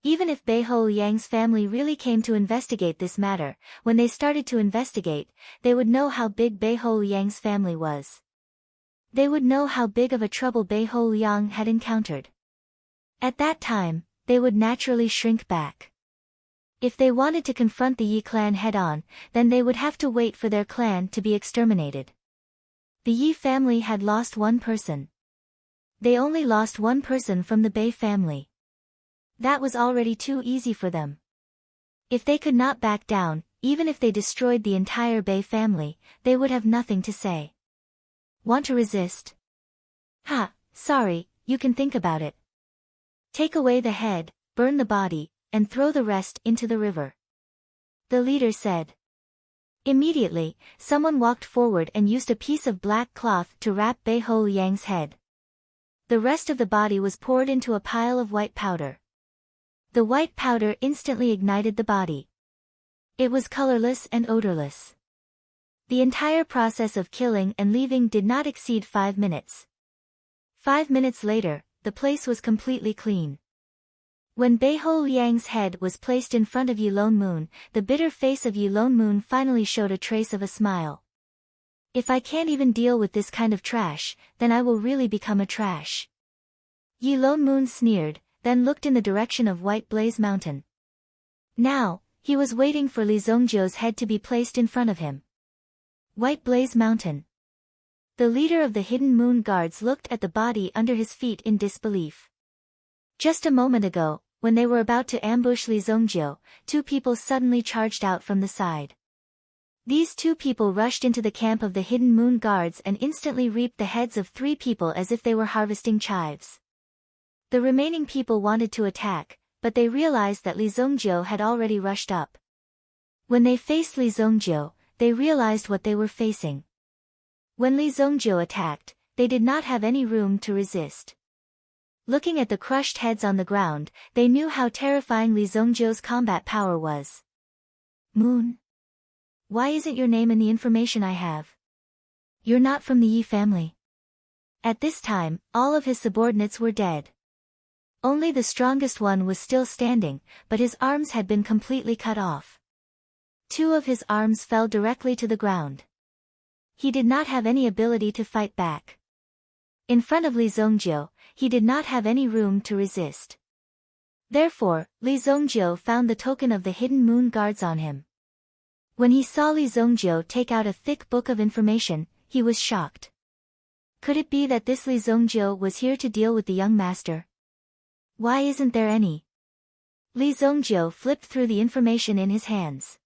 Even if Beiho Liang's family really came to investigate this matter, when they started to investigate, they would know how big Beiho Liang's family was. They would know how big of a trouble Beiho Liang had encountered. At that time, they would naturally shrink back. If they wanted to confront the Yi clan head-on, then they would have to wait for their clan to be exterminated. The Yi family had lost one person. They only lost one person from the Bei family. That was already too easy for them. If they could not back down, even if they destroyed the entire Bei family, they would have nothing to say. Want to resist? Ha, sorry, you can think about it. Take away the head, burn the body, and throw the rest into the river. The leader said. Immediately, someone walked forward and used a piece of black cloth to wrap Bei Ho Liang's head. The rest of the body was poured into a pile of white powder. The white powder instantly ignited the body. It was colorless and odorless. The entire process of killing and leaving did not exceed 5 minutes. 5 minutes later, the place was completely clean. When Bei Ho Liang's head was placed in front of Yi Lone Moon, the bitter face of Yi Lone Moon finally showed a trace of a smile. If I can't even deal with this kind of trash, then I will really become a trash. Yi Lone Moon sneered, then looked in the direction of White Blaze Mountain. Now, he was waiting for Li Zongjiu's head to be placed in front of him. White Blaze Mountain. The leader of the Hidden Moon Guards looked at the body under his feet in disbelief. Just a moment ago, when they were about to ambush Li Zongjiu, 2 people suddenly charged out from the side. These 2 people rushed into the camp of the Hidden Moon Guards and instantly reaped the heads of 3 people as if they were harvesting chives. The remaining people wanted to attack, but they realized that Li Zongjiu had already rushed up. When they faced Li Zongjiu, they realized what they were facing. When Li Zongjiu attacked, they did not have any room to resist. Looking at the crushed heads on the ground, they knew how terrifying Li Zongjiu's combat power was. Moon? Why isn't your name in the information I have? You're not from the Yi family. At this time, all of his subordinates were dead. Only the strongest one was still standing, but his arms had been completely cut off. 2 of his arms fell directly to the ground. He did not have any ability to fight back. In front of Li Zongjiu, he did not have any room to resist. Therefore, Li Zongjiu found the token of the Hidden Moon Guards on him. When he saw Li Zongjiu take out a thick book of information, he was shocked. Could it be that this Li Zongjiu was here to deal with the young master? Why isn't there any? Li Zongjiu flipped through the information in his hands.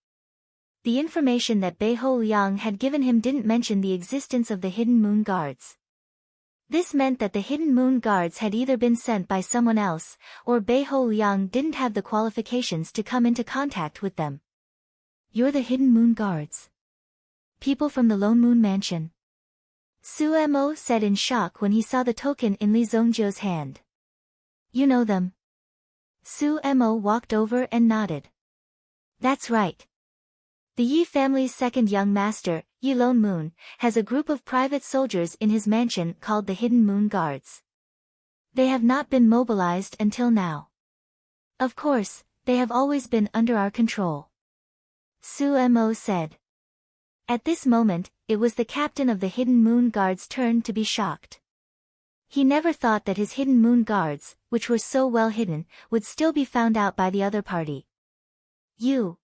The information that Bei Ho Liang had given him didn't mention the existence of the Hidden Moon Guards. This meant that the Hidden Moon Guards had either been sent by someone else, or Bei Ho Liang didn't have the qualifications to come into contact with them. You're the Hidden Moon Guards. People from the Lone Moon Mansion. Su Mo said in shock when he saw the token in Li Zongjiu's hand. You know them. Su Mo walked over and nodded. That's right. The Yi family's second young master, Yi Lone Moon, has a group of private soldiers in his mansion called the Hidden Moon Guards. They have not been mobilized until now. Of course, they have always been under our control. Su Mo said. At this moment, it was the captain of the Hidden Moon Guards' turn to be shocked. He never thought that his Hidden Moon Guards, which were so well hidden, would still be found out by the other party. You.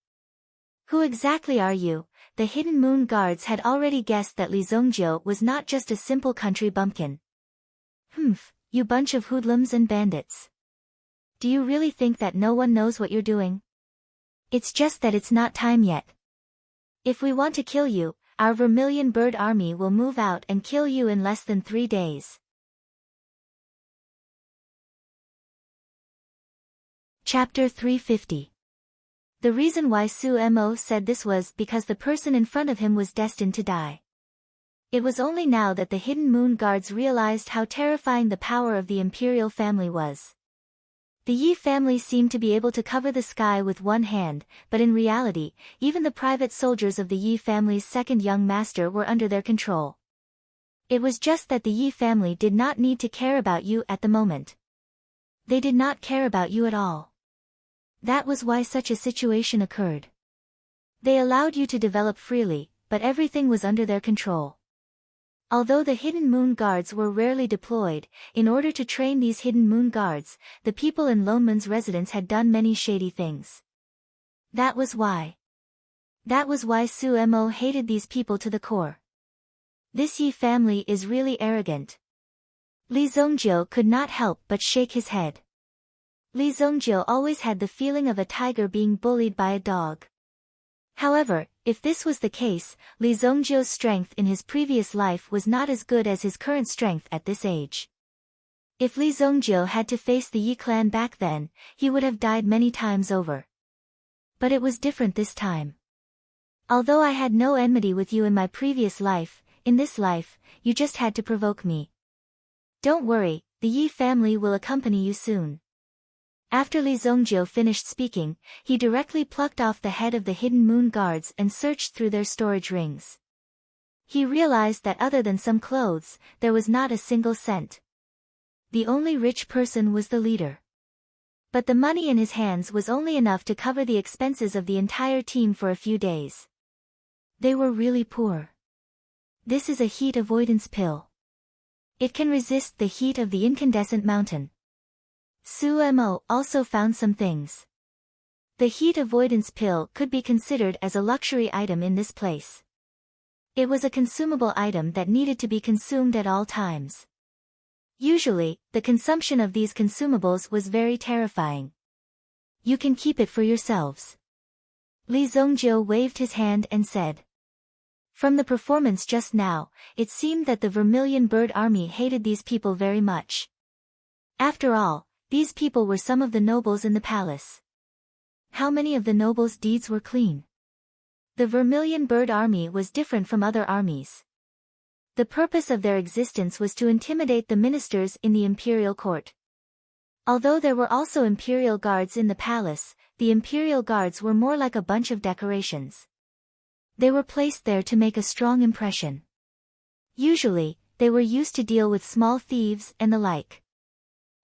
Who exactly are you? The Hidden Moon Guards had already guessed that Li Zongjiu was not just a simple country bumpkin. Humph, you bunch of hoodlums and bandits. Do you really think that no one knows what you're doing? It's just that it's not time yet. If we want to kill you, our Vermilion Bird Army will move out and kill you in less than 3 days. Chapter 350. The reason why Su Mo said this was because the person in front of him was destined to die. It was only now that the Hidden Moon Guards realized how terrifying the power of the imperial family was. The Yi family seemed to be able to cover the sky with one hand, but in reality, even the private soldiers of the Yi family's second young master were under their control. It was just that the Yi family did not need to care about you at the moment. They did not care about you at all. That was why such a situation occurred. They allowed you to develop freely, but everything was under their control. Although the Hidden Moon Guards were rarely deployed, in order to train these Hidden Moon Guards, the people in Lone Moon's residence had done many shady things. That was why. That was why Su Mo hated these people to the core. This Yi family is really arrogant. Li Zongjiu could not help but shake his head. Li Zongjiu always had the feeling of a tiger being bullied by a dog. However, if this was the case, Li Zongjiu's strength in his previous life was not as good as his current strength at this age. If Li Zongjiu had to face the Yi clan back then, he would have died many times over. But it was different this time. Although I had no enmity with you in my previous life, in this life, you just had to provoke me. Don't worry, the Yi family will accompany you soon. After Li Zongjiu finished speaking, he directly plucked off the head of the hidden moon guards and searched through their storage rings. He realized that other than some clothes, there was not a single cent. The only rich person was the leader. But the money in his hands was only enough to cover the expenses of the entire team for a few days. They were really poor. This is a heat avoidance pill. It can resist the heat of the incandescent mountain. Su Mo also found some things. The heat avoidance pill could be considered as a luxury item in this place. It was a consumable item that needed to be consumed at all times. Usually, the consumption of these consumables was very terrifying. You can keep it for yourselves. Li Zongjiu waved his hand and said. From the performance just now, it seemed that the Vermilion Bird Army hated these people very much. After all, these people were some of the nobles in the palace. How many of the nobles' deeds were clean? The Vermilion Bird Army was different from other armies. The purpose of their existence was to intimidate the ministers in the imperial court. Although there were also imperial guards in the palace, the imperial guards were more like a bunch of decorations. They were placed there to make a strong impression. Usually, they were used to deal with small thieves and the like.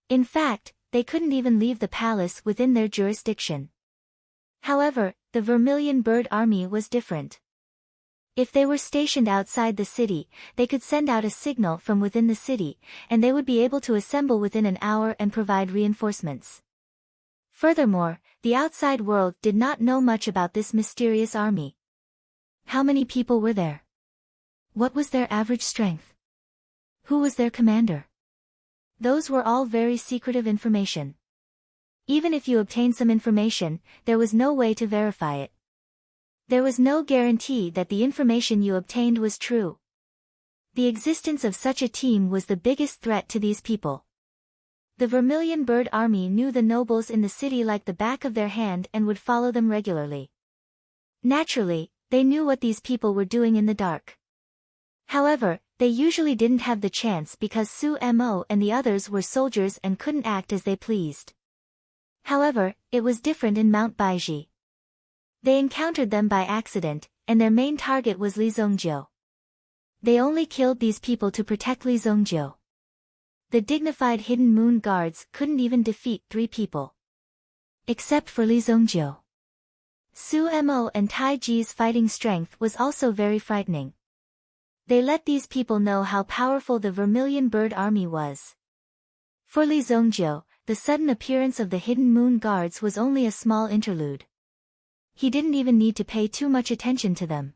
In fact, they couldn't even leave the palace within their jurisdiction. However, the Vermilion Bird Army was different. If they were stationed outside the city, they could send out a signal from within the city, and they would be able to assemble within an hour and provide reinforcements. Furthermore, the outside world did not know much about this mysterious army. How many people were there? What was their average strength? Who was their commander? Those were all very secretive information. Even if you obtained some information, there was no way to verify it. There was no guarantee that the information you obtained was true. The existence of such a team was the biggest threat to these people. The Vermilion Bird Army knew the nobles in the city like the back of their hand and would follow them regularly. Naturally, they knew what these people were doing in the dark. However, they usually didn't have the chance because Su Mo and the others were soldiers and couldn't act as they pleased. However, it was different in Mount Baiji. They encountered them by accident, and their main target was Li Zongjiu. They only killed these people to protect Li Zongjiu. The dignified Hidden Moon Guards couldn't even defeat 3 people. Except for Li Zongjiu. Su Mo and Tai Ji's fighting strength was also very frightening. They let these people know how powerful the Vermilion Bird Army was. For Li Zongjiu, the sudden appearance of the Hidden Moon Guards was only a small interlude. He didn't even need to pay too much attention to them.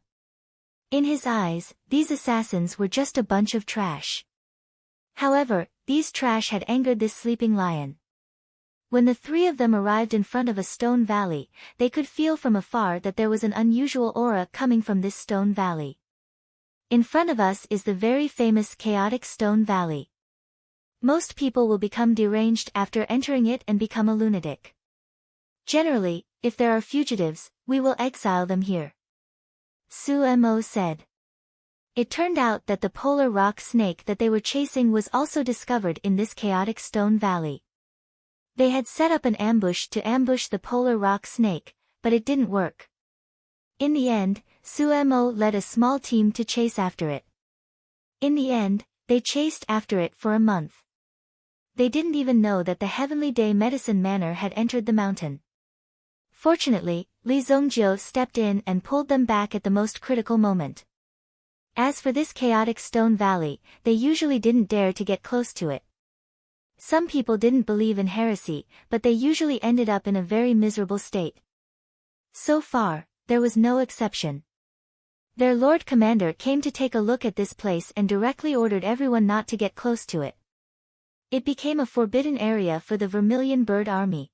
In his eyes, these assassins were just a bunch of trash. However, these trash had angered this sleeping lion. When the 3 of them arrived in front of a stone valley, they could feel from afar that there was an unusual aura coming from this stone valley. In front of us is the very famous chaotic stone valley. Most people will become deranged after entering it and become a lunatic. Generally, if there are fugitives, we will exile them here. Su Mo said. It turned out that the polar rock snake that they were chasing was also discovered in this chaotic stone valley. They had set up an ambush to ambush the polar rock snake, but it didn't work. In the end, Su Mo led a small team to chase after it. In the end, they chased after it for a month. They didn't even know that the Heavenly Day Medicine Manor had entered the mountain. Fortunately, Li Zongjiu stepped in and pulled them back at the most critical moment. As for this chaotic stone valley, they usually didn't dare to get close to it. Some people didn't believe in heresy, but they usually ended up in a very miserable state. So far, there was no exception. Their Lord Commander came to take a look at this place and directly ordered everyone not to get close to it. It became a forbidden area for the Vermilion Bird Army.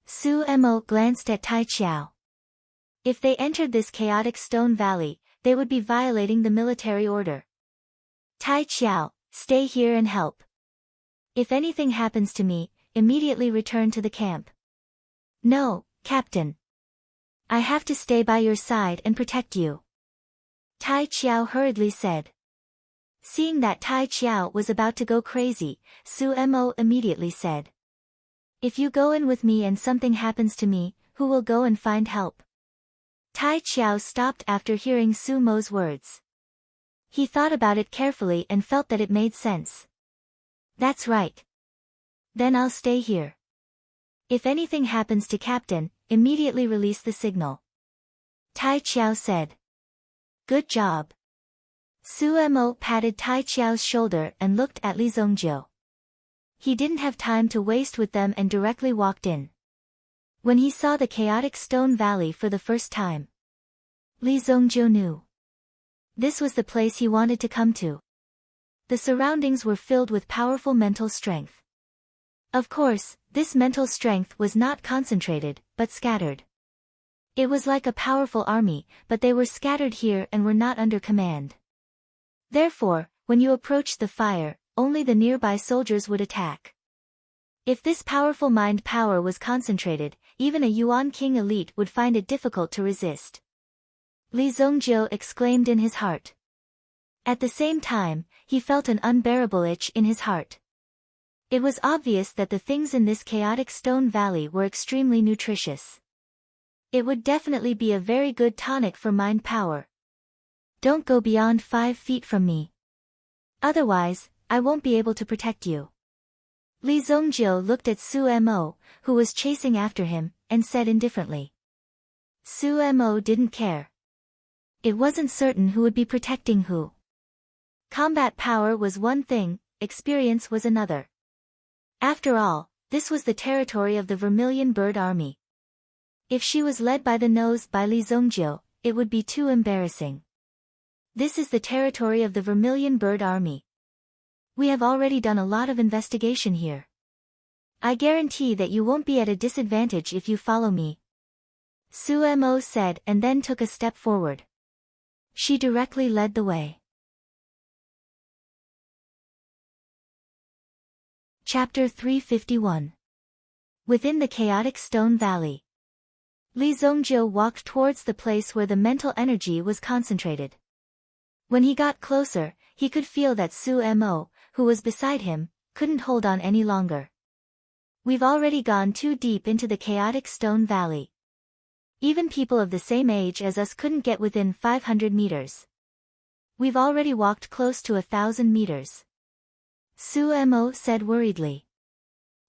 Su Mo glanced at Tai Chiao. If they entered this chaotic stone valley, they would be violating the military order. Tai Chiao, stay here and help. If anything happens to me, immediately return to the camp. No, Captain. I have to stay by your side and protect you. Tai Chiao hurriedly said. Seeing that Tai Chiao was about to go crazy, Su Mo immediately said. If you go in with me and something happens to me, who will go and find help? Tai Chiao stopped after hearing Su Mo's words. He thought about it carefully and felt that it made sense. That's right. Then I'll stay here. If anything happens to Captain, immediately release the signal. Tai Chiao said. Good job. Su Mo patted Tai Chiao's shoulder and looked at Li Zongjiu. He didn't have time to waste with them and directly walked in. When he saw the chaotic stone valley for the first time, Li Zongjiu knew. This was the place he wanted to come to. The surroundings were filled with powerful mental strength. Of course, this mental strength was not concentrated, but scattered. It was like a powerful army, but they were scattered here and were not under command. Therefore, when you approached the fire, only the nearby soldiers would attack. If this powerful mind power was concentrated, even a Yuan King elite would find it difficult to resist. Li Zongjiu exclaimed in his heart. At the same time, he felt an unbearable itch in his heart. It was obvious that the things in this chaotic stone valley were extremely nutritious. It would definitely be a very good tonic for mind power. Don't go beyond 5 feet from me. Otherwise, I won't be able to protect you. Li Zongjiu looked at Su Mo, who was chasing after him, and said indifferently. Su Mo didn't care. It wasn't certain who would be protecting who. Combat power was one thing, experience was another. After all, this was the territory of the Vermilion Bird Army. If she was led by the nose by Li Zongjiu, it would be too embarrassing. This is the territory of the Vermilion Bird Army. We have already done a lot of investigation here. I guarantee that you won't be at a disadvantage if you follow me. Su Mo said and then took a step forward. She directly led the way. Chapter 351. Within the chaotic stone valley. Li Zongjiu walked towards the place where the mental energy was concentrated. When he got closer, he could feel that Su Mo, who was beside him, couldn't hold on any longer. We've already gone too deep into the chaotic stone valley. Even people of the same age as us couldn't get within 500 meters. We've already walked close to 1,000 meters. Su Mo said worriedly.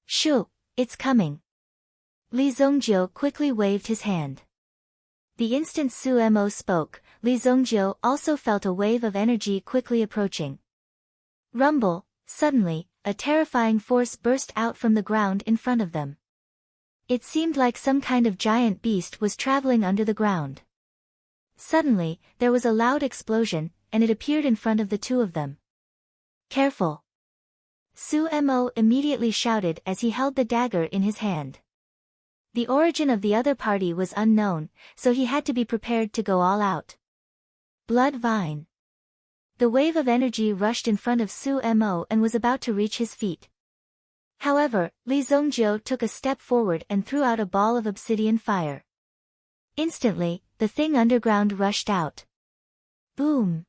Shoo, it's coming. Li Zongjiu quickly waved his hand. The instant Su Mo spoke, Li Zongjiu also felt a wave of energy quickly approaching. Rumble, suddenly, a terrifying force burst out from the ground in front of them. It seemed like some kind of giant beast was traveling under the ground. Suddenly, there was a loud explosion, and it appeared in front of the two of them. Careful! Su Mo immediately shouted as he held the dagger in his hand. The origin of the other party was unknown, so he had to be prepared to go all out. Blood Vine. The wave of energy rushed in front of Su Mo and was about to reach his feet. However, Li Zongjiu took a step forward and threw out a ball of obsidian fire. Instantly, the thing underground rushed out. Boom!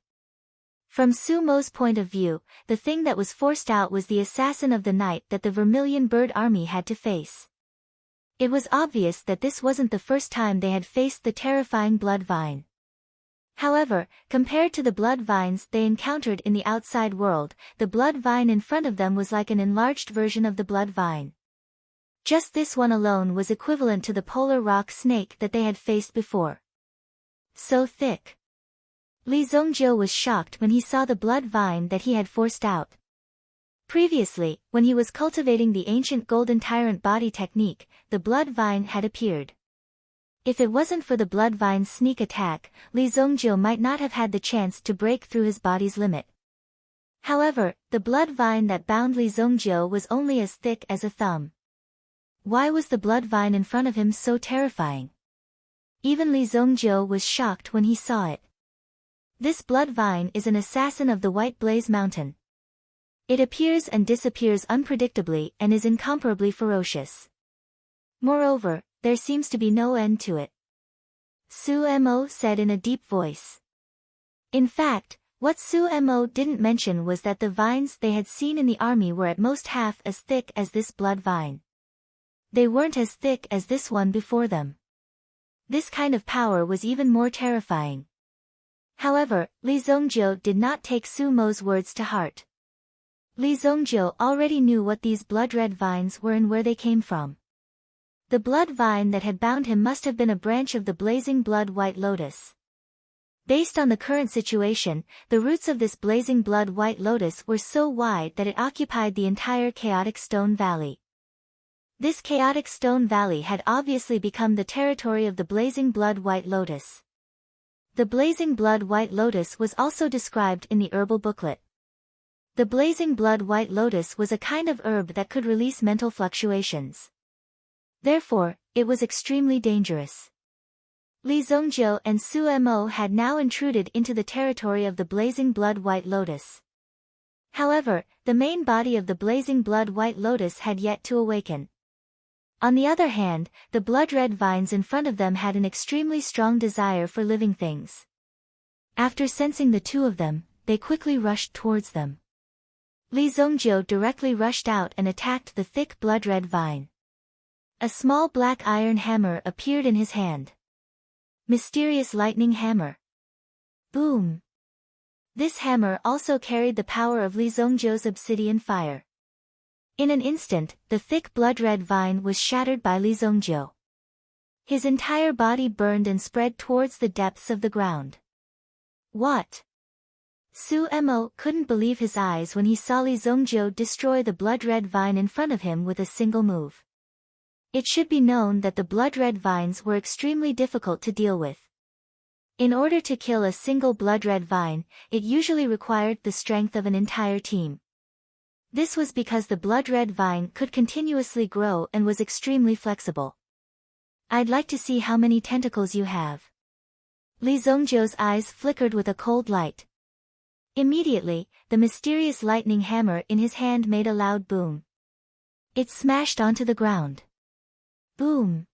From Su Mo's point of view, the thing that was forced out was the assassin of the night that the Vermilion Bird Army had to face. It was obvious that this wasn't the first time they had faced the terrifying Blood Vine. However, compared to the blood vines they encountered in the outside world, the blood vine in front of them was like an enlarged version of the blood vine. Just this one alone was equivalent to the polar rock snake that they had faced before. So thick. Li Zongjiu was shocked when he saw the blood vine that he had forced out. Previously, when he was cultivating the ancient golden tyrant body technique, the blood vine had appeared. If it wasn't for the blood vine's sneak attack, Li Zongjiu might not have had the chance to break through his body's limit. However, the blood vine that bound Li Zongjiu was only as thick as a thumb. Why was the blood vine in front of him so terrifying? Even Li Zongjiu was shocked when he saw it. This blood vine is an assassin of the White Blaze Mountain. It appears and disappears unpredictably and is incomparably ferocious. Moreover, there seems to be no end to it. Su Mo said in a deep voice. In fact, what Su Mo didn't mention was that the vines they had seen in the army were at most half as thick as this blood vine. They weren't as thick as this one before them. This kind of power was even more terrifying. However, Li Zongjiu did not take Su Mo's words to heart. Li Zongjiu already knew what these blood-red vines were and where they came from. The blood vine that had bound him must have been a branch of the blazing blood white lotus. Based on the current situation, the roots of this blazing blood white lotus were so wide that it occupied the entire chaotic stone valley. This chaotic stone valley had obviously become the territory of the blazing blood white lotus. The blazing blood white lotus was also described in the herbal booklet. The blazing blood white lotus was a kind of herb that could release mental fluctuations. Therefore, it was extremely dangerous. Li Zongjiu and Su Mo had now intruded into the territory of the blazing blood white lotus. However, the main body of the blazing blood white lotus had yet to awaken. On the other hand, the blood-red vines in front of them had an extremely strong desire for living things. After sensing the two of them, they quickly rushed towards them. Li Zongjiu directly rushed out and attacked the thick blood-red vine. A small black iron hammer appeared in his hand. Mysterious lightning hammer. Boom! This hammer also carried the power of Li Zongjiu's obsidian fire. In an instant, the thick blood-red vine was shattered by Li Zongjiu. His entire body burned and spread towards the depths of the ground. What? Su Mo couldn't believe his eyes when he saw Li Zongjiu destroy the blood-red vine in front of him with a single move. It should be known that the blood-red vines were extremely difficult to deal with. In order to kill a single blood-red vine, it usually required the strength of an entire team. This was because the blood-red vine could continuously grow and was extremely flexible. I'd like to see how many tentacles you have. Li Zongjiu's eyes flickered with a cold light. Immediately, the mysterious lightning hammer in his hand made a loud boom. It smashed onto the ground. Boom!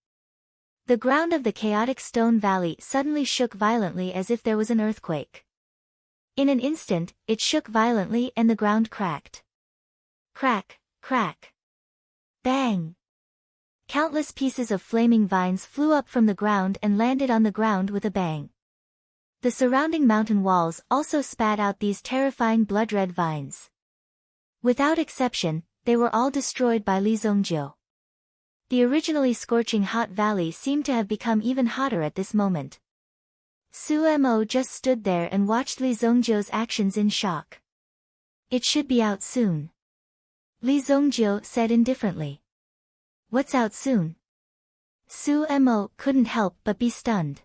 The ground of the chaotic stone valley suddenly shook violently as if there was an earthquake. In an instant, it shook violently and the ground cracked. Crack, crack. Bang! Countless pieces of flaming vines flew up from the ground and landed on the ground with a bang. The surrounding mountain walls also spat out these terrifying blood-red vines. Without exception, they were all destroyed by Li Zongjiu. The originally scorching hot valley seemed to have become even hotter at this moment. Su Mo just stood there and watched Li Zongjiu's actions in shock. It should be out soon. Li Zongjiu said indifferently. What's out soon? Su Mo couldn't help but be stunned.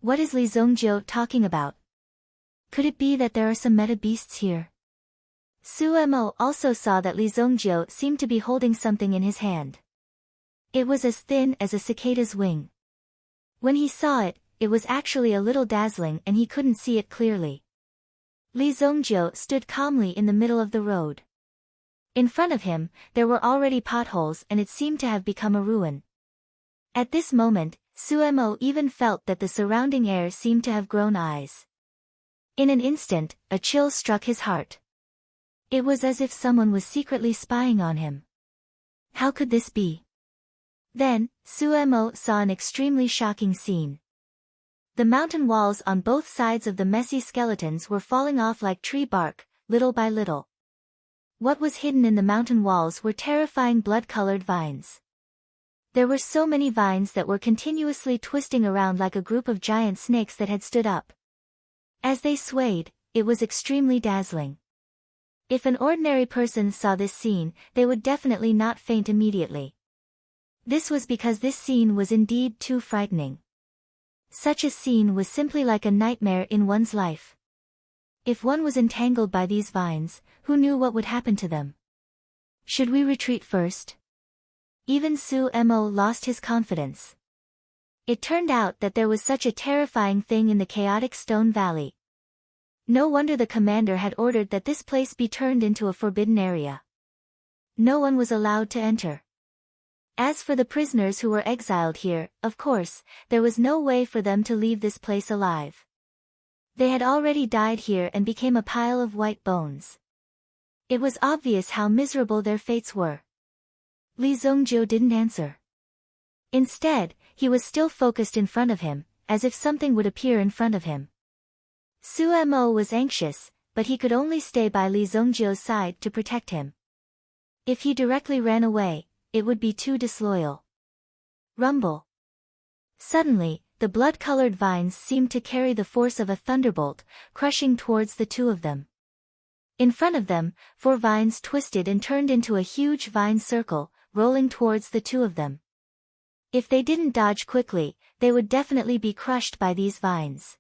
What is Li Zongjiu talking about? Could it be that there are some meta beasts here? Su Mo also saw that Li Zongjiu seemed to be holding something in his hand. It was as thin as a cicada's wing. When he saw it, it was actually a little dazzling and he couldn't see it clearly. Li Zongjiu stood calmly in the middle of the road. In front of him, there were already potholes and it seemed to have become a ruin. At this moment, Su Mo even felt that the surrounding air seemed to have grown eyes. In an instant, a chill struck his heart. It was as if someone was secretly spying on him. How could this be? Then, Su Mo saw an extremely shocking scene. The mountain walls on both sides of the messy skeletons were falling off like tree bark, little by little. What was hidden in the mountain walls were terrifying blood-colored vines. There were so many vines that were continuously twisting around like a group of giant snakes that had stood up. As they swayed, it was extremely dazzling. If an ordinary person saw this scene, they would definitely not faint immediately. This was because this scene was indeed too frightening. Such a scene was simply like a nightmare in one's life. If one was entangled by these vines, who knew what would happen to them? Should we retreat first? Even Sumo lost his confidence. It turned out that there was such a terrifying thing in the chaotic stone valley. No wonder the commander had ordered that this place be turned into a forbidden area. No one was allowed to enter. As for the prisoners who were exiled here, of course, there was no way for them to leave this place alive. They had already died here and became a pile of white bones. It was obvious how miserable their fates were. Li Zongjiu didn't answer. Instead, he was still focused in front of him, as if something would appear in front of him. Sumo was anxious, but he could only stay by Li Zongjiu's side to protect him. If he directly ran away, it would be too disloyal. Rumble. Suddenly, the blood-colored vines seemed to carry the force of a thunderbolt, crushing towards the two of them. In front of them, 4 vines twisted and turned into a huge vine circle, rolling towards the two of them. If they didn't dodge quickly, they would definitely be crushed by these vines.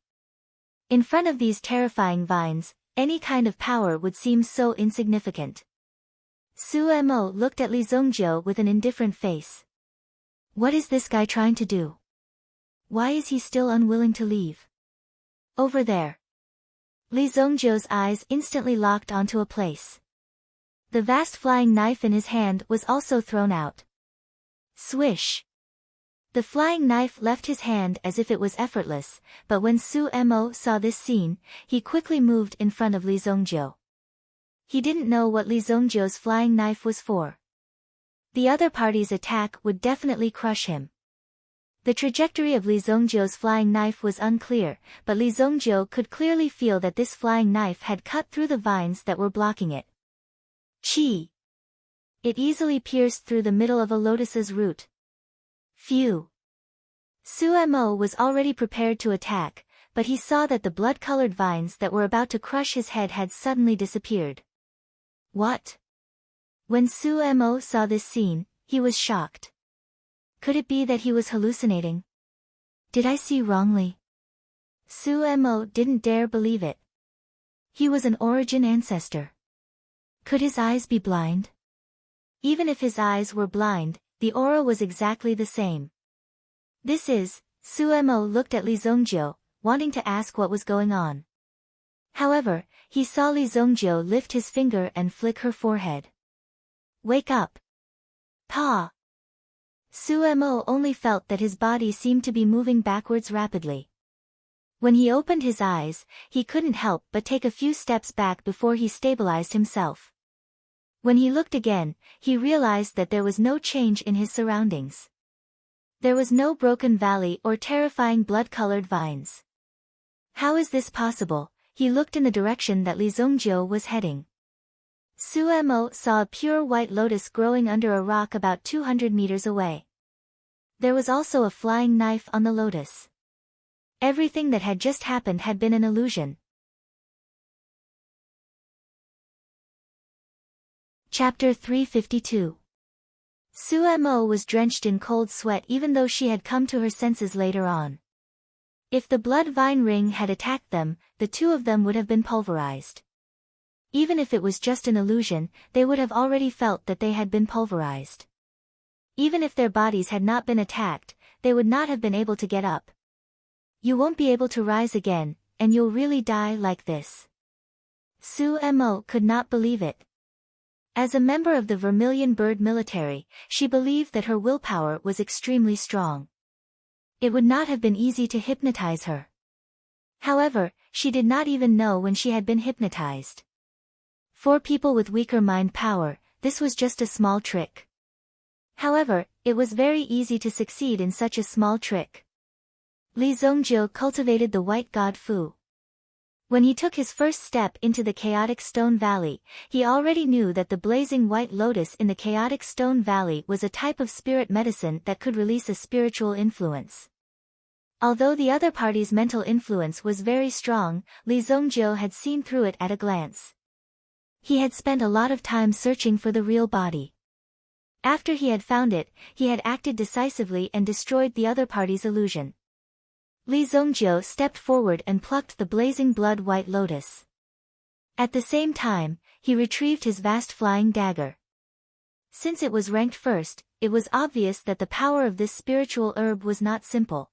In front of these terrifying vines, any kind of power would seem so insignificant. Sumo looked at Li Zongjiu with an indifferent face. What is this guy trying to do? Why is he still unwilling to leave? Over there. Li Zongjiu's eyes instantly locked onto a place. The vast flying knife in his hand was also thrown out. Swish! The flying knife left his hand as if it was effortless, but when Sumo saw this scene, he quickly moved in front of Li Zongjiu. He didn't know what Li Zongjiu's flying knife was for. The other party's attack would definitely crush him. The trajectory of Li Zongjiu's flying knife was unclear, but Li Zongjiu could clearly feel that this flying knife had cut through the vines that were blocking it. Chi! It easily pierced through the middle of a lotus's root. Phew! Sumo was already prepared to attack, but he saw that the blood-colored vines that were about to crush his head had suddenly disappeared. What? When Sumo saw this scene, he was shocked. Could it be that he was hallucinating? Did I see wrongly? Sumo didn't dare believe it. He was an origin ancestor. Could his eyes be blind? Even if his eyes were blind, the aura was exactly the same. This is, Sumo looked at Li Zongjiu, wanting to ask what was going on. However, he saw Li Zongjiu lift his finger and flick her forehead. Wake up! Pa! Sumo only felt that his body seemed to be moving backwards rapidly. When he opened his eyes, he couldn't help but take a few steps back before he stabilized himself. When he looked again, he realized that there was no change in his surroundings. There was no broken valley or terrifying blood-colored vines. How is this possible? He looked in the direction that Li Zongjiu was heading. Sumo saw a pure white lotus growing under a rock about 200 meters away. There was also a flying knife on the lotus. Everything that had just happened had been an illusion. Chapter 352. Sumo was drenched in cold sweat even though she had come to her senses later on. If the blood vine ring had attacked them, the two of them would have been pulverized. Even if it was just an illusion, they would have already felt that they had been pulverized. Even if their bodies had not been attacked, they would not have been able to get up. You won't be able to rise again, and you'll really die like this. Sumo could not believe it. As a member of the Vermilion Bird military, she believed that her willpower was extremely strong. It would not have been easy to hypnotize her. However, she did not even know when she had been hypnotized. For people with weaker mind power, this was just a small trick. However, it was very easy to succeed in such a small trick. Li Zongjiu cultivated the white god Fu. When he took his first step into the chaotic stone valley, he already knew that the blazing white lotus in the chaotic stone valley was a type of spirit medicine that could release a spiritual influence. Although the other party's mental influence was very strong, Li Zongjiu had seen through it at a glance. He had spent a lot of time searching for the real body. After he had found it, he had acted decisively and destroyed the other party's illusion. Li Zongjio stepped forward and plucked the blazing blood-white lotus. At the same time, he retrieved his vast flying dagger. Since it was ranked first, it was obvious that the power of this spiritual herb was not simple.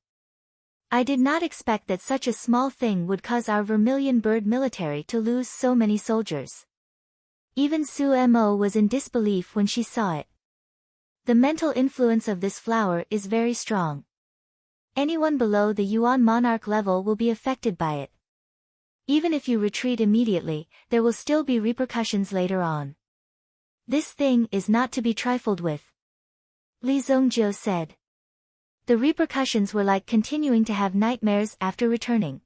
I did not expect that such a small thing would cause our vermilion bird military to lose so many soldiers. Even Su Mo was in disbelief when she saw it. The mental influence of this flower is very strong. Anyone below the Yuan monarch level will be affected by it. Even if you retreat immediately, there will still be repercussions later on. This thing is not to be trifled with, Li Zongjio said. The repercussions were like continuing to have nightmares after returning.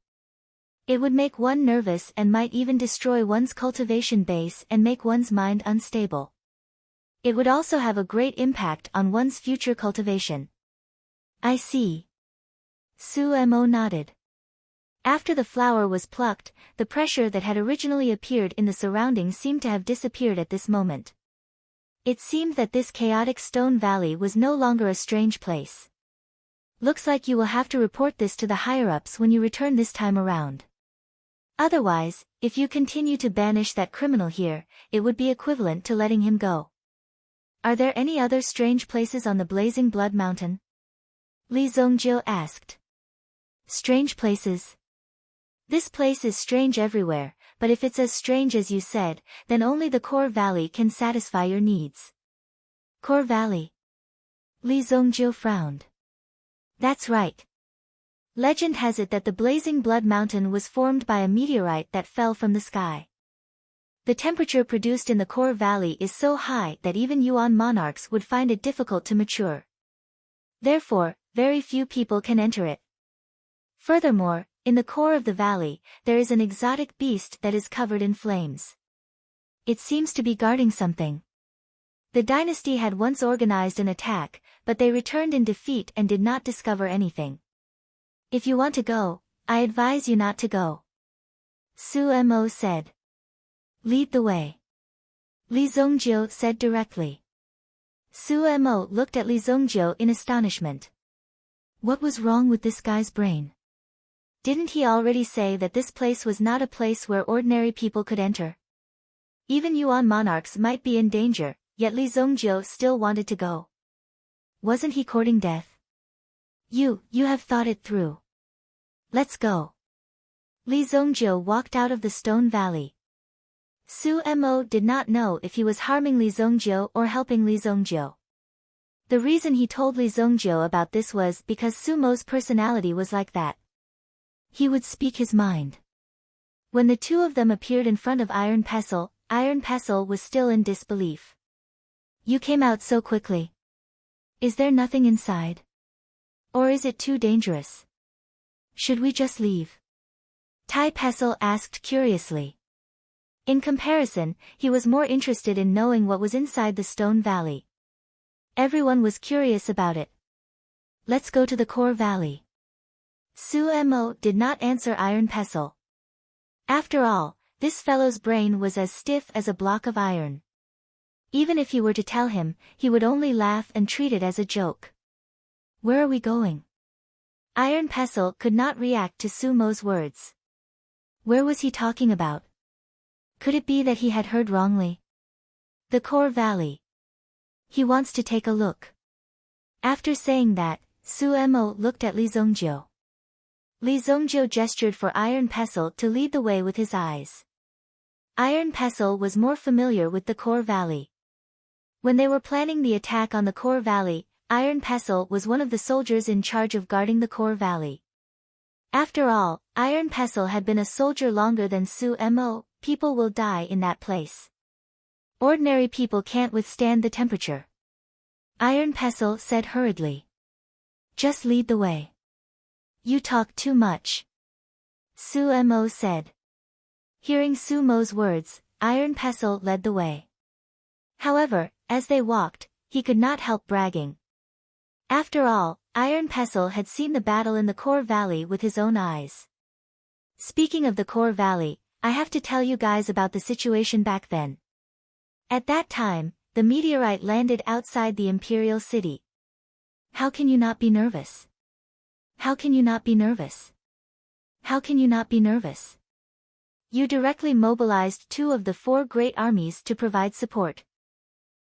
It would make one nervous and might even destroy one's cultivation base and make one's mind unstable. It would also have a great impact on one's future cultivation. I see. Su Mo nodded. After the flower was plucked, the pressure that had originally appeared in the surroundings seemed to have disappeared at this moment. It seemed that this chaotic stone valley was no longer a strange place. Looks like you will have to report this to the higher-ups when you return this time around. Otherwise, if you continue to banish that criminal here, it would be equivalent to letting him go. Are there any other strange places on the Blazing Blood Mountain? Li Zongjio asked. Strange places? This place is strange everywhere, but if it's as strange as you said, then only the Core Valley can satisfy your needs. Core Valley? Li Zongjio frowned. That's right. Legend has it that the Blazing Blood Mountain was formed by a meteorite that fell from the sky. The temperature produced in the Core Valley is so high that even Yuan monarchs would find it difficult to mature. Therefore, very few people can enter it. Furthermore, in the core of the valley, there is an exotic beast that is covered in flames. It seems to be guarding something. The dynasty had once organized an attack, but they returned in defeat and did not discover anything. If you want to go, I advise you not to go. Su Mo said. Lead the way. Li Zongjio said directly. Su Mo looked at Li Zongjio in astonishment. What was wrong with this guy's brain? Didn't he already say that this place was not a place where ordinary people could enter? Even Yuan monarchs might be in danger, yet Li Zongjio still wanted to go. Wasn't he courting death? You have thought it through. Let's go. Li Zongjio walked out of the stone valley. Su Mo did not know if he was harming Li Zongjio or helping Li Zongjio. The reason he told Li Zongjio about this was because Su Mo's personality was like that. He would speak his mind. When the two of them appeared in front of Iron Pestle was still in disbelief. You came out so quickly. Is there nothing inside? Or is it too dangerous? Should we just leave? Tai Pestle asked curiously. In comparison, he was more interested in knowing what was inside the stone valley. Everyone was curious about it. Let's go to the Core Valley. Su Mo did not answer Iron Pestle. After all, this fellow's brain was as stiff as a block of iron. Even if he were to tell him, he would only laugh and treat it as a joke. Where are we going? Iron Pestle could not react to Su Mo's words. Where was he talking about? Could it be that he had heard wrongly? The Core Valley. He wants to take a look. After saying that, Su Mo looked at Li Zongjio. Li Zongjio gestured for Iron Pestle to lead the way with his eyes. Iron Pestle was more familiar with the Core Valley. When they were planning the attack on the Core Valley, Iron Pestle was one of the soldiers in charge of guarding the Core Valley. After all, Iron Pestle had been a soldier longer than Su Mo. People will die in that place. Ordinary people can't withstand the temperature. Iron Pestle said hurriedly. Just lead the way. You talk too much. Su Mo said. Hearing Su Mo's words, Iron Pestle led the way. However, as they walked, he could not help bragging. After all, Iron Pestle had seen the battle in the Core Valley with his own eyes. Speaking of the Core Valley, I have to tell you guys about the situation back then. At that time, the meteorite landed outside the imperial city. How can you not be nervous? How can you not be nervous? How can you not be nervous? You directly mobilized 2 of the 4 great armies to provide support.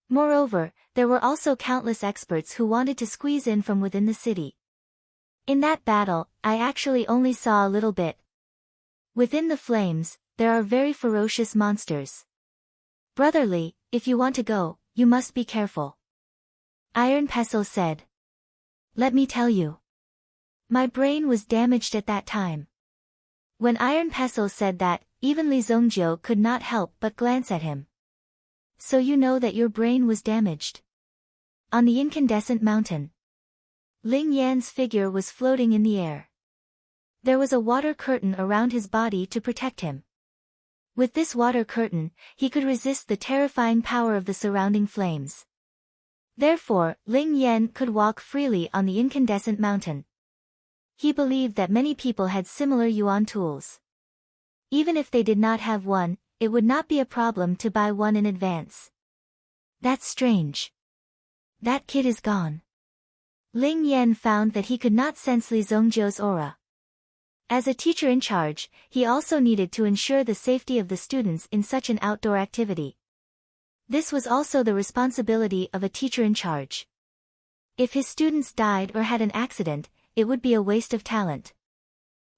Moreover, there were also countless experts who wanted to squeeze in from within the city. In that battle, I actually only saw a little bit. Within the flames, there are very ferocious monsters. Brotherly, if you want to go, you must be careful. Iron Pestle said. Let me tell you. My brain was damaged at that time. When Iron Pestle said that, even Li Zongjiu could not help but glance at him. So you know that your brain was damaged. On the incandescent mountain, Ling Yan's figure was floating in the air. There was a water curtain around his body to protect him. With this water curtain, he could resist the terrifying power of the surrounding flames. Therefore, Ling Yan could walk freely on the incandescent mountain. He believed that many people had similar yuan tools. Even if they did not have one, it would not be a problem to buy one in advance. That's strange. That kid is gone. Ling Yan found that he could not sense Li Zongjiu's aura. As a teacher in charge, he also needed to ensure the safety of the students in such an outdoor activity. This was also the responsibility of a teacher in charge. If his students died or had an accident, it would be a waste of talent.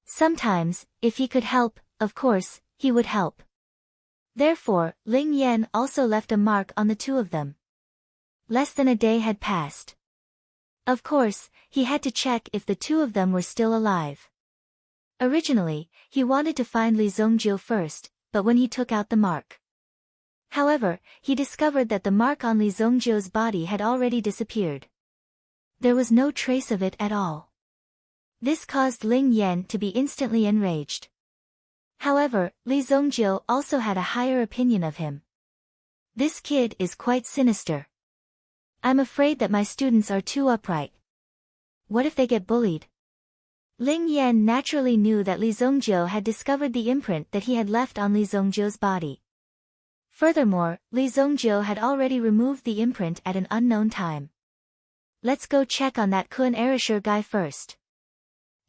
Sometimes, if he could help, of course, he would help. Therefore, Ling Yan also left a mark on the 2 of them. Less than a day had passed. Of course, he had to check if the 2 of them were still alive. Originally, he wanted to find Li Zongjiu first, but when he took out the mark. However, he discovered that the mark on Li Zongjiu's body had already disappeared. There was no trace of it at all. This caused Ling Yan to be instantly enraged. However, Li Zongjiu also had a higher opinion of him. This kid is quite sinister. I'm afraid that my students are too upright. What if they get bullied? Ling Yan naturally knew that Li Zongjiu had discovered the imprint that he had left on Li Zongjiu's body. Furthermore, Li Zongjiu had already removed the imprint at an unknown time. Let's go check on that Kun Erasure guy first.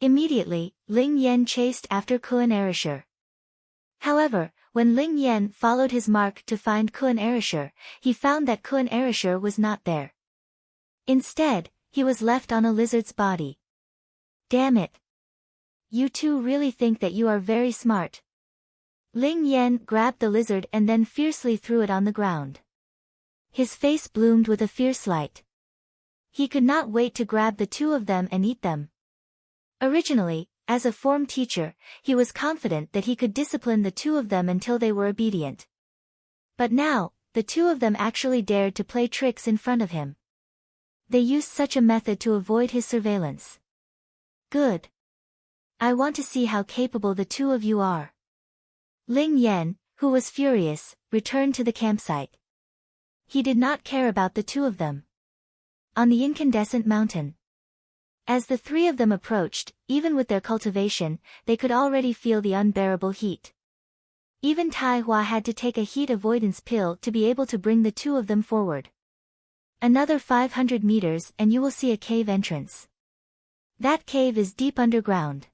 Immediately, Ling Yan chased after Kun Erasure. However, when Ling Yan followed his mark to find Kun Erasure, he found that Kun Erasure was not there. Instead, he was left on a lizard's body. Damn it. You 2 really think that you are very smart. Ling Yan grabbed the lizard and then fiercely threw it on the ground. His face bloomed with a fierce light. He could not wait to grab the 2 of them and eat them. Originally, as a form teacher, he was confident that he could discipline the 2 of them until they were obedient. But now, the 2 of them actually dared to play tricks in front of him. They used such a method to avoid his surveillance. Good. I want to see how capable the 2 of you are. Ling Yan, who was furious, returned to the campsite. He did not care about the 2 of them. On the incandescent mountain. As the 3 of them approached, even with their cultivation, they could already feel the unbearable heat. Even Tai Hua had to take a heat avoidance pill to be able to bring the 2 of them forward. Another 500 meters and you will see a cave entrance. That cave is deep underground.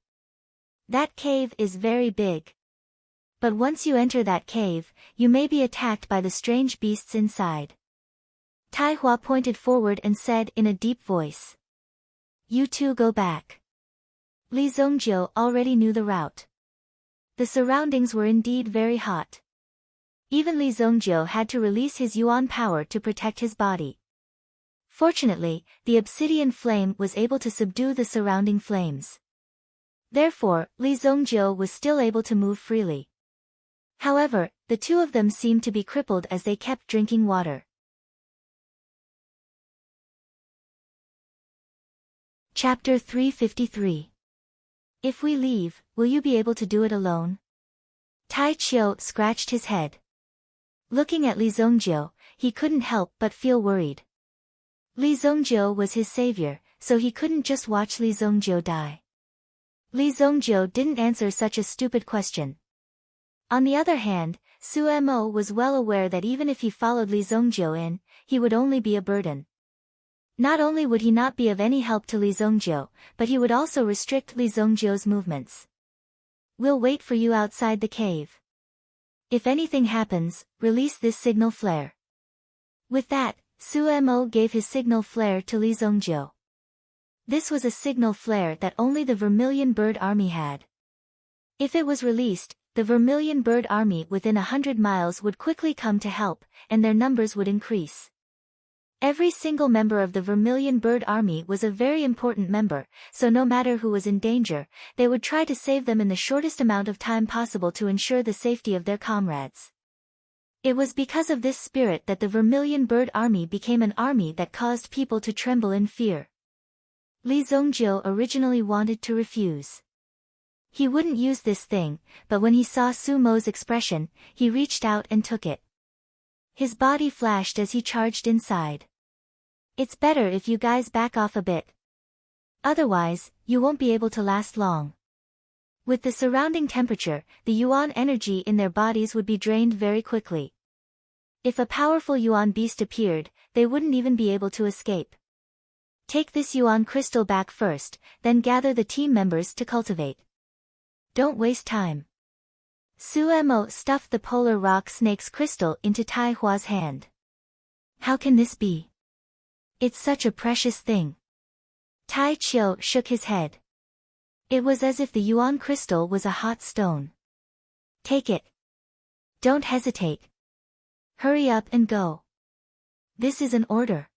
That cave is very big. But once you enter that cave, you may be attacked by the strange beasts inside. Tai Hua pointed forward and said in a deep voice. You 2 go back. Li Zongjiu already knew the route. The surroundings were indeed very hot. Even Li Zongjiu had to release his yuan power to protect his body. Fortunately, the obsidian flame was able to subdue the surrounding flames. Therefore, Li Zongjiu was still able to move freely. However, the 2 of them seemed to be crippled as they kept drinking water. Chapter 353. If we leave, will you be able to do it alone? Tai Chiu scratched his head. Looking at Li Zongjiu, he couldn't help but feel worried. Li Zongjiu was his savior, so he couldn't just watch Li Zongjiu die. Li Zongjiu didn't answer such a stupid question. On the other hand, Su Mo was well aware that even if he followed Li Zongjiu in, he would only be a burden. Not only would he not be of any help to Li Zongjiu, but he would also restrict Li Zongjiu's movements. We'll wait for you outside the cave. If anything happens, release this signal flare. With that, Su Mo gave his signal flare to Li Zongjiu. This was a signal flare that only the Vermilion Bird Army had. If it was released, the Vermilion Bird Army within 100 miles would quickly come to help, and their numbers would increase. Every single member of the Vermilion Bird Army was a very important member, so no matter who was in danger, they would try to save them in the shortest amount of time possible to ensure the safety of their comrades. It was because of this spirit that the Vermilion Bird Army became an army that caused people to tremble in fear. Li Zongjiu originally wanted to refuse. He wouldn't use this thing, but when he saw Su Mo's expression, he reached out and took it. His body flashed as he charged inside. It's better if you guys back off a bit. Otherwise, you won't be able to last long. With the surrounding temperature, the yuan energy in their bodies would be drained very quickly. If a powerful yuan beast appeared, they wouldn't even be able to escape. Take this yuan crystal back first, then gather the team members to cultivate. Don't waste time. Su Mo stuffed the polar rock snake's crystal into Tai Hua's hand. How can this be? It's such a precious thing. Tai Chiu shook his head. It was as if the yuan crystal was a hot stone. Take it. Don't hesitate. Hurry up and go. This is an order.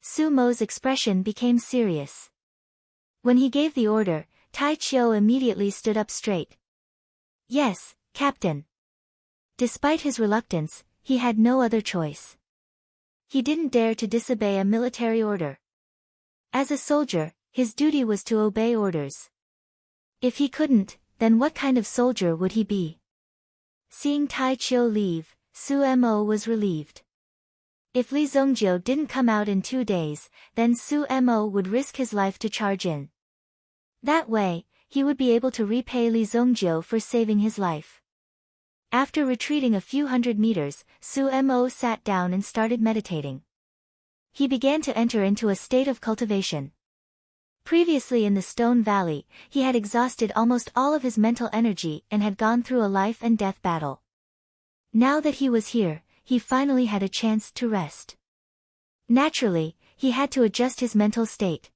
Su Mo's expression became serious. When he gave the order, Tai Chiu immediately stood up straight. Yes, Captain. Despite his reluctance, he had no other choice. He didn't dare to disobey a military order. As a soldier, his duty was to obey orders. If he couldn't, then what kind of soldier would he be? Seeing Tai Chiu leave, Su Mo was relieved. If Li Zongjiu didn't come out in 2 days, then Su Mo would risk his life to charge in. That way, he would be able to repay Li Zongjiu for saving his life. After retreating a few hundred meters, Su Mo sat down and started meditating. He began to enter into a state of cultivation. Previously in the Stone Valley, he had exhausted almost all of his mental energy and had gone through a life and death battle. Now that he was here, he finally had a chance to rest. Naturally, he had to adjust his mental state.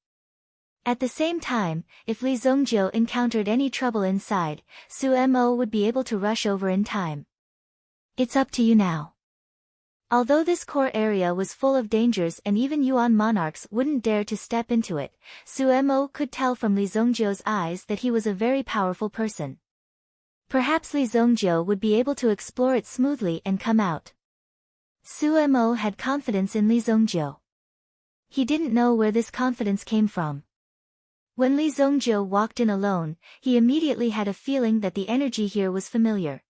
At the same time, if Li Zongjiu encountered any trouble inside, Su Mo would be able to rush over in time. It's up to you now. Although this core area was full of dangers and even Yuan monarchs wouldn't dare to step into it, Su Mo could tell from Li Zongjiu's eyes that he was a very powerful person. Perhaps Li Zongjiu would be able to explore it smoothly and come out. Su Mo had confidence in Li Zongjiu. He didn't know where this confidence came from. When Li Zongjiu walked in alone, he immediately had a feeling that the energy here was familiar.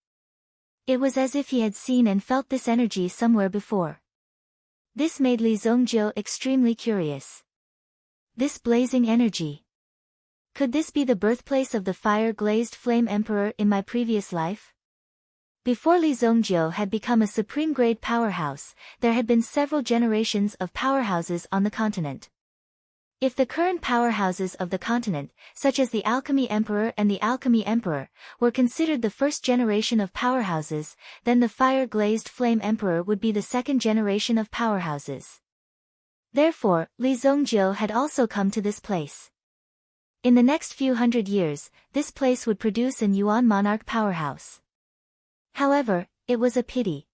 It was as if he had seen and felt this energy somewhere before. This made Li Zongjiu extremely curious. This blazing energy. Could this be the birthplace of the fire-glazed flame emperor in my previous life? Before Li Zongjiu had become a supreme-grade powerhouse, there had been several generations of powerhouses on the continent. If the current powerhouses of the continent, such as the Alchemy Emperor and the Alchemy Emperor, were considered the first generation of powerhouses, then the fire-glazed flame emperor would be the second generation of powerhouses. Therefore, Li Zongjiu had also come to this place. In the next few hundred years, this place would produce an Yuan monarch powerhouse. However, it was a pity.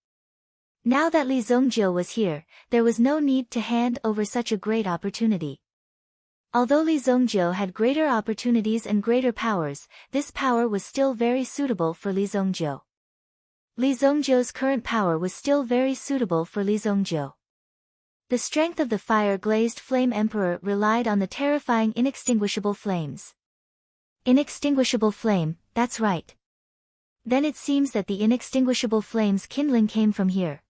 Now that Li Zongjiu was here, there was no need to hand over such a great opportunity. Although Li Zongjiu had greater opportunities and greater powers, this power was still very suitable for Li Zongjiu. Li Zongjiu's current power was still very suitable for Li Zongjiu. The strength of the fire-glazed flame emperor relied on the terrifying inextinguishable flames. Inextinguishable flame, that's right. Then it seems that the inextinguishable flame's kindling came from here.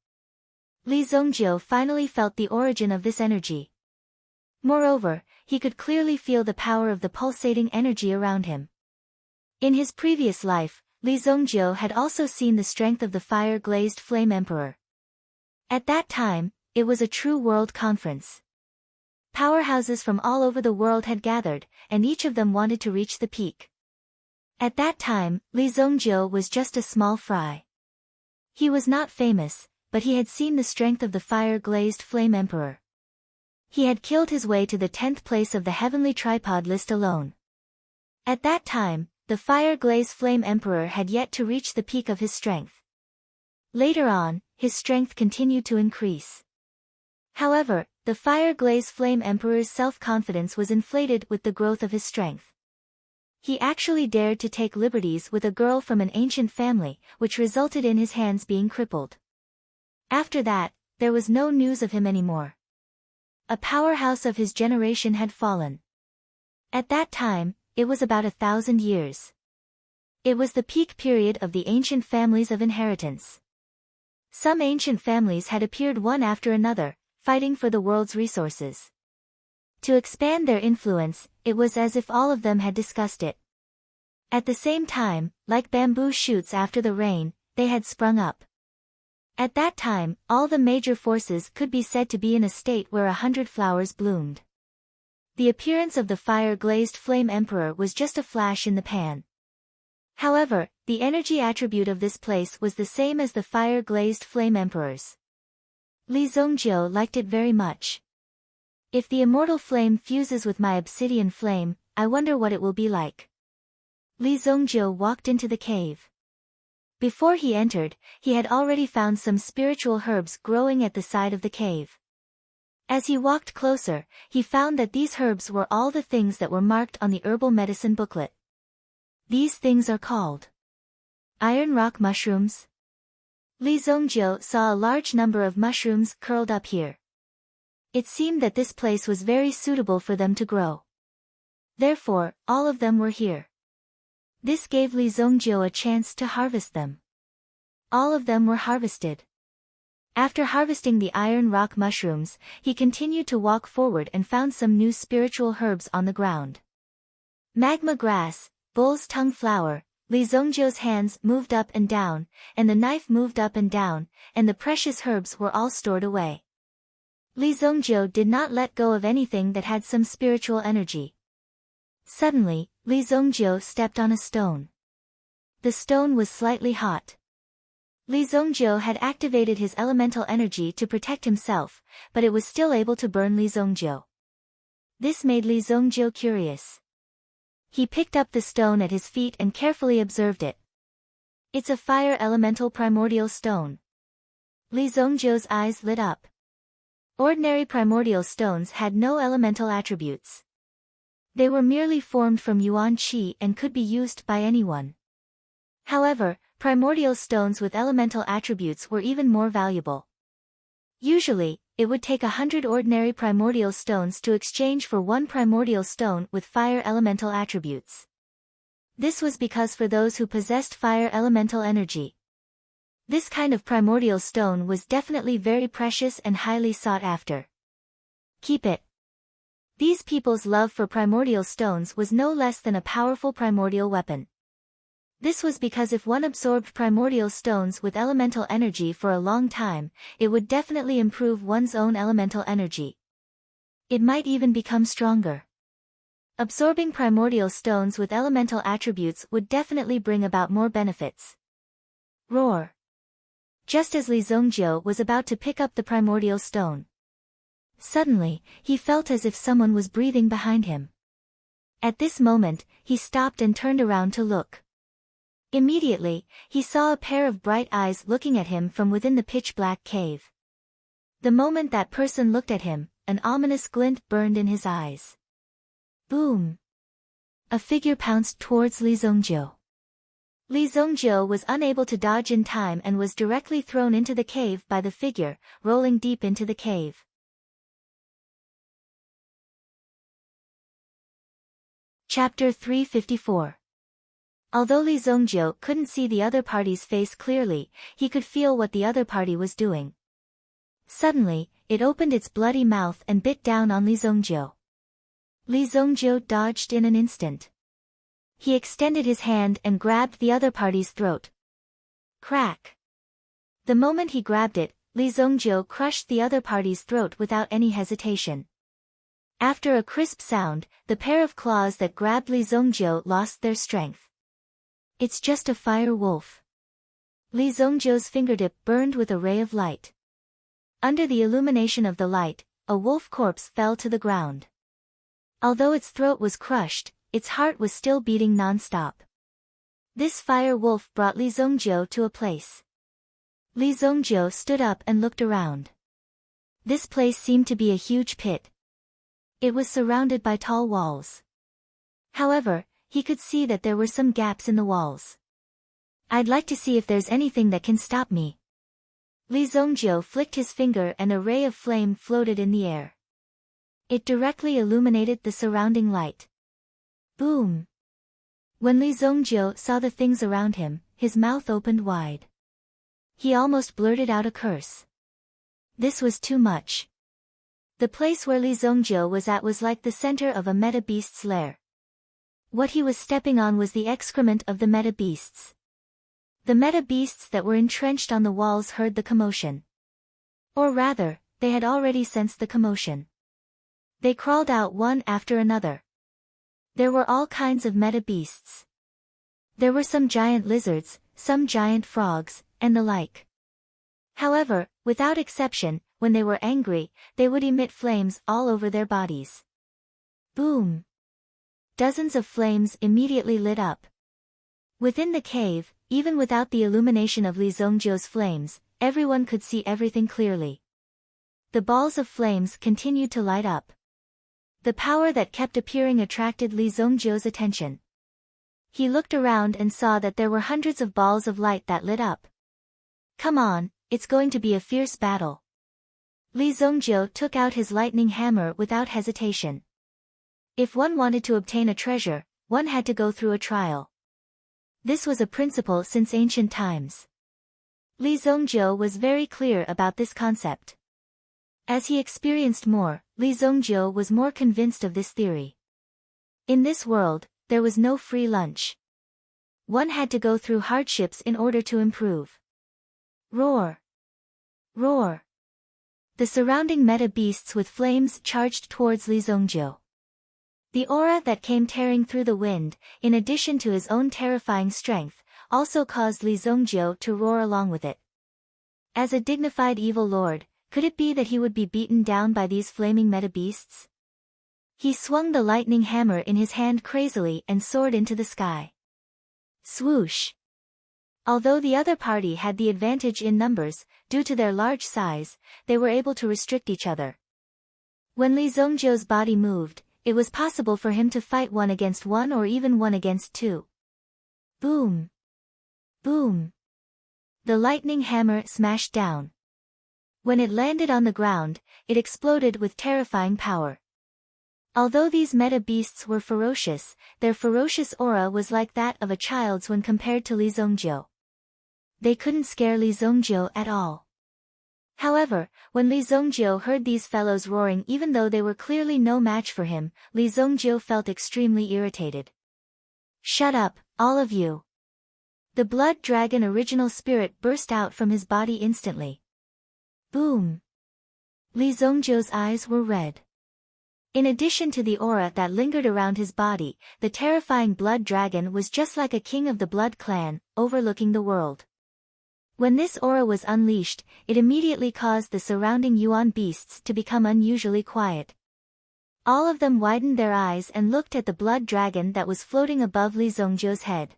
Li Zongjiu finally felt the origin of this energy. Moreover, he could clearly feel the power of the pulsating energy around him. In his previous life, Li Zongjiu had also seen the strength of the fire-glazed flame emperor. At that time, it was a true world conference. Powerhouses from all over the world had gathered, and each of them wanted to reach the peak. At that time, Li Zongjiu was just a small fry. He was not famous, but he had seen the strength of the fire-glazed flame emperor. He had killed his way to the 10th place of the heavenly tripod list alone. At that time, the fire-glazed flame emperor had yet to reach the peak of his strength. Later on, his strength continued to increase. However, the fire-glazed flame emperor's self-confidence was inflated with the growth of his strength. He actually dared to take liberties with a girl from an ancient family, which resulted in his hands being crippled. After that, there was no news of him anymore. A powerhouse of his generation had fallen. At that time, it was about 1,000 years. It was the peak period of the ancient families of inheritance. Some ancient families had appeared one after another, fighting for the world's resources. To expand their influence, it was as if all of them had discussed it. At the same time, like bamboo shoots after the rain, they had sprung up. At that time, all the major forces could be said to be in a state where 100 flowers bloomed. The appearance of the fire-glazed flame emperor was just a flash in the pan. However, the energy attribute of this place was the same as the fire-glazed flame emperor's. Li Zongjiu liked it very much. If the immortal flame fuses with my obsidian flame, I wonder what it will be like. Li Zongjiu walked into the cave. Before he entered, he had already found some spiritual herbs growing at the side of the cave. As he walked closer, he found that these herbs were all the things that were marked on the herbal medicine booklet. These things are called iron rock mushrooms. Li Zongjiu saw a large number of mushrooms curled up here. It seemed that this place was very suitable for them to grow. Therefore, all of them were here. This gave Li Zongjiu a chance to harvest them. All of them were harvested. After harvesting the iron rock mushrooms, he continued to walk forward and found some new spiritual herbs on the ground. Magma grass, bull's tongue flower. Li Zongjiu's hands moved up and down, and the knife moved up and down, and the precious herbs were all stored away. Li Zongjiu did not let go of anything that had some spiritual energy. Suddenly, Li Zongjiu stepped on a stone. The stone was slightly hot. Li Zongjiu had activated his elemental energy to protect himself, but it was still able to burn Li Zongjiu. This made Li Zongjiu curious. He picked up the stone at his feet and carefully observed it. It's a fire elemental primordial stone. Li Zongjiu's eyes lit up. Ordinary primordial stones had no elemental attributes. They were merely formed from yuan qi and could be used by anyone. However, primordial stones with elemental attributes were even more valuable. Usually, it would take 100 ordinary primordial stones to exchange for one primordial stone with fire elemental attributes. This was because for those who possessed fire elemental energy, this kind of primordial stone was definitely very precious and highly sought after. Keep it. These people's love for primordial stones was no less than a powerful primordial weapon. This was because if one absorbed primordial stones with elemental energy for a long time, it would definitely improve one's own elemental energy. It might even become stronger. Absorbing primordial stones with elemental attributes would definitely bring about more benefits. Roar. Just as Li Zongjiu was about to pick up the primordial stone, suddenly, he felt as if someone was breathing behind him. At this moment, he stopped and turned around to look. Immediately, he saw a pair of bright eyes looking at him from within the pitch-black cave. The moment that person looked at him, an ominous glint burned in his eyes. Boom! A figure pounced towards Li Zongjiu. Li Zongjiu was unable to dodge in time and was directly thrown into the cave by the figure, rolling deep into the cave. Chapter 354. Although Li Zongjiu couldn't see the other party's face clearly, he could feel what the other party was doing. Suddenly, it opened its bloody mouth and bit down on Li Zongjiu. Li Zongjiu dodged in an instant. He extended his hand and grabbed the other party's throat. Crack! The moment he grabbed it, Li Zongjiu crushed the other party's throat without any hesitation. After a crisp sound, the pair of claws that grabbed Li Zongjiu lost their strength. It's just a fire wolf. Li Zongjiu's fingertip burned with a ray of light. Under the illumination of the light, a wolf corpse fell to the ground. Although its throat was crushed, its heart was still beating non-stop. This fire wolf brought Li Zongjiu to a place. Li Zongjiu stood up and looked around. This place seemed to be a huge pit. It was surrounded by tall walls. However, he could see that there were some gaps in the walls. I'd like to see if there's anything that can stop me. Li Zongjiu flicked his finger and a ray of flame floated in the air. It directly illuminated the surrounding light. Boom! When Li Zongjiu saw the things around him, his mouth opened wide. He almost blurted out a curse. This was too much. The place where Li Zongjiu was at was like the center of a meta beast's lair. What he was stepping on was the excrement of the meta beasts. The meta beasts that were entrenched on the walls heard the commotion. Or rather, they had already sensed the commotion. They crawled out one after another. There were all kinds of meta beasts. There were some giant lizards, some giant frogs, and the like. However, without exception, when they were angry, they would emit flames all over their bodies. Boom! Dozens of flames immediately lit up. Within the cave, even without the illumination of Li Zongjiu's flames, everyone could see everything clearly. The balls of flames continued to light up. The power that kept appearing attracted Li Zongjiu's attention. He looked around and saw that there were hundreds of balls of light that lit up. Come on, it's going to be a fierce battle. Li Zongjiu took out his lightning hammer without hesitation. If one wanted to obtain a treasure, one had to go through a trial. This was a principle since ancient times. Li Zongjiu was very clear about this concept. As he experienced more, Li Zongjiu was more convinced of this theory. In this world, there was no free lunch. One had to go through hardships in order to improve. Roar! Roar! The surrounding meta beasts with flames charged towards Li Zongjiu. The aura that came tearing through the wind, in addition to his own terrifying strength, also caused Li Zongjiu to roar along with it. As a dignified evil lord, could it be that he would be beaten down by these flaming meta beasts? He swung the lightning hammer in his hand crazily and soared into the sky. Swoosh! Although the other party had the advantage in numbers, due to their large size, they were able to restrict each other. When Li Zongjiu's body moved, it was possible for him to fight one against one or even one against two. Boom! Boom! The lightning hammer smashed down. When it landed on the ground, it exploded with terrifying power. Although these meta beasts were ferocious, their ferocious aura was like that of a child's when compared to Li Zongjiu. They couldn't scare Li Zongjiu at all. However, when Li Zongjiu heard these fellows roaring even though they were clearly no match for him, Li Zongjiu felt extremely irritated. Shut up, all of you! The blood dragon original spirit burst out from his body instantly. Boom! Li Zongjiu's eyes were red. In addition to the aura that lingered around his body, the terrifying blood dragon was just like a king of the blood clan, overlooking the world. When this aura was unleashed, it immediately caused the surrounding Yuan beasts to become unusually quiet. All of them widened their eyes and looked at the blood dragon that was floating above Li Zongjiu's head.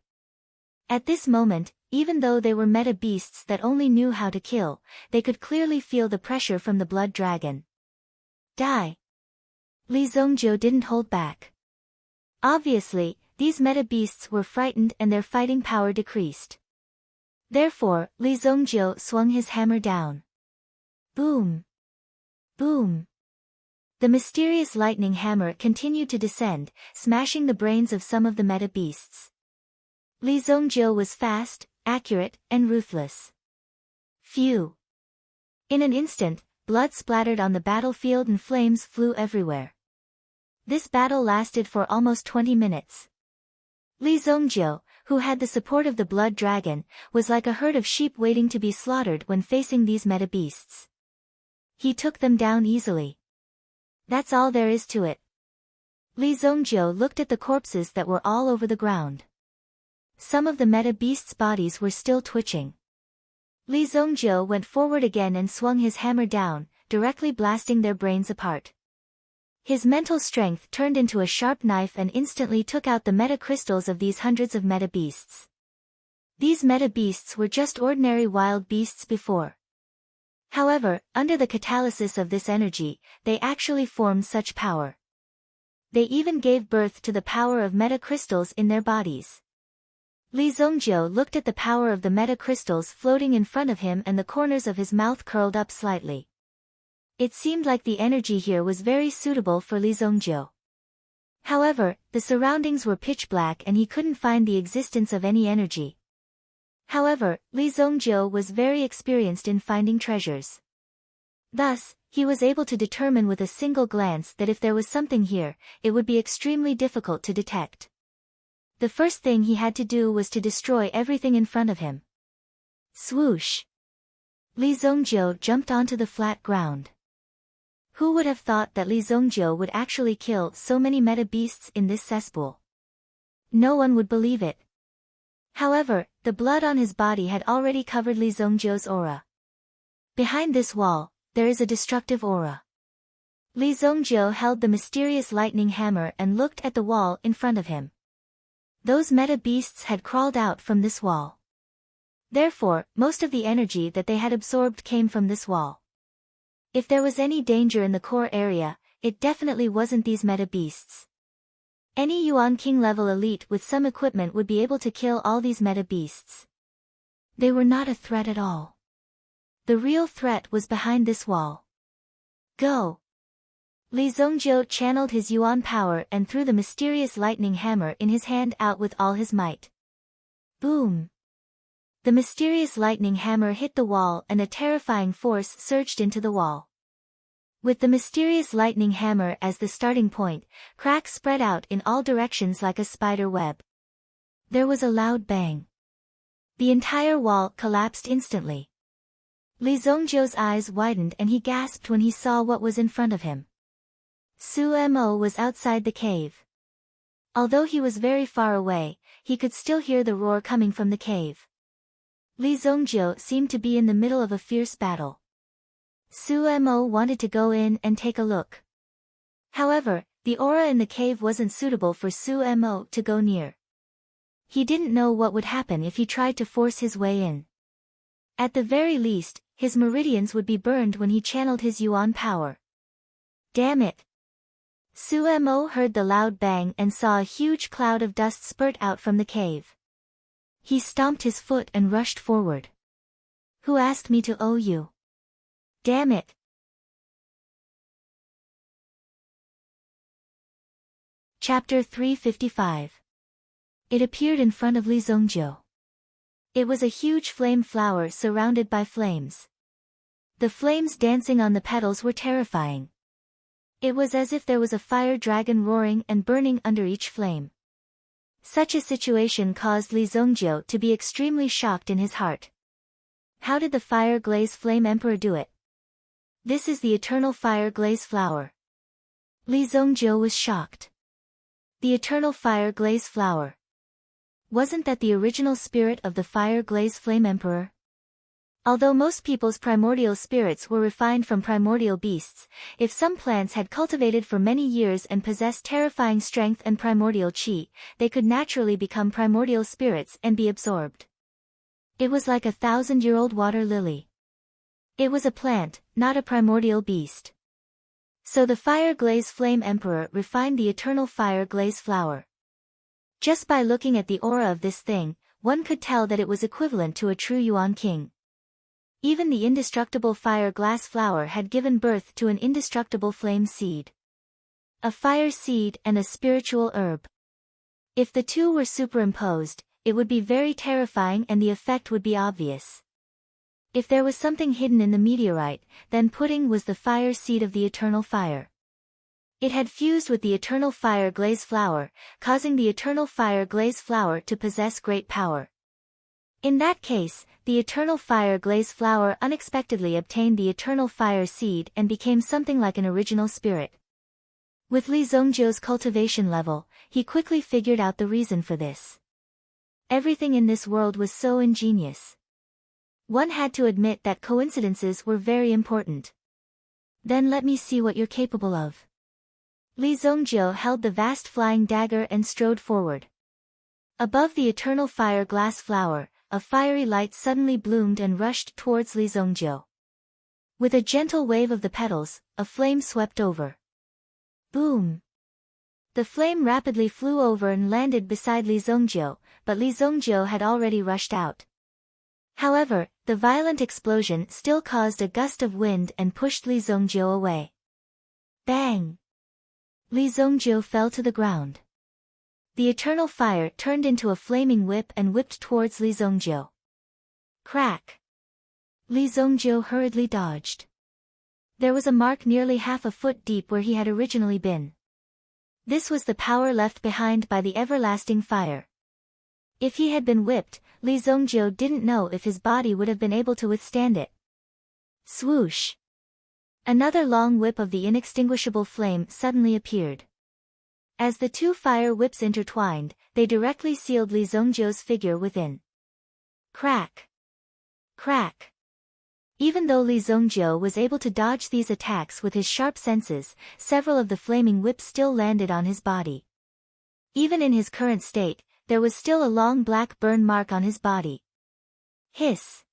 At this moment, even though they were meta beasts that only knew how to kill, they could clearly feel the pressure from the blood dragon. Die! Li Zongjiu didn't hold back. Obviously, these meta beasts were frightened and their fighting power decreased. Therefore, Li Zongjiu swung his hammer down. Boom! Boom! The mysterious lightning hammer continued to descend, smashing the brains of some of the meta beasts. Li Zongjiu was fast, accurate, and ruthless. Phew! In an instant, blood splattered on the battlefield and flames flew everywhere. This battle lasted for almost 20 minutes. Li Zongjiu, who had the support of the blood dragon, was like a herd of sheep waiting to be slaughtered when facing these meta beasts. He took them down easily. That's all there is to it. Li Zongjiu looked at the corpses that were all over the ground. Some of the meta beasts' bodies were still twitching. Li Zongjiu went forward again and swung his hammer down, directly blasting their brains apart. His mental strength turned into a sharp knife and instantly took out the meta crystals of these hundreds of meta beasts. These meta beasts were just ordinary wild beasts before. However, under the catalysis of this energy, they actually formed such power. They even gave birth to the power of meta crystals in their bodies. Li Zongjiu looked at the power of the meta crystals floating in front of him and the corners of his mouth curled up slightly. It seemed like the energy here was very suitable for Li Zongjiu. However, the surroundings were pitch black and he couldn't find the existence of any energy. However, Li Zongjiu was very experienced in finding treasures. Thus, he was able to determine with a single glance that if there was something here, it would be extremely difficult to detect. The first thing he had to do was to destroy everything in front of him. Swoosh! Li Zongjiu jumped onto the flat ground. Who would have thought that Li Zongjiu would actually kill so many meta beasts in this cesspool? No one would believe it. However, the blood on his body had already covered Li Zongjiu's aura. Behind this wall, there is a destructive aura. Li Zongjiu held the mysterious lightning hammer and looked at the wall in front of him. Those meta beasts had crawled out from this wall. Therefore, most of the energy that they had absorbed came from this wall. If there was any danger in the core area, it definitely wasn't these meta beasts. Any Yuan King level elite with some equipment would be able to kill all these meta beasts. They were not a threat at all. The real threat was behind this wall. Go! Li Zongjiu channeled his Yuan power and threw the mysterious lightning hammer in his hand out with all his might. Boom! The mysterious lightning hammer hit the wall and a terrifying force surged into the wall. With the mysterious lightning hammer as the starting point, cracks spread out in all directions like a spider web. There was a loud bang. The entire wall collapsed instantly. Li Zongjiu's eyes widened and he gasped when he saw what was in front of him. Su Mo was outside the cave. Although he was very far away, he could still hear the roar coming from the cave. Li Zongjiu seemed to be in the middle of a fierce battle. Su Mo wanted to go in and take a look. However, the aura in the cave wasn't suitable for Su Mo to go near. He didn't know what would happen if he tried to force his way in. At the very least, his meridians would be burned when he channeled his Yuan power. Damn it! Su Mo heard the loud bang and saw a huge cloud of dust spurt out from the cave. He stomped his foot and rushed forward. Who asked me to owe you? Damn it! Chapter 355. It appeared in front of Li Zongjiu. It was a huge flame flower surrounded by flames. The flames dancing on the petals were terrifying. It was as if there was a fire dragon roaring and burning under each flame. Such a situation caused Li Zongjiu to be extremely shocked in his heart. How did the fire glaze flame emperor do it? This is the eternal fire glaze flower. Li Zongjiu was shocked. The eternal fire glaze flower. Wasn't that the original spirit of the fire glaze flame emperor? Although most people's primordial spirits were refined from primordial beasts, if some plants had cultivated for many years and possessed terrifying strength and primordial chi, they could naturally become primordial spirits and be absorbed. It was like a 1,000-year-old water lily. It was a plant, not a primordial beast. So the fire glaze flame emperor refined the eternal fire glaze flower. Just by looking at the aura of this thing, one could tell that it was equivalent to a true Yuan King. Even the indestructible fire glass flower had given birth to an indestructible flame seed. A fire seed and a spiritual herb. If the two were superimposed, it would be very terrifying and the effect would be obvious. If there was something hidden in the meteorite, then pudding was the fire seed of the eternal fire. It had fused with the eternal fire glaze flower, causing the eternal fire glaze flower to possess great power. In that case, the eternal fire glaze flower unexpectedly obtained the eternal fire seed and became something like an original spirit. With Li Zongjiu's cultivation level, he quickly figured out the reason for this. Everything in this world was so ingenious. One had to admit that coincidences were very important. Then let me see what you're capable of. Li Zongjiu held the vast flying dagger and strode forward. Above the eternal fire glass flower, a fiery light suddenly bloomed and rushed towards Li Zongjiu. With a gentle wave of the petals, a flame swept over. Boom! The flame rapidly flew over and landed beside Li Zongjiu, but Li Zongjiu had already rushed out. However, the violent explosion still caused a gust of wind and pushed Li Zongjiu away. Bang! Li Zongjiu fell to the ground. The eternal fire turned into a flaming whip and whipped towards Li Zongjiu. Crack! Li Zongjiu hurriedly dodged. There was a mark nearly half a foot deep where he had originally been. This was the power left behind by the everlasting fire. If he had been whipped, Li Zongjiu didn't know if his body would have been able to withstand it. Swoosh! Another long whip of the inextinguishable flame suddenly appeared. As the two fire whips intertwined, they directly sealed Li Zongjiu's figure within. Crack! Crack! Even though Li Zongjiu was able to dodge these attacks with his sharp senses, several of the flaming whips still landed on his body. Even in his current state, there was still a long black burn mark on his body. Hiss!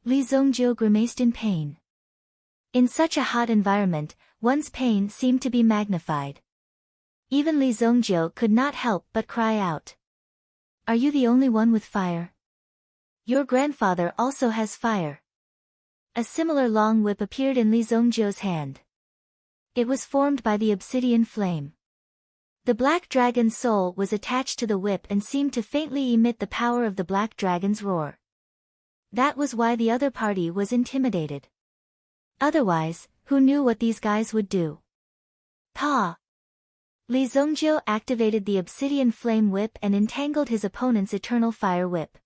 Li Zongjiu grimaced in pain. In such a hot environment, one's pain seemed to be magnified. Even Li Zongjiu could not help but cry out. Are you the only one with fire? Your grandfather also has fire. A similar long whip appeared in Li Zongjiu's hand. It was formed by the obsidian flame. The black dragon's soul was attached to the whip and seemed to faintly emit the power of the black dragon's roar. That was why the other party was intimidated. Otherwise, who knew what these guys would do? Pa! Li Zongjiu activated the obsidian flame whip and entangled his opponent's eternal fire whip.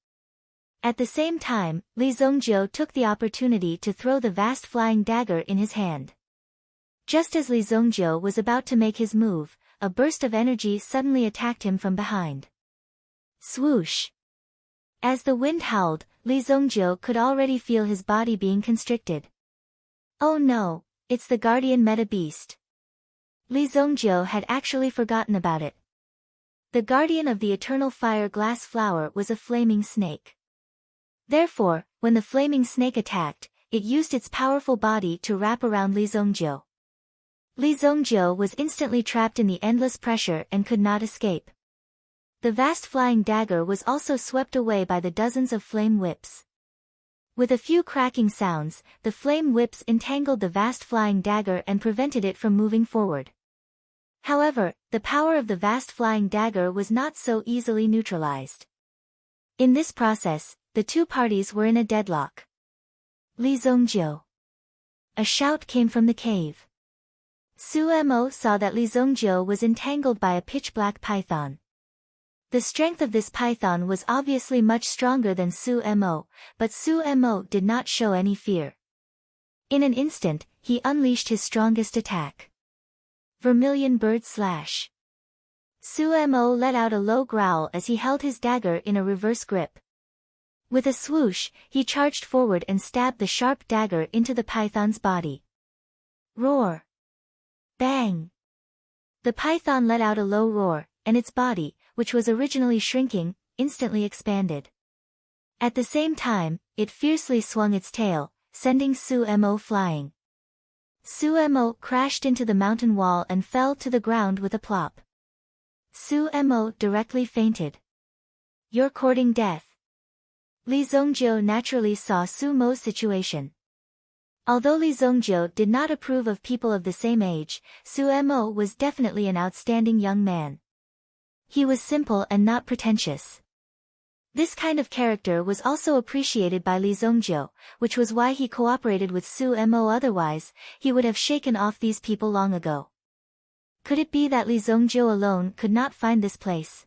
At the same time, Li Zongjiu took the opportunity to throw the vast flying dagger in his hand. Just as Li Zongjiu was about to make his move, a burst of energy suddenly attacked him from behind. Swoosh! As the wind howled, Li Zongjiu could already feel his body being constricted. Oh no, it's the guardian meta beast. Li Zongjiu had actually forgotten about it. The guardian of the eternal fire glass flower was a flaming snake. Therefore, when the flaming snake attacked, it used its powerful body to wrap around Li Zongjiu. Li Zongjiu was instantly trapped in the endless pressure and could not escape. The vast flying dagger was also swept away by the dozens of flame whips. With a few cracking sounds, the flame whips entangled the vast flying dagger and prevented it from moving forward. However, the power of the vast flying dagger was not so easily neutralized. In this process, the two parties were in a deadlock. Li Zongjiu! A shout came from the cave. Su Mo saw that Li Zongjiu was entangled by a pitch-black python. The strength of this python was obviously much stronger than Su Mo, but Su Mo did not show any fear. In an instant, he unleashed his strongest attack. Vermilion Bird Slash. Su Mo let out a low growl as he held his dagger in a reverse grip. With a swoosh, he charged forward and stabbed the sharp dagger into the python's body. Roar! Bang! The python let out a low roar, and its body, which was originally shrinking, instantly expanded. At the same time, it fiercely swung its tail, sending Su Mo flying. Su Mo crashed into the mountain wall and fell to the ground with a plop. Su Mo directly fainted. You're courting death. Li Zongjiu naturally saw Su Mo's situation. Although Li Zongjiu did not approve of people of the same age, Su Mo was definitely an outstanding young man. He was simple and not pretentious. This kind of character was also appreciated by Li Zongjiu, which was why he cooperated with Su Mo, otherwise, he would have shaken off these people long ago. Could it be that Li Zongjiu alone could not find this place?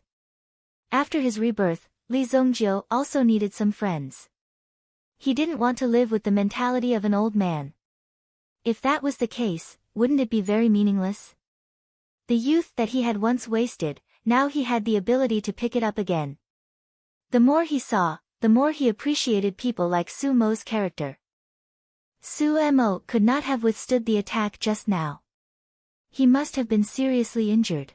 After his rebirth, Li Zongjiu also needed some friends. He didn't want to live with the mentality of an old man. If that was the case, wouldn't it be very meaningless? The youth that he had once wasted, now he had the ability to pick it up again. The more he saw, the more he appreciated people like Su Mo's character. Su Mo could not have withstood the attack just now. He must have been seriously injured.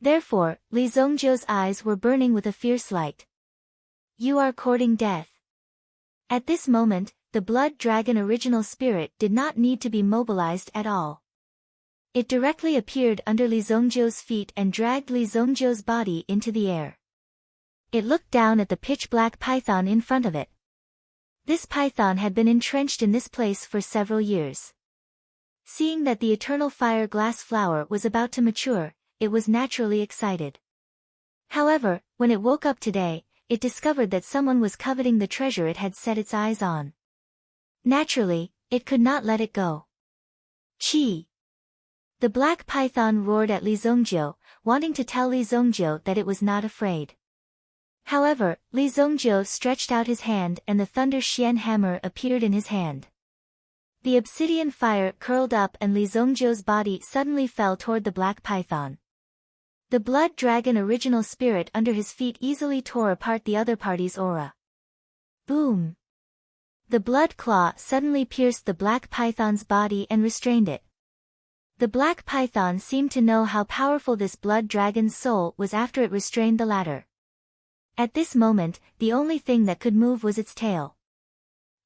Therefore, Li Zongjiu's eyes were burning with a fierce light. You are courting death. At this moment, the blood dragon original spirit did not need to be mobilized at all. It directly appeared under Li Zongjiu's feet and dragged Li Zongjiu's body into the air. It looked down at the pitch-black python in front of it. This python had been entrenched in this place for several years. Seeing that the eternal fire glass flower was about to mature, it was naturally excited. However, when it woke up today, it discovered that someone was coveting the treasure it had set its eyes on. Naturally, it could not let it go. Chi! The black python roared at Li Zongjiu, wanting to tell Li Zongjiu that it was not afraid. However, Li Zongjiu stretched out his hand and the Thunder Xian hammer appeared in his hand. The obsidian fire curled up and Li Zongjiu's body suddenly fell toward the black python. The blood dragon original spirit under his feet easily tore apart the other party's aura. Boom! The blood claw suddenly pierced the black python's body and restrained it. The black python seemed to know how powerful this blood dragon's soul was after it restrained the latter. At this moment, the only thing that could move was its tail.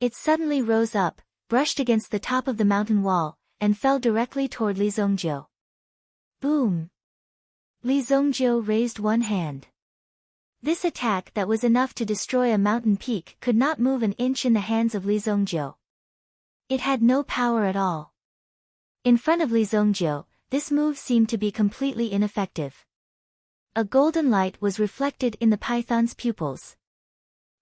It suddenly rose up, brushed against the top of the mountain wall, and fell directly toward Li Zongjiu. Boom! Li Zongjiu raised one hand. This attack that was enough to destroy a mountain peak could not move an inch in the hands of Li Zongjiu. It had no power at all. In front of Li Zongjiu, this move seemed to be completely ineffective. A golden light was reflected in the python's pupils.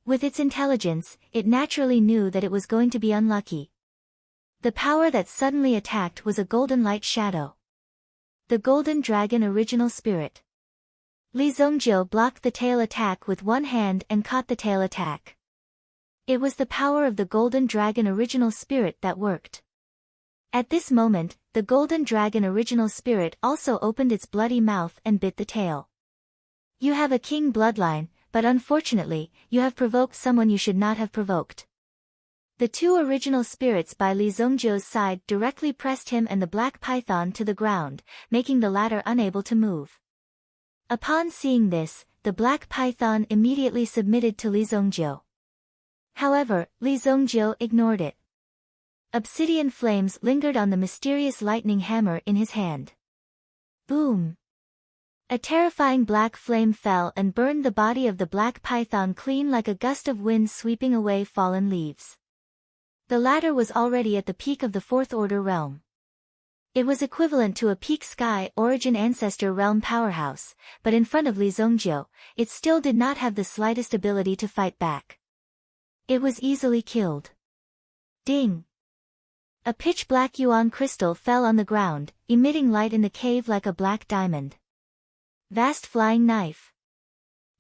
With its intelligence, it naturally knew that it was going to be unlucky. The power that suddenly attacked was a golden light shadow. The golden dragon original spirit. Li Zongjiu blocked the tail attack with one hand and caught the tail attack. It was the power of the golden dragon original spirit that worked. At this moment, the golden dragon original spirit also opened its bloody mouth and bit the tail. You have a king bloodline, but unfortunately, you have provoked someone you should not have provoked. The two original spirits by Li Zongjiu's side directly pressed him and the black python to the ground, making the latter unable to move. Upon seeing this, the black python immediately submitted to Li Zongjiu. However, Li Zongjiu ignored it. Obsidian flames lingered on the mysterious lightning hammer in his hand. Boom! A terrifying black flame fell and burned the body of the black python clean like a gust of wind sweeping away fallen leaves. The latter was already at the peak of the Fourth Order realm. It was equivalent to a peak sky origin ancestor realm powerhouse, but in front of Li Zongjiu, it still did not have the slightest ability to fight back. It was easily killed. Ding! A pitch-black yuan crystal fell on the ground, emitting light in the cave like a black diamond. Vast flying knife.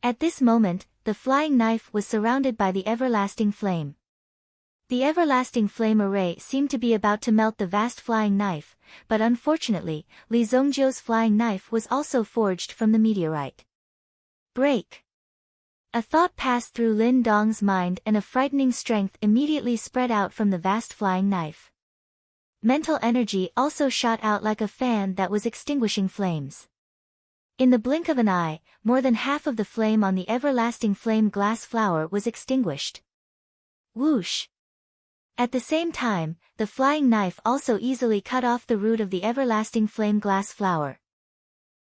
At this moment, the flying knife was surrounded by the everlasting flame. The everlasting flame array seemed to be about to melt the vast flying knife, but unfortunately, Li Zongjiu's flying knife was also forged from the meteorite. Break! A thought passed through Lin Dong's mind and a frightening strength immediately spread out from the vast flying knife. Mental energy also shot out like a fan that was extinguishing flames. In the blink of an eye, more than half of the flame on the everlasting flame glass flower was extinguished. Whoosh! At the same time, the flying knife also easily cut off the root of the everlasting flame glass flower.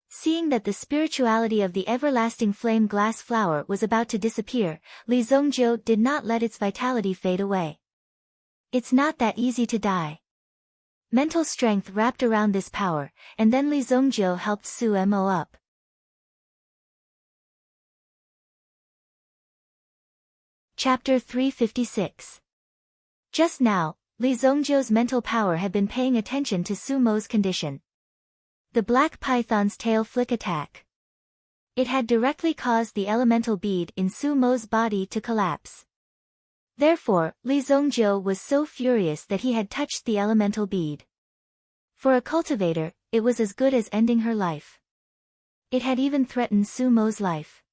Seeing that the spirituality of the everlasting flame glass flower was about to disappear, Li Zongjiu did not let its vitality fade away. It's not that easy to die. Mental strength wrapped around this power, and then Li Zongjiu helped Su Mo up. Chapter 356. Just now, Li Zongjiu's mental power had been paying attention to Su Mo's condition. The black python's tail flick attack. It had directly caused the elemental bead in Su Mo's body to collapse. Therefore, Li Zongjiu was so furious that he had touched the elemental bead. For a cultivator, it was as good as ending her life. It had even threatened Su Mo's life.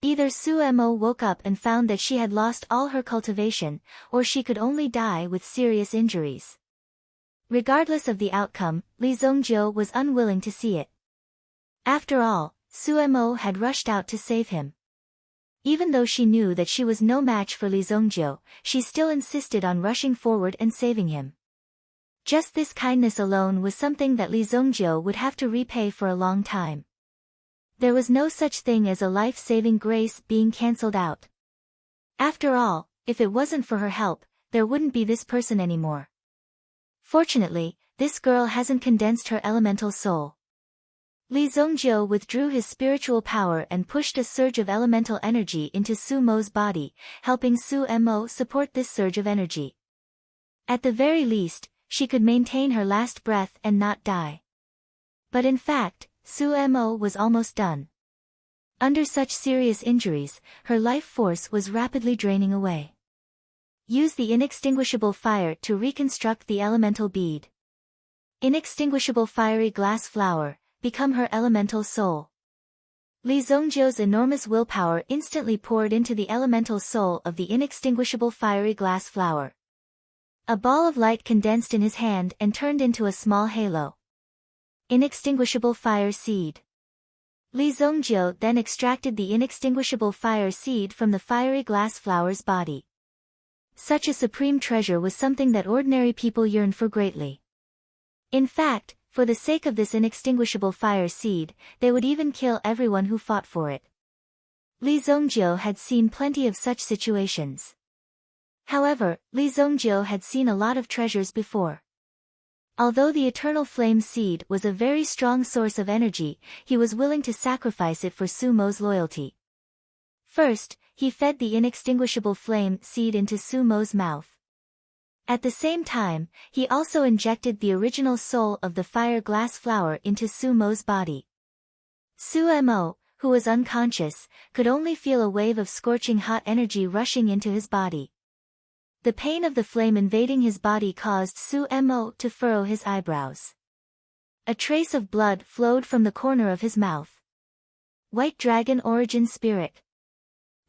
Either Su Mo woke up and found that she had lost all her cultivation, or she could only die with serious injuries. Regardless of the outcome, Li Zongjiu was unwilling to see it. After all, Su Mo had rushed out to save him. Even though she knew that she was no match for Li Zongjiu, she still insisted on rushing forward and saving him. Just this kindness alone was something that Li Zongjiu would have to repay for a long time. There was no such thing as a life-saving grace being cancelled out. After all, if it wasn't for her help, there wouldn't be this person anymore. Fortunately, this girl hasn't condensed her elemental soul. Li Zongjiu withdrew his spiritual power and pushed a surge of elemental energy into Su Mo's body, helping Su Mo support this surge of energy. At the very least, she could maintain her last breath and not die. But in fact, Su Mo was almost done. Under such serious injuries, her life force was rapidly draining away. Use the inextinguishable fire to reconstruct the elemental bead. Inextinguishable fiery glass flower, become her elemental soul. Li Zongjiu's enormous willpower instantly poured into the elemental soul of the inextinguishable fiery glass flower. A ball of light condensed in his hand and turned into a small halo. Inextinguishable fire seed. Li Zongjiu then extracted the inextinguishable fire seed from the fiery glass flower's body. Such a supreme treasure was something that ordinary people yearned for greatly. In fact, for the sake of this inextinguishable fire seed, they would even kill everyone who fought for it. Li Zongjiu had seen plenty of such situations. However, Li Zongjiu had seen a lot of treasures before. Although the eternal flame seed was a very strong source of energy, he was willing to sacrifice it for Su Mo's loyalty. First, he fed the inextinguishable flame seed into Su Mo's mouth. At the same time, he also injected the original soul of the fire glass flower into Su Mo's body. Su Mo, who was unconscious, could only feel a wave of scorching hot energy rushing into his body. The pain of the flame invading his body caused Su Mo to furrow his eyebrows. A trace of blood flowed from the corner of his mouth. White Dragon Origin Spirit.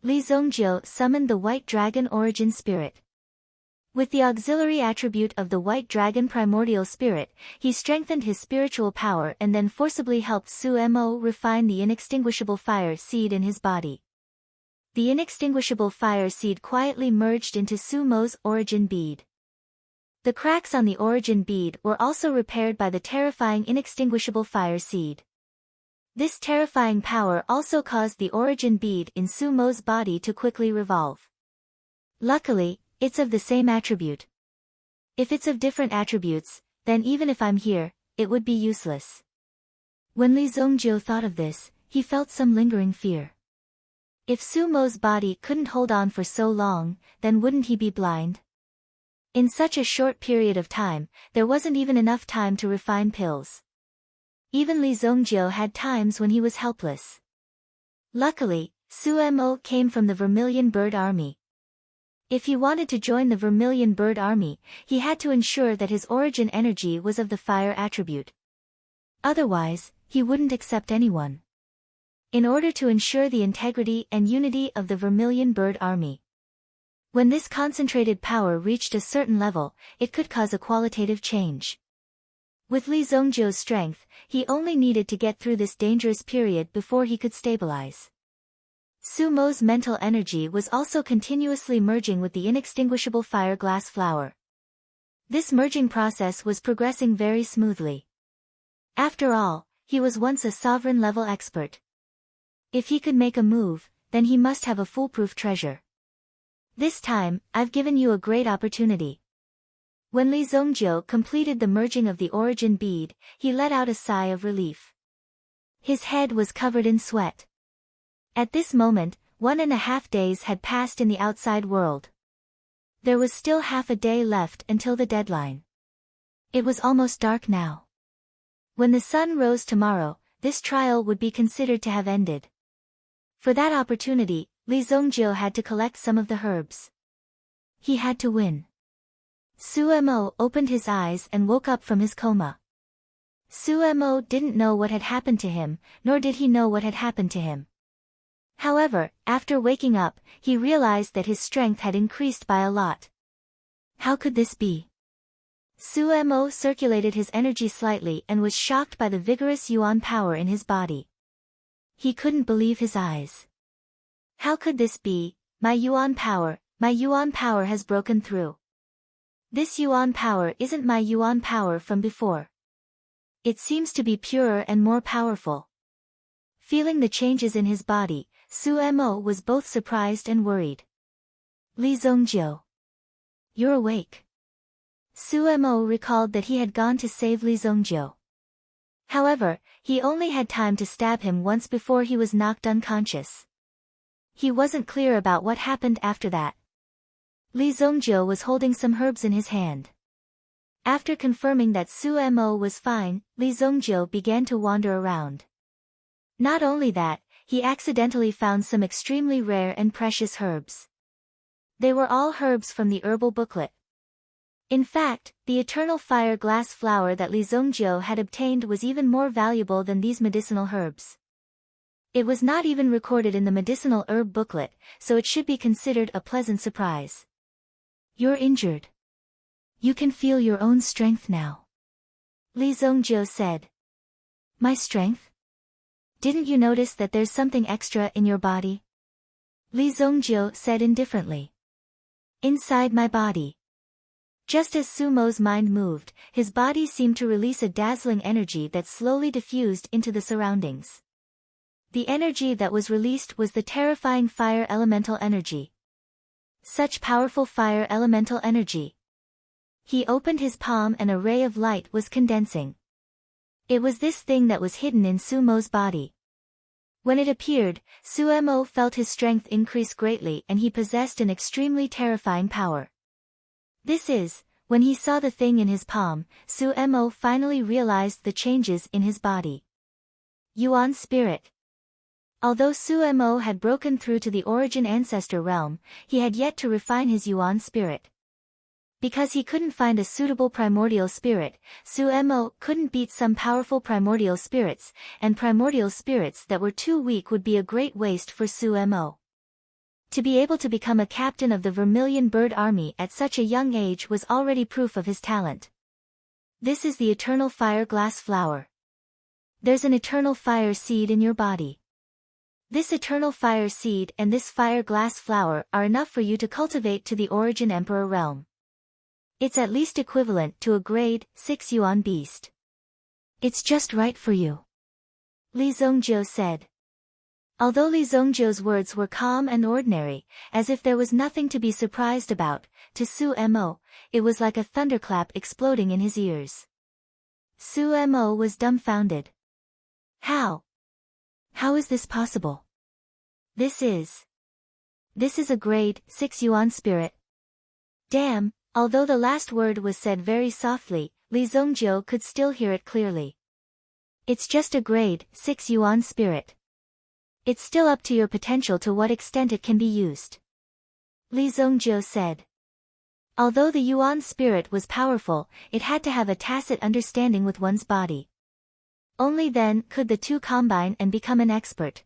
Li Zongjiu summoned the White Dragon Origin Spirit. With the auxiliary attribute of the White Dragon Primordial Spirit, he strengthened his spiritual power and then forcibly helped Su Mo refine the inextinguishable fire seed in his body. The inextinguishable fire seed quietly merged into Su Mo's origin bead. The cracks on the origin bead were also repaired by the terrifying inextinguishable fire seed. This terrifying power also caused the origin bead in Su Mo's body to quickly revolve. Luckily, it's of the same attribute. If it's of different attributes, then even if I'm here, it would be useless. When Li Zongjiu thought of this, he felt some lingering fear. If Su Mo's body couldn't hold on for so long, then wouldn't he be blind? In such a short period of time, there wasn't even enough time to refine pills. Even Li Zongjiu had times when he was helpless. Luckily, Su Mo came from the Vermilion Bird Army. If he wanted to join the Vermilion Bird Army, he had to ensure that his origin energy was of the fire attribute. Otherwise, he wouldn't accept anyone. In order to ensure the integrity and unity of the Vermilion Bird Army. When this concentrated power reached a certain level, it could cause a qualitative change. With Li Zongjiu's strength, he only needed to get through this dangerous period before he could stabilize. Su Mo's mental energy was also continuously merging with the inextinguishable fire glass flower. This merging process was progressing very smoothly. After all, he was once a sovereign-level expert. If he could make a move, then he must have a foolproof treasure. This time, I've given you a great opportunity. When Li Zongjiu completed the merging of the origin bead, he let out a sigh of relief. His head was covered in sweat. At this moment, 1.5 days had passed in the outside world. There was still half a day left until the deadline. It was almost dark now. When the sun rose tomorrow, this trial would be considered to have ended. For that opportunity, Li Zongjio had to collect some of the herbs. He had to win. Suemo opened his eyes and woke up from his coma. Suemo didn't know what had happened to him, nor did he know what had happened to him. However, after waking up, he realized that his strength had increased by a lot. How could this be? Suemo circulated his energy slightly and was shocked by the vigorous yuan power in his body. He couldn't believe his eyes. How could this be? My yuan power has broken through. This yuan power isn't my yuan power from before. It seems to be purer and more powerful. Feeling the changes in his body, Suemo was both surprised and worried. Li Zongjio. You're awake. Suemo recalled that he had gone to save Li Zongjio. However, he only had time to stab him once before he was knocked unconscious. He wasn't clear about what happened after that. Li Zongjio was holding some herbs in his hand. After confirming that Suemo was fine, Li Zongjio began to wander around. Not only that, he accidentally found some extremely rare and precious herbs. They were all herbs from the herbal booklet. In fact, the eternal fire glass flower that Li Zongjio had obtained was even more valuable than these medicinal herbs. It was not even recorded in the medicinal herb booklet, so it should be considered a pleasant surprise. You're injured. You can feel your own strength now. Li Zongjio said. My strength? Didn't you notice that there's something extra in your body? Li Zongjio said indifferently. Inside my body. Just as Sumo's mind moved, his body seemed to release a dazzling energy that slowly diffused into the surroundings. The energy that was released was the terrifying fire elemental energy. Such powerful fire elemental energy. He opened his palm and a ray of light was condensing. It was this thing that was hidden in Sumo's body. When it appeared, Suemo felt his strength increase greatly and he possessed an extremely terrifying power. This is, when he saw the thing in his palm, Suemo finally realized the changes in his body. Yuan spirit. Although Suemo had broken through to the origin ancestor realm, he had yet to refine his Yuan spirit. Because he couldn't find a suitable primordial spirit, Suemo couldn't beat some powerful primordial spirits, and primordial spirits that were too weak would be a great waste for Suemo. To be able to become a captain of the Vermilion Bird Army at such a young age was already proof of his talent. This is the eternal fire glass flower. There's an eternal fire seed in your body. This eternal fire seed and this fire glass flower are enough for you to cultivate to the origin emperor realm. It's at least equivalent to a grade 6 yuan beast. It's just right for you. Li Zongjio said. Although Li Zongjio's words were calm and ordinary, as if there was nothing to be surprised about, to Suemo, it was like a thunderclap exploding in his ears. Suemo was dumbfounded. How? How is this possible? This is a grade 6 yuan spirit. Damn. Although the last word was said very softly, Li Zongjio could still hear it clearly. It's just a grade 6 yuan spirit. It's still up to your potential to what extent it can be used. Li Zongjio said. Although the yuan spirit was powerful, it had to have a tacit understanding with one's body. Only then could the two combine and become an expert.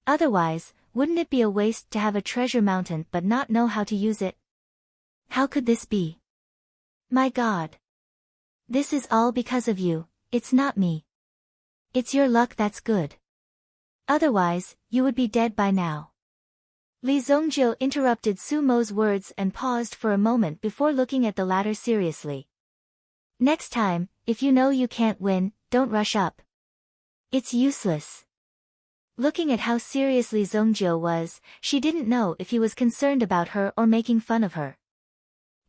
Otherwise, wouldn't it be a waste to have a treasure mountain but not know how to use it? How could this be? My God. This is all because of you, it's not me. It's your luck that's good. Otherwise, you would be dead by now. Li Zongjio interrupted Sumo's words and paused for a moment before looking at the latter seriously. Next time, if you know you can't win, don't rush up. It's useless. Looking at how serious Li Zongjio was, she didn't know if he was concerned about her or making fun of her.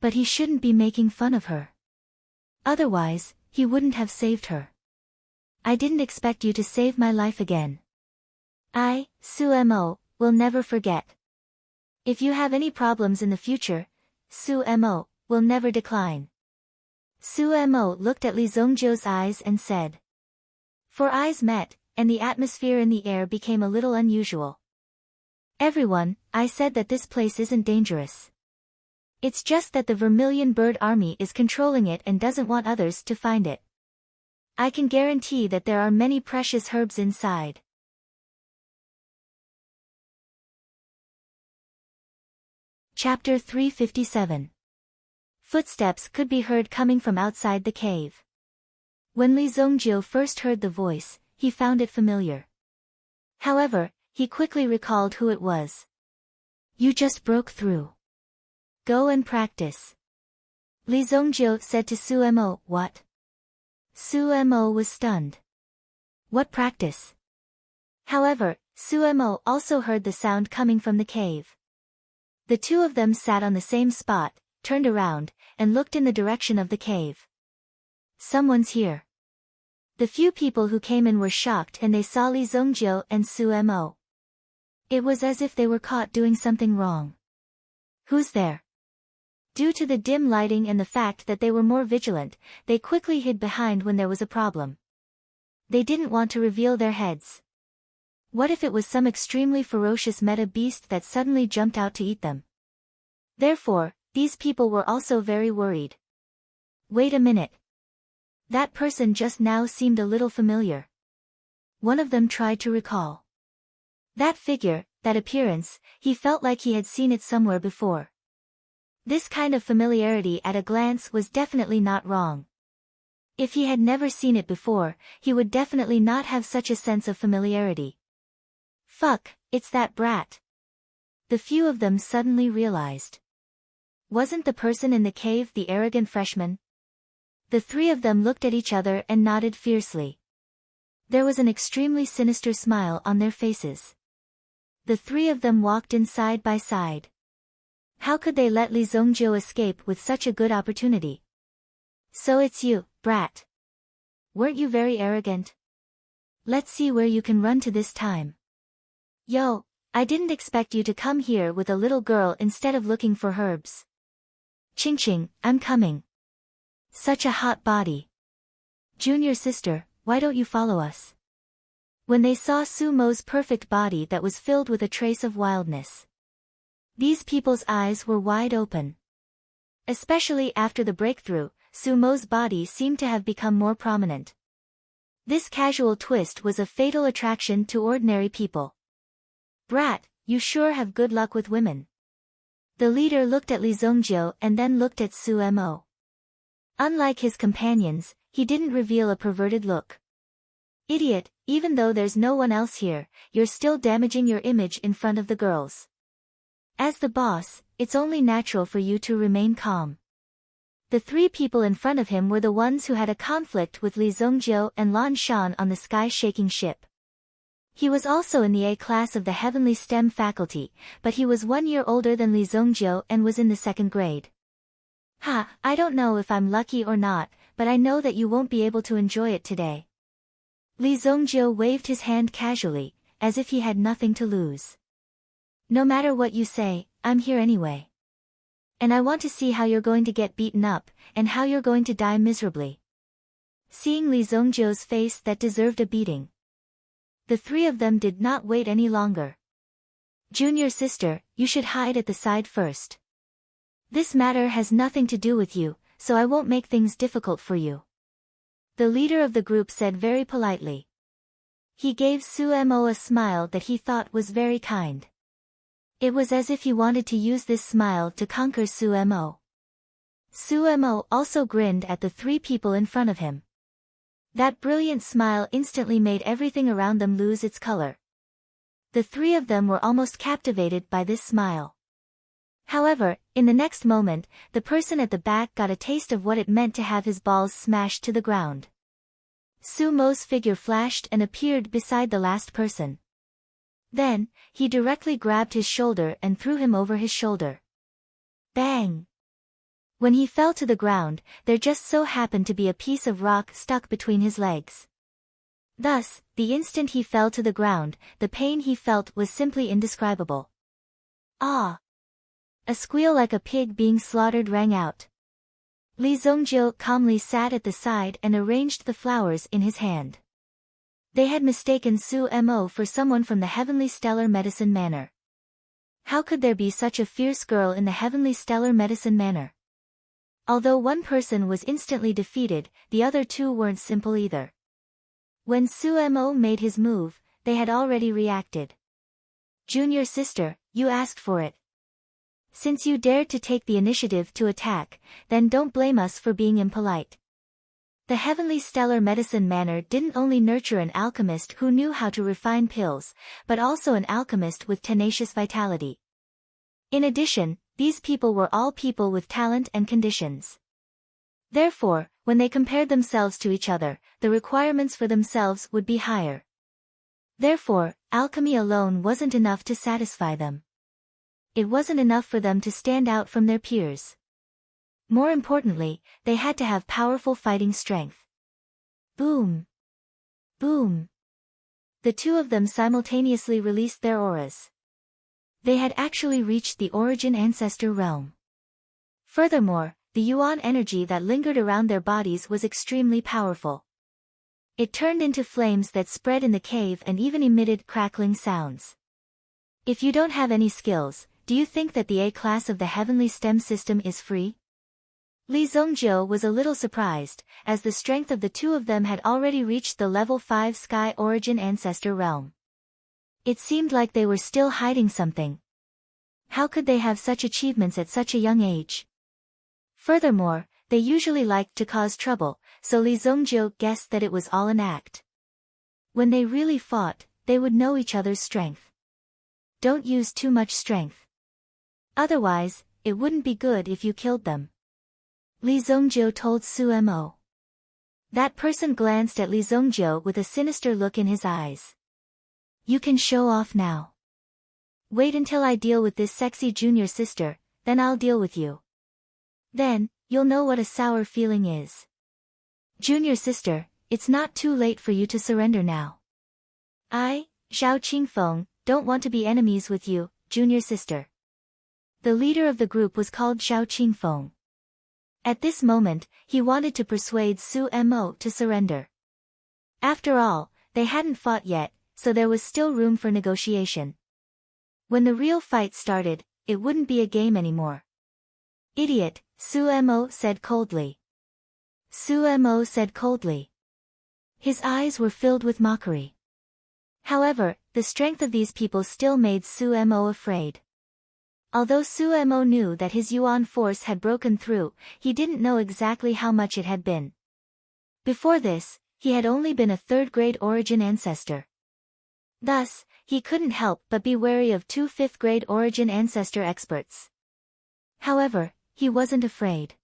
But he shouldn't be making fun of her. Otherwise, he wouldn't have saved her. I didn't expect you to save my life again. I, Suemo, will never forget. If you have any problems in the future, Suemo will never decline. Suemo looked at Li Zongjio's eyes and said. Four eyes met, and the atmosphere in the air became a little unusual. Everyone, I said that this place isn't dangerous. It's just that the Vermilion Bird Army is controlling it and doesn't want others to find it. I can guarantee that there are many precious herbs inside. Chapter 357. Footsteps could be heard coming from outside the cave. When Li Zongjiu first heard the voice, he found it familiar. However, he quickly recalled who it was. You just broke through. Go and practice. Li Zongjiu said to Su Mo. What? Su Mo was stunned. What practice? However, Su Mo also heard the sound coming from the cave. The two of them sat on the same spot, turned around, and looked in the direction of the cave. Someone's here. The few people who came in were shocked and they saw Li Zongjiu and Su Mo. It was as if they were caught doing something wrong. Who's there? Due to the dim lighting and the fact that they were more vigilant, they quickly hid behind when there was a problem. They didn't want to reveal their heads. What if it was some extremely ferocious meta beast that suddenly jumped out to eat them? Therefore, these people were also very worried. Wait a minute. That person just now seemed a little familiar. One of them tried to recall. That figure, that appearance, he felt like he had seen it somewhere before. This kind of familiarity at a glance was definitely not wrong. If he had never seen it before, he would definitely not have such a sense of familiarity. Fuck, it's that brat. The few of them suddenly realized. Wasn't the person in the cave the arrogant freshman? The three of them looked at each other and nodded fiercely. There was an extremely sinister smile on their faces. The three of them walked in side by side. How could they let Li Zongjiu escape with such a good opportunity? So it's you, brat. Weren't you very arrogant? Let's see where you can run to this time. Yo, I didn't expect you to come here with a little girl instead of looking for herbs. Ching Ching, I'm coming. Such a hot body. Junior sister, why don't you follow us? When they saw Su Mo's perfect body that was filled with a trace of wildness. These people's eyes were wide open. Especially after the breakthrough, Su Mo's body seemed to have become more prominent. This casual twist was a fatal attraction to ordinary people. Brat, you sure have good luck with women. The leader looked at Li Zongjiu and then looked at Su Mo. Unlike his companions, he didn't reveal a perverted look. Idiot, even though there's no one else here, you're still damaging your image in front of the girls. As the boss, it's only natural for you to remain calm. The three people in front of him were the ones who had a conflict with Li Zongjiu and Lan Shan on the sky-shaking ship. He was also in the A class of the Heavenly STEM faculty, but he was 1 year older than Li Zongjiu and was in the 2nd grade. Ha, I don't know if I'm lucky or not, but I know that you won't be able to enjoy it today. Li Zongjiu waved his hand casually, as if he had nothing to lose. No matter what you say, I'm here anyway. And I want to see how you're going to get beaten up, and how you're going to die miserably. Seeing Li Zongjiu's face that deserved a beating. The three of them did not wait any longer. Junior sister, you should hide at the side first. This matter has nothing to do with you, so I won't make things difficult for you. The leader of the group said very politely. He gave Su Mo a smile that he thought was very kind. It was as if he wanted to use this smile to conquer Su Mo. Su Mo also grinned at the three people in front of him. That brilliant smile instantly made everything around them lose its color. The three of them were almost captivated by this smile. However, in the next moment, the person at the back got a taste of what it meant to have his balls smashed to the ground. Su Mo's figure flashed and appeared beside the last person. Then, he directly grabbed his shoulder and threw him over his shoulder. Bang! When he fell to the ground, there just so happened to be a piece of rock stuck between his legs. Thus, the instant he fell to the ground, the pain he felt was simply indescribable. Ah! A squeal like a pig being slaughtered rang out. Li Zongjiu calmly sat at the side and arranged the flowers in his hand. They had mistaken Su Mo for someone from the heavenly stellar medicine manor. How could there be such a fierce girl in the heavenly stellar medicine manor? Although one person was instantly defeated, the other two weren't simple either. When Su Mo made his move, they had already reacted. Junior sister, you asked for it. Since you dared to take the initiative to attack, then don't blame us for being impolite. The heavenly stellar medicine manor didn't only nurture an alchemist who knew how to refine pills, but also an alchemist with tenacious vitality. In addition, these people were all people with talent and conditions. Therefore, when they compared themselves to each other, the requirements for themselves would be higher. Therefore, alchemy alone wasn't enough to satisfy them. It wasn't enough for them to stand out from their peers. More importantly, they had to have powerful fighting strength. Boom! Boom! The two of them simultaneously released their auras. They had actually reached the origin ancestor realm. Furthermore, the yuan energy that lingered around their bodies was extremely powerful. It turned into flames that spread in the cave and even emitted crackling sounds. If you don't have any skills, do you think that the A class of the heavenly STEM system is free? Li Zongjiu was a little surprised, as the strength of the two of them had already reached the level 5 sky origin ancestor realm. It seemed like they were still hiding something. How could they have such achievements at such a young age? Furthermore, they usually liked to cause trouble, so Li Zongjiu guessed that it was all an act. When they really fought, they would know each other's strength. Don't use too much strength. Otherwise, it wouldn't be good if you killed them. Li Zongjiu told Su Mo. That person glanced at Li Zongjiu with a sinister look in his eyes. You can show off now. Wait until I deal with this sexy junior sister, then I'll deal with you. Then, you'll know what a sour feeling is. Junior sister, it's not too late for you to surrender now. I, Zhao Qingfeng, don't want to be enemies with you, junior sister. The leader of the group was called Zhao Qingfeng. At this moment, he wanted to persuade Su Mo to surrender. After all, they hadn't fought yet, so there was still room for negotiation. When the real fight started, it wouldn't be a game anymore. Idiot, Su Mo said coldly. Su Mo said coldly. His eyes were filled with mockery. However, the strength of these people still made Su Mo afraid. Although Su Mo knew that his yuan force had broken through, he didn't know exactly how much it had been. Before this, he had only been a third-grade origin ancestor. Thus, he couldn't help but be wary of two fifth-grade origin ancestor experts. However, he wasn't afraid.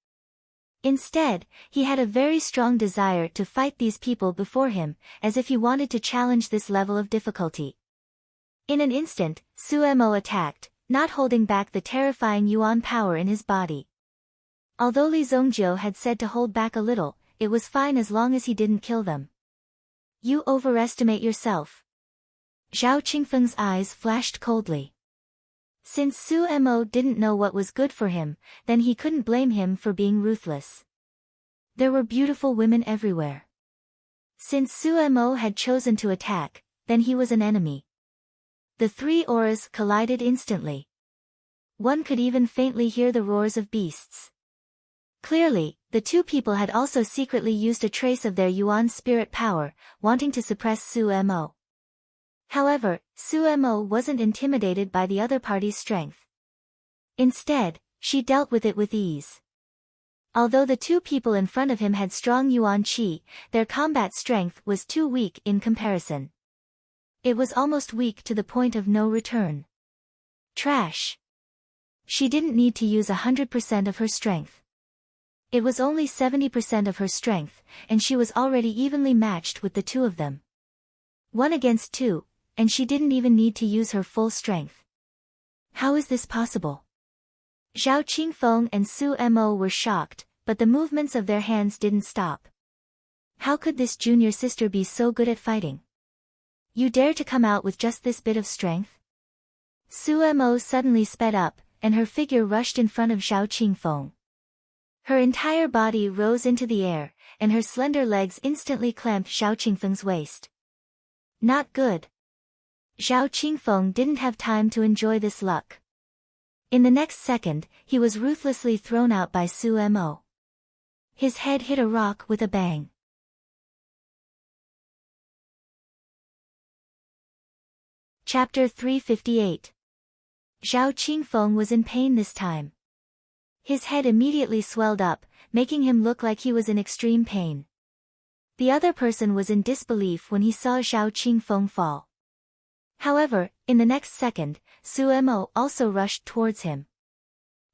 Instead, he had a very strong desire to fight these people before him, as if he wanted to challenge this level of difficulty. In an instant, Su Mo attacked, not holding back the terrifying yuan power in his body. Although Li Zongjiu had said to hold back a little, it was fine as long as he didn't kill them. You overestimate yourself. Zhao Qingfeng's eyes flashed coldly. Since Su Mo didn't know what was good for him, then he couldn't blame him for being ruthless. There were beautiful women everywhere. Since Su Mo had chosen to attack, then he was an enemy. The three auras collided instantly. One could even faintly hear the roars of beasts. Clearly, the two people had also secretly used a trace of their yuan spirit power, wanting to suppress Su Mo. However, Su Mo wasn't intimidated by the other party's strength. Instead, she dealt with it with ease. Although the two people in front of him had strong yuan qi, their combat strength was too weak in comparison. It was almost weak to the point of no return. Trash. She didn't need to use 100% of her strength. It was only 70% of her strength, and she was already evenly matched with the two of them. 1 against 2, and she didn't even need to use her full strength. How is this possible? Zhao Qingfeng and Su Mo were shocked, but the movements of their hands didn't stop. How could this junior sister be so good at fighting? You dare to come out with just this bit of strength? Su Mo suddenly sped up, and her figure rushed in front of Zhao Qingfeng. Her entire body rose into the air, and her slender legs instantly clamped Zhao Qingfeng's waist. Not good. Zhao Qingfeng didn't have time to enjoy this luck. In the next second, he was ruthlessly thrown out by Su Mo. His head hit a rock with a bang. Chapter 358. Zhao Qingfeng was in pain this time. His head immediately swelled up, making him look like he was in extreme pain. The other person was in disbelief when he saw Zhao Qingfeng fall. However, in the next second, Su Mo also rushed towards him.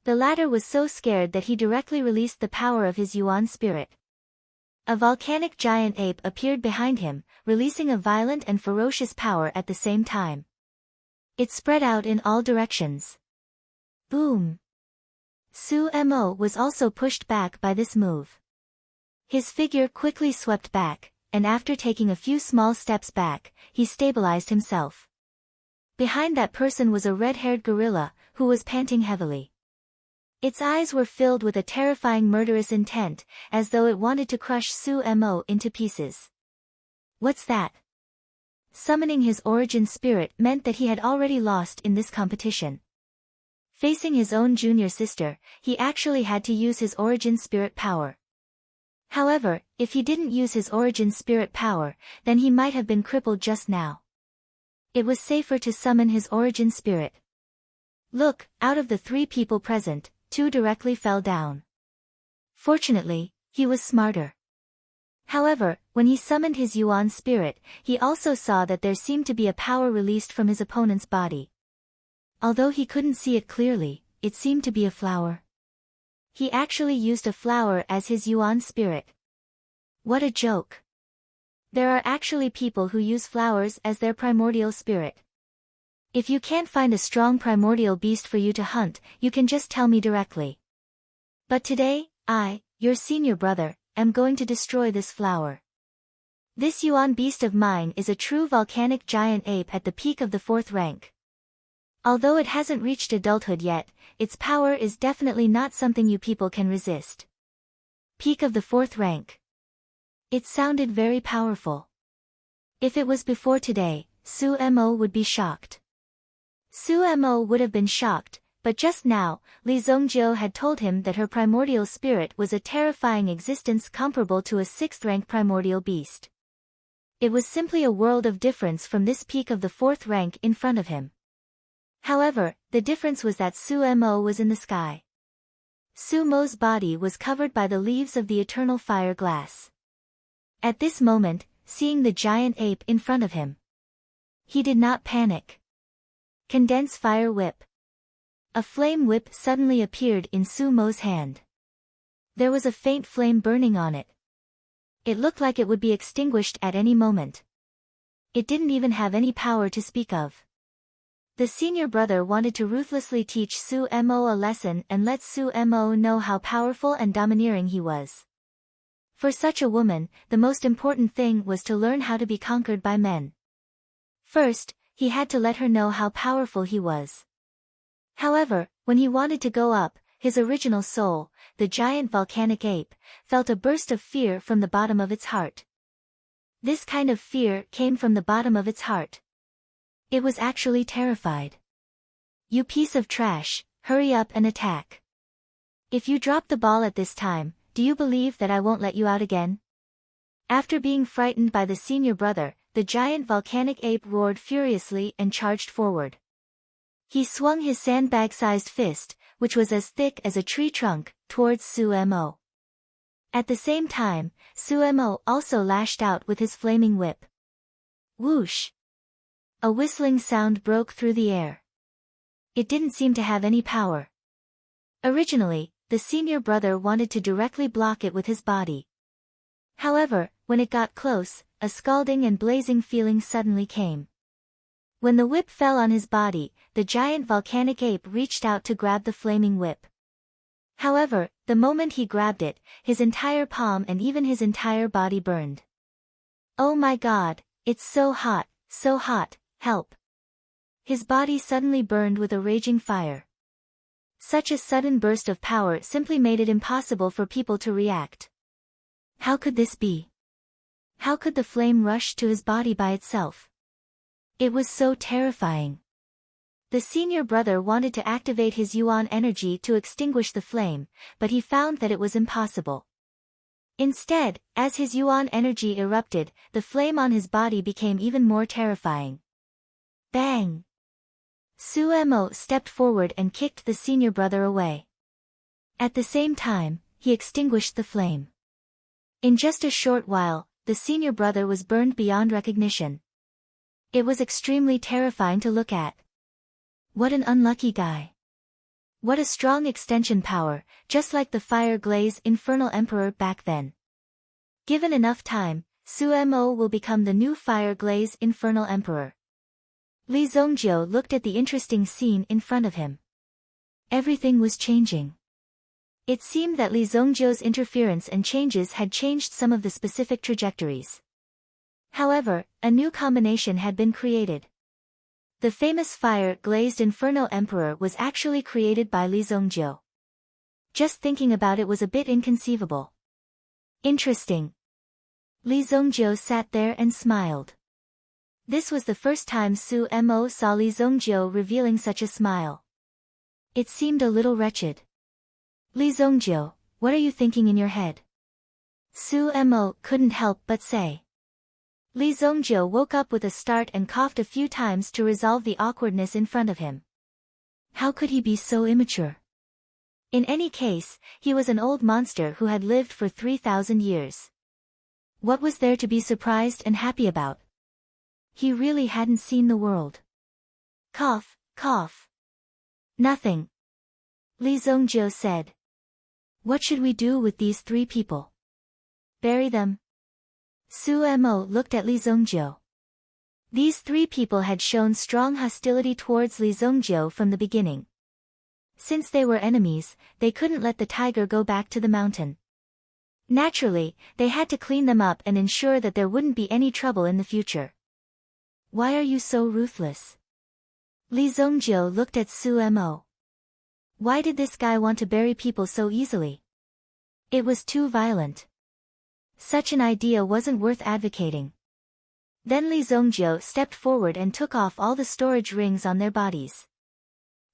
The latter was so scared that he directly released the power of his Yuan spirit. A volcanic giant ape appeared behind him, releasing a violent and ferocious power at the same time. It spread out in all directions. Boom! Su Mo was also pushed back by this move. His figure quickly swept back, and after taking a few small steps back, he stabilized himself. Behind that person was a red-haired gorilla, who was panting heavily. Its eyes were filled with a terrifying murderous intent, as though it wanted to crush Su Mo into pieces. What's that? Summoning his origin spirit meant that he had already lost in this competition. Facing his own junior sister, he actually had to use his origin spirit power. However, if he didn't use his origin spirit power, then he might have been crippled just now. It was safer to summon his origin spirit. Look, out of the 3 people present, 2 directly fell down. Fortunately, he was smarter. However, when he summoned his Yuan spirit, he also saw that there seemed to be a power released from his opponent's body. Although he couldn't see it clearly, it seemed to be a flower. He actually used a flower as his Yuan spirit. What a joke. There are actually people who use flowers as their primordial spirit. If you can't find a strong primordial beast for you to hunt, you can just tell me directly. But today, I, your senior brother, am going to destroy this flower. This Yuan beast of mine is a true volcanic giant ape at the peak of the 4th rank. Although it hasn't reached adulthood yet, its power is definitely not something you people can resist. Peak of the 4th rank. It sounded very powerful. If it was before today, Su Mo would be shocked. Su Mo would have been shocked, but just now, Li Zongjiu had told him that her primordial spirit was a terrifying existence comparable to a 6th rank primordial beast. It was simply a world of difference from this peak of the 4th rank in front of him. However, the difference was that Su Mo was in the sky. Su Mo's body was covered by the leaves of the eternal fire glass. At this moment, seeing the giant ape in front of him, he did not panic. Condense fire whip. A flame whip suddenly appeared in Su Mo's hand. There was a faint flame burning on it. It looked like it would be extinguished at any moment. It didn't even have any power to speak of. The senior brother wanted to ruthlessly teach Su Mo a lesson and let Su Mo know how powerful and domineering he was. For such a woman, the most important thing was to learn how to be conquered by men. First, he had to let her know how powerful he was. However, when he wanted to go up, his original soul, the giant volcanic ape, felt a burst of fear from the bottom of its heart. This kind of fear came from the bottom of its heart. It was actually terrified. You piece of trash, hurry up and attack. If you drop the ball at this time, do you believe that I won't let you out again? After being frightened by the senior brother, the giant volcanic ape roared furiously and charged forward. He swung his sandbag-sized fist, which was as thick as a tree trunk, towards Su Mo. At the same time, Su Mo also lashed out with his flaming whip. Whoosh! A whistling sound broke through the air. It didn't seem to have any power. Originally, the senior brother wanted to directly block it with his body. However, when it got close, a scalding and blazing feeling suddenly came. When the whip fell on his body, the giant volcanic ape reached out to grab the flaming whip. However, the moment he grabbed it, his entire palm and even his entire body burned. Oh my God, it's so hot, help. His body suddenly burned with a raging fire. Such a sudden burst of power simply made it impossible for people to react. How could this be? How could the flame rush to his body by itself? It was so terrifying. The senior brother wanted to activate his yuan energy to extinguish the flame, but he found that it was impossible. Instead, as his yuan energy erupted, the flame on his body became even more terrifying. Bang! Suemo stepped forward and kicked the senior brother away. At the same time, he extinguished the flame. In just a short while, the senior brother was burned beyond recognition. It was extremely terrifying to look at. What an unlucky guy. What a strong extension power, just like the fire-glazed infernal emperor back then. Given enough time, Suemo will become the new fire-glazed infernal emperor. Li Zongjiu looked at the interesting scene in front of him. Everything was changing. It seemed that Li Zongjiu's interference and changes had changed some of the specific trajectories. However, a new combination had been created. The famous fire-glazed Inferno Emperor was actually created by Li Zongjiu. Just thinking about it was a bit inconceivable. Interesting. Li Zongjiu sat there and smiled. This was the first time Su Mo saw Li Zongjiu revealing such a smile. It seemed a little wretched. Li Zongjiu, what are you thinking in your head? Su Mo couldn't help but say. Li Zongjiu woke up with a start and coughed a few times to resolve the awkwardness in front of him. How could he be so immature? In any case, he was an old monster who had lived for 3,000 years. What was there to be surprised and happy about? He really hadn't seen the world. Cough, cough. Nothing. Li Zongjiu said. What should we do with these 3 people? Bury them. Suemo looked at Li Zongjiu. These 3 people had shown strong hostility towards Li Zongjiu from the beginning. Since they were enemies, they couldn't let the tiger go back to the mountain. Naturally, they had to clean them up and ensure that there wouldn't be any trouble in the future. Why are you so ruthless? Li Zongjiu looked at Suemo. Why did this guy want to bury people so easily? It was too violent. Such an idea wasn't worth advocating. Then Li Zongjiu stepped forward and took off all the storage rings on their bodies.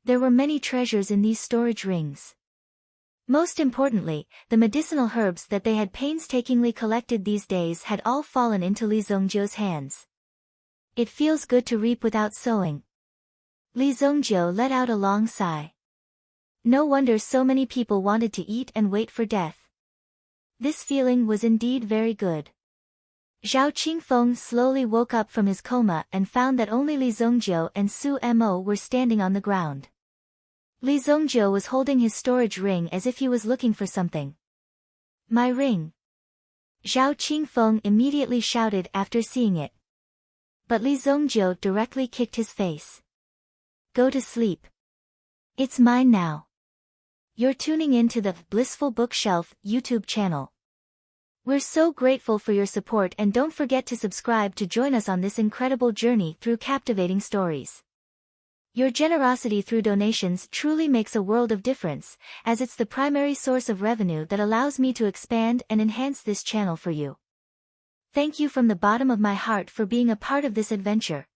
There were many treasures in these storage rings. Most importantly, the medicinal herbs that they had painstakingly collected these days had all fallen into Li Zongjiu's hands. It feels good to reap without sowing. Li Zongjiu let out a long sigh. No wonder so many people wanted to eat and wait for death. This feeling was indeed very good. Zhao Qingfeng slowly woke up from his coma and found that only Li Zongjiu and Su Mo were standing on the ground. Li Zongjiu was holding his storage ring as if he was looking for something. My ring. Zhao Qingfeng immediately shouted after seeing it. But Li Zongjiu directly kicked his face. Go to sleep. It's mine now. You're tuning in to the Blissful Bookshelf YouTube channel. We're so grateful for your support and don't forget to subscribe to join us on this incredible journey through captivating stories. Your generosity through donations truly makes a world of difference, as it's the primary source of revenue that allows me to expand and enhance this channel for you. Thank you from the bottom of my heart for being a part of this adventure.